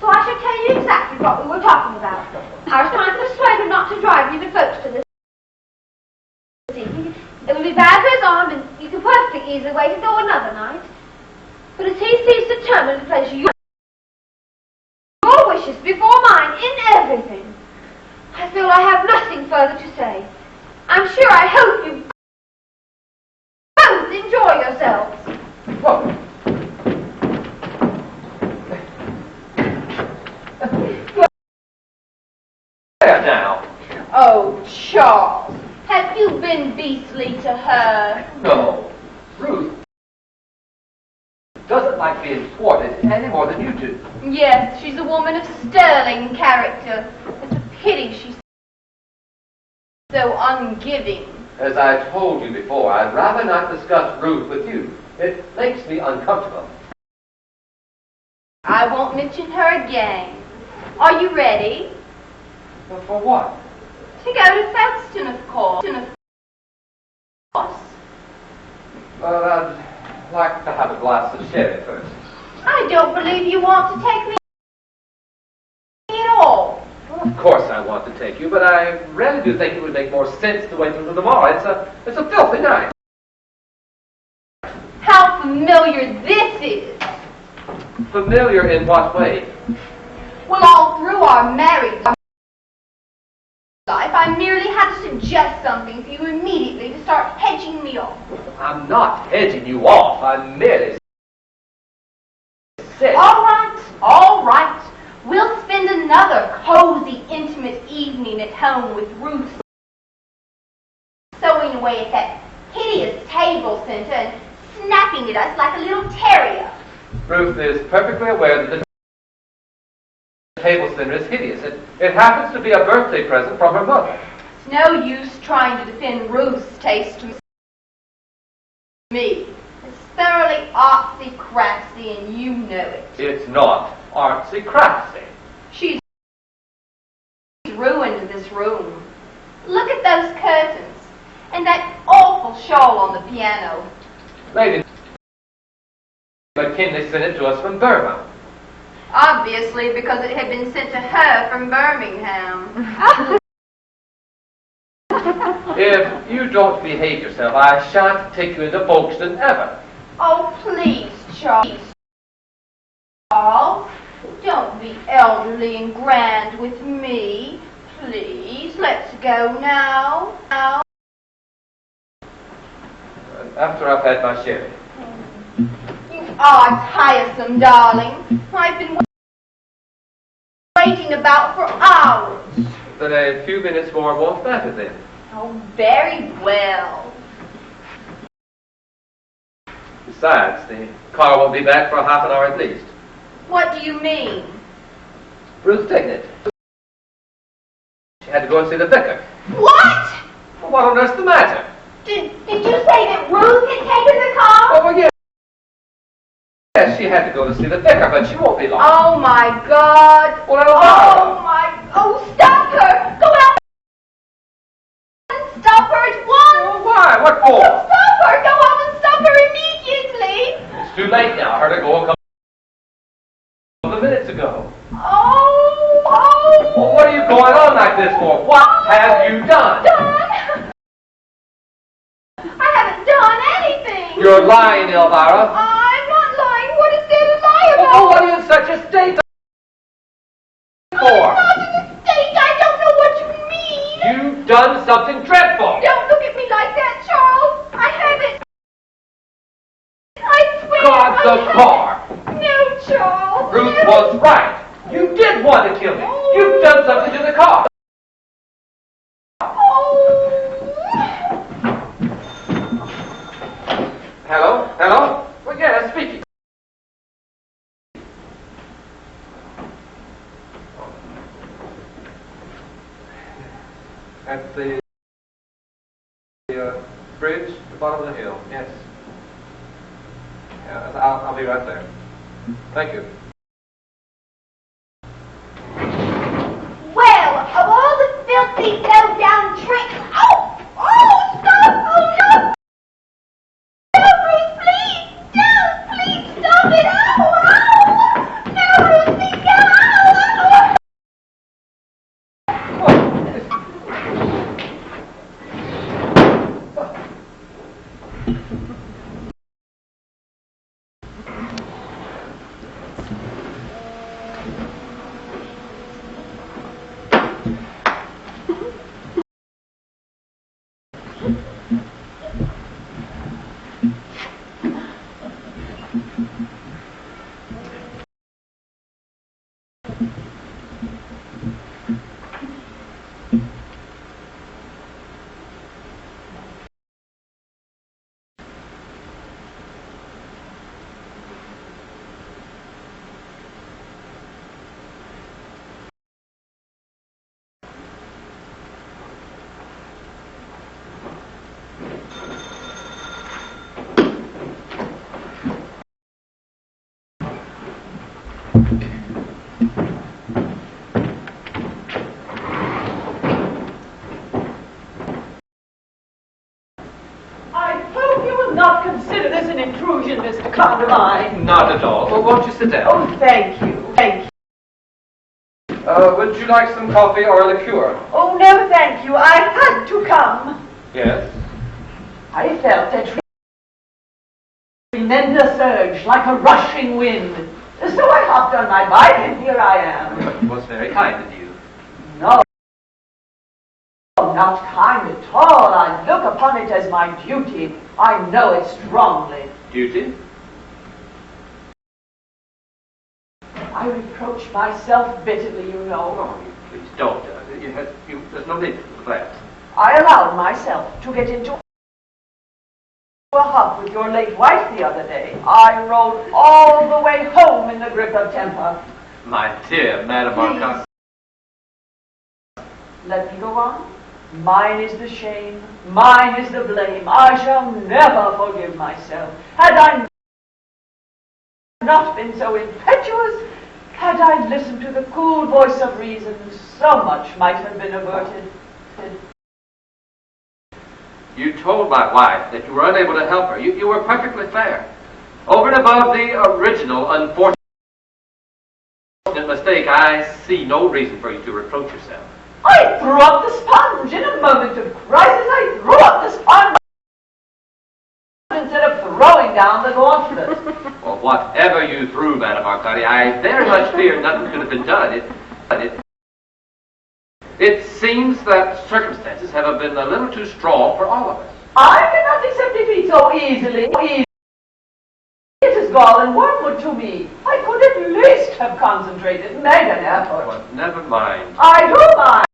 So I shall tell you exactly what we were talking about. I was trying to persuade him not to drive you to Folkestone this evening. It would be bad for his arm, and you can perfectly easily wait until another night. But as he seems determined to place your wishes before mine in everything, I feel I have nothing further to say. I'm sure I hope you both enjoy yourselves. Whoa. There now. Oh, Charles, have you been beastly to her? No. Ruth doesn't like being thwarted any more than you do. Yes, she's a woman of sterling character. It's a pity she's so ungiving. As I told you before, I'd rather not discuss Ruth with you. It makes me uncomfortable. I won't mention her again. Are you ready? Well, for what? To go to Folkestone, of course. Well, I'd like to have a glass of sherry first. I don't believe you want to take me at all. Well, of course I want to take you, but I really do think it would make more sense to wait until tomorrow. It's a filthy night. How familiar this is. Familiar in what way? Well, all through our married life, I merely had to suggest something for you immediately to start hedging me off. I'm not hedging you off. I'm merely saying. All right. We'll spend another cozy, intimate evening at home with Ruth sewing away at that hideous table center and snapping at us like a little terrier. Ruth is perfectly aware that the table center is hideous. It happens to be a birthday present from her mother. It's no use trying to defend Ruth's taste to me. It's thoroughly artsy-craftsy, and you know it. It's not artsy-craftsy. She's ruined this room. Look at those curtains and that awful shawl on the piano. Lady McKinley sent it to us from Burma. Obviously, because it had been sent to her from Birmingham. If you don't behave yourself, I shan't take you into Folkestone ever. Oh, please, Charles. Don't be elderly and grand with me. Please, let's go now. After I've had my sherry. You are tiresome, darling. I've been waiting about for hours. Then a few minutes more won't matter then. Oh, very well. Besides, the car won't be back for half an hour at least. What do you mean? Ruth's taking it. She had to go and see the vicar. What? Well, what on earth's the matter? Did you say that Ruth had taken the car? Oh, well, yes. Yes, she had to go to see the vicar, but she won't be long. Oh, my God. Well, now, Oh, stop her. Go out and stop her at once. Well, why? What for? Stop her. Go out and stop her immediately. It's too late now. I heard her go a couple of minutes ago. Oh. Well, what are you going on like this for? What have you done? Done? I haven't done anything. You're lying, Elvira. I'm not lying. What is there to lie about? Oh, what are you in such a state for? I'm not in a state. I don't know what you mean. You've done something dreadful. Don't look at me like that, Charles. I haven't. I swear. God, the car. No, Charles. Ruth no. was right. You did want to kill me. You've done something to the car. Hello? Hello? Well, yeah, speaking. At the bridge, the bottom of the hill, yes. Yeah, I'll be right there. Thank you. Well, of all the filthy, low-down tricks. Oh, stop! Oh, no! No, Ruth, please! Don't! Please stop it! Oh! No, Ruth, please, no! Condomine. Not at all. Well, won't you sit down? Oh, thank you. Thank you. Would you like some coffee or a liqueur? Oh, no, thank you. I had to come. Yes. I felt a tremendous urge, like a rushing wind. So I hopped on my bike, and here I am. But it was very kind of you. No, not kind at all. I look upon it as my duty. I know it strongly. Duty? I reproach myself bitterly, you know. Oh, please don't. There's no need for that. I allowed myself to get into a huff with your late wife the other day. I rode all the way home in the grip of temper. My dear Madame Marcotte. Let me go on. Mine is the shame. Mine is the blame. I shall never forgive myself. Had I not been so impetuous, had I listened to the cool voice of reason, so much might have been averted. You told my wife that you were unable to help her. You were perfectly fair. Over and above the original unfortunate mistake, I see no reason for you to reproach yourself. I threw up the sponge in a moment of crisis. I threw up the sponge instead of throwing down the gauntlet. Well, whatever you threw, Madame Marcotte, I very much fear nothing could have been done. It seems that circumstances have been a little too strong for all of us. I cannot accept defeat so easily. It is gall and wormwood to me. I could at least have concentrated, made an effort. Well, never mind. I do mind.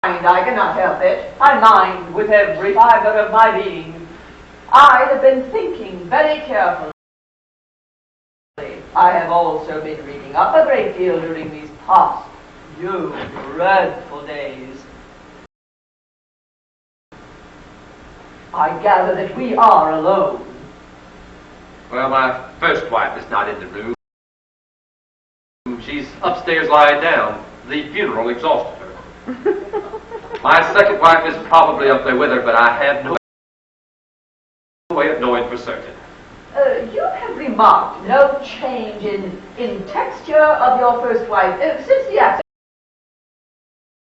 I cannot help it. I mind with every fiber of my being. I have been thinking very carefully. I have also been reading up a great deal during these past few dreadful days. I gather that we are alone. Well, my first wife is not in the room. She's upstairs lying down. The funeral exhausted her. My second wife is probably up there with her, but I have no way of knowing for certain. You have remarked no change in texture of your first wife since the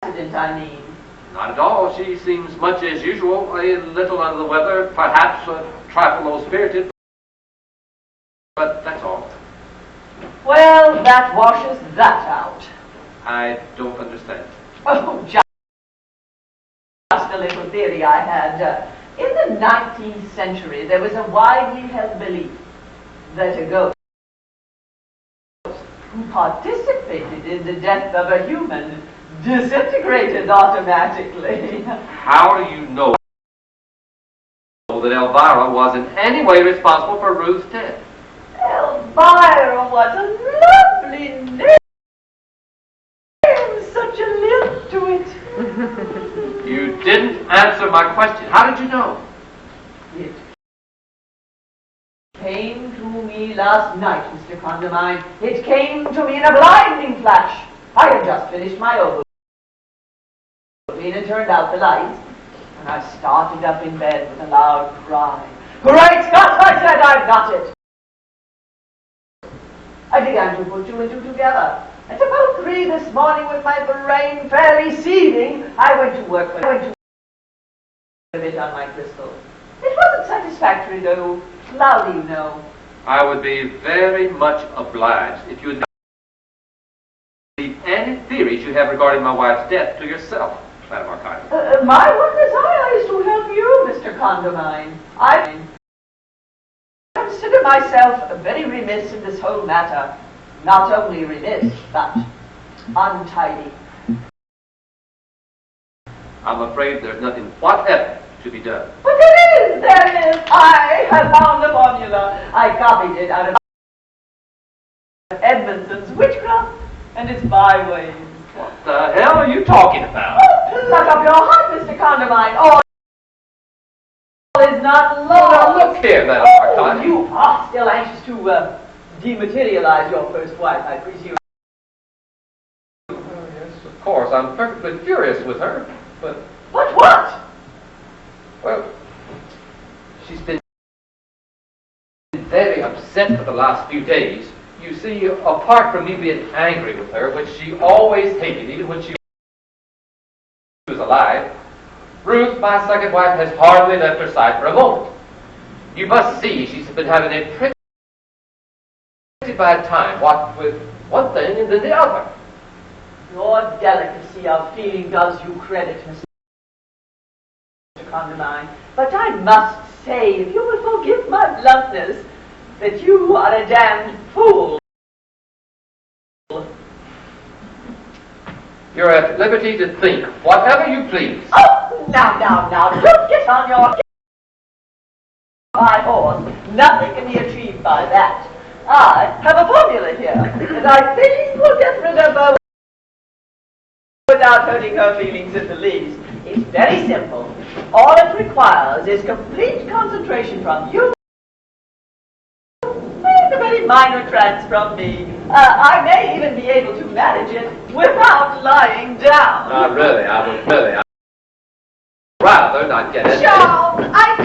accident, I mean. Not at all. She seems much as usual, a little under the weather, perhaps a trifle low-spirited, but that's all. Well, that washes that out. I don't understand. Oh, just a little theory I had. In the 19th century, there was a widely held belief that a ghost who participated in the death of a human disintegrated automatically. How do you know that Elvira was in any way responsible for Ruth's death? Elvira, what a lovely name! Such a lilt to it. You didn't answer my question. How did you know? It came to me last night, Mr. Condamine. It came to me in a blinding flash. I had just finished my Ovaltine and turned out the lights, and I started up in bed with a loud cry. Great Scott, I said, I've got it. I began to put two and two together. At about 3 this morning, with my brain fairly seething, I went to work. I went to a bit on my crystal. It wasn't satisfactory, though. Cloudy, you know. I would be very much obliged if you would leave any theories you have regarding my wife's death to yourself, Madame Archive. My one desire is to help you, Mr. Condamine. I consider myself very remiss in this whole matter. Not only remiss, but untidy. I'm afraid there's nothing whatever to be done. But there is. I have found the formula. I copied it out of Edmondson's Witchcraft and its byways. What the hell are you talking about? Pluck up your heart, Mr. Condamine. All is not lost. Now look here, Madame Archive. You are still anxious to dematerialize your first wife, I presume. Oh, yes, of course. I'm perfectly furious with her, but... But what? Well, she's been dead upset for the last few days. You see, apart from me being angry with her, which she always hated, even when she was alive, Ruth, my second wife, has hardly left her side for a moment. You must see she's been having a pretty bad time, what with one thing and then the other. Your delicacy of feeling does you credit, Mr. Condamine. But I must say, if you will forgive my bluntness, that you are a damned fool. You're at liberty to think whatever you please. Oh, now, don't get on your high horse. Nothing can be achieved by that. I have a formula here, and I think we'll get rid of her without hurting her feelings in the least. It's very simple. All it requires is complete concentration from you and a very minor trance from me. I may even be able to manage it without lying down. Not really, I would rather not get it. Charles, I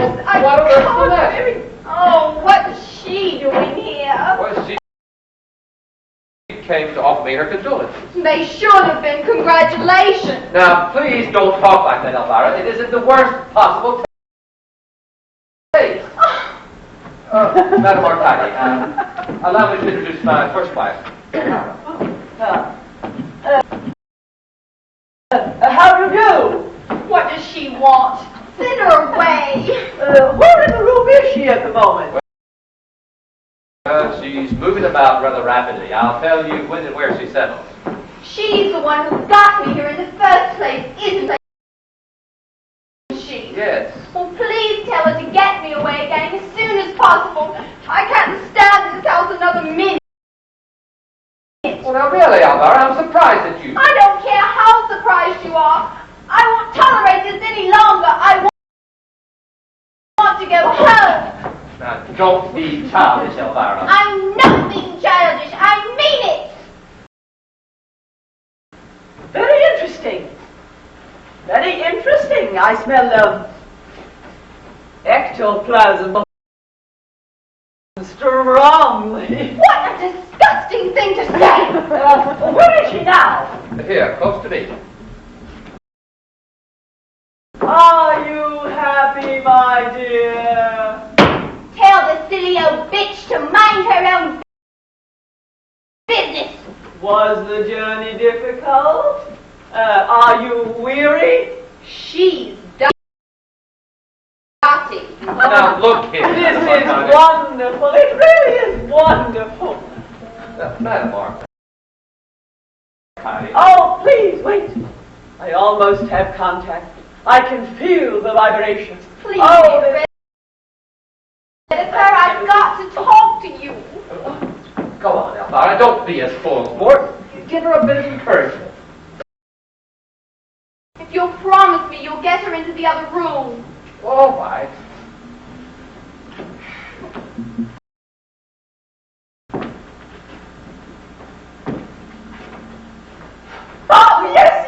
What on earth is can't that? very- Oh, what's she doing here? Well, she came to offer me her condolences. They should have been congratulations. Now, please don't talk like that, Elvira. It isn't the worst possible taste. Madam Arcadi, allow me to introduce my first wife. How do you do? What does she want? Send her away. Where in the room is she at the moment? She's moving about rather rapidly. I'll tell you when and where she settles. She's the one who got me here in the first place, isn't she? Yes. Well, please tell her to get me away again as soon as possible. I can't stand in this house another minute. Well, now really, Elvira, I'm surprised at you. I don't care how surprised you are. I won't tolerate this any longer. I want to go home. Now, don't be childish, Elvira. I'm not being childish. I mean it. Very interesting. Very interesting. I smell ectoplasm strongly. What a disgusting thing to say. Where is she now? Here, close to me. Are you happy, my dear? Tell the silly old bitch to mind her own business. Was the journey difficult? Are you weary? She's dirty. Now, look here. This Madam is Arcadi. wonderful. It really is wonderful. Madam Arcadi. Oh, please, wait. I almost have contact. I can feel the vibrations. Please, Oh, Sir, I've got to talk to you. Go on, Elvira. Don't be a spoiled sport. Give her a bit of encouragement. If you'll promise me you'll get her into the other room. All right. oh, yes.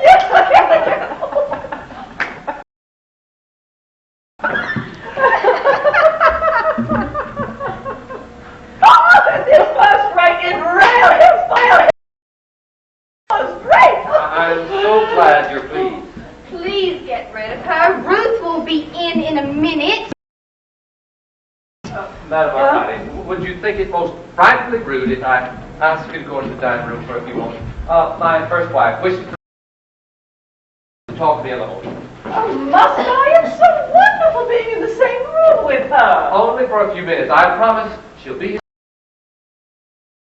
This was right. It really was great. I'm so glad you're pleased. Please get rid of her. Ruth will be in a minute. Madam Arcadi, would you think it most frightfully rude if I asked you to go into the dining room for a few moments? My first wife wishes to talk to me alone. Oh, must I? It's so wonderful being in the same room with her. Only for a few minutes. I promise she'll be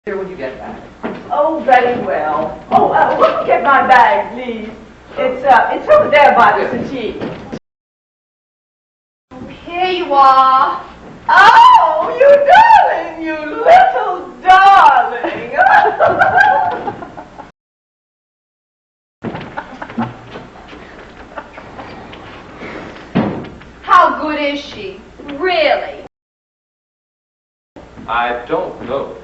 here when you get back. Oh, very well. Oh, will you get my bag, please? It's over there by the settee. Here you are. Oh, you darling, you little darling. How good is she? Really? I don't know.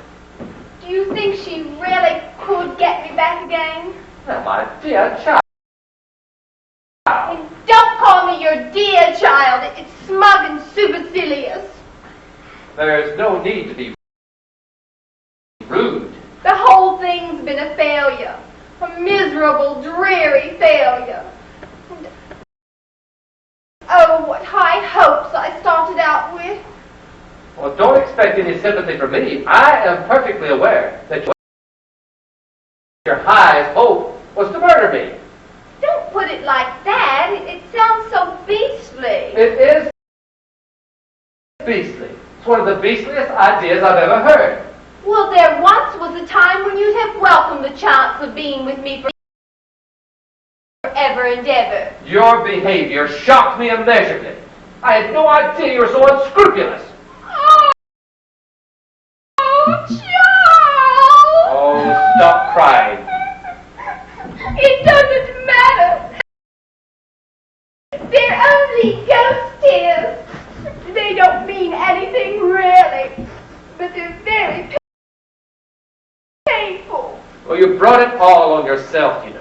Do you think she really could get me back again? Now, my dear child. And don't call me your dear child. It's smug and supercilious. There's no need to be miserable, dreary failure. And, oh, what high hopes I started out with. Well, don't expect any sympathy from me. I am perfectly aware that your highest hope was to murder me. Don't put it like that. It sounds so beastly. It is beastly. It's one of the beastliest ideas I've ever heard. Well, there once was a time when you'd have welcomed the chance of being with me forever and ever. Your behavior shocked me immeasurably. I had no idea you were so unscrupulous. Oh, Charles! Oh, stop crying. It doesn't matter. They're only ghost tears. They don't mean anything really, but they're very painful. Well, you brought it all on yourself, you know.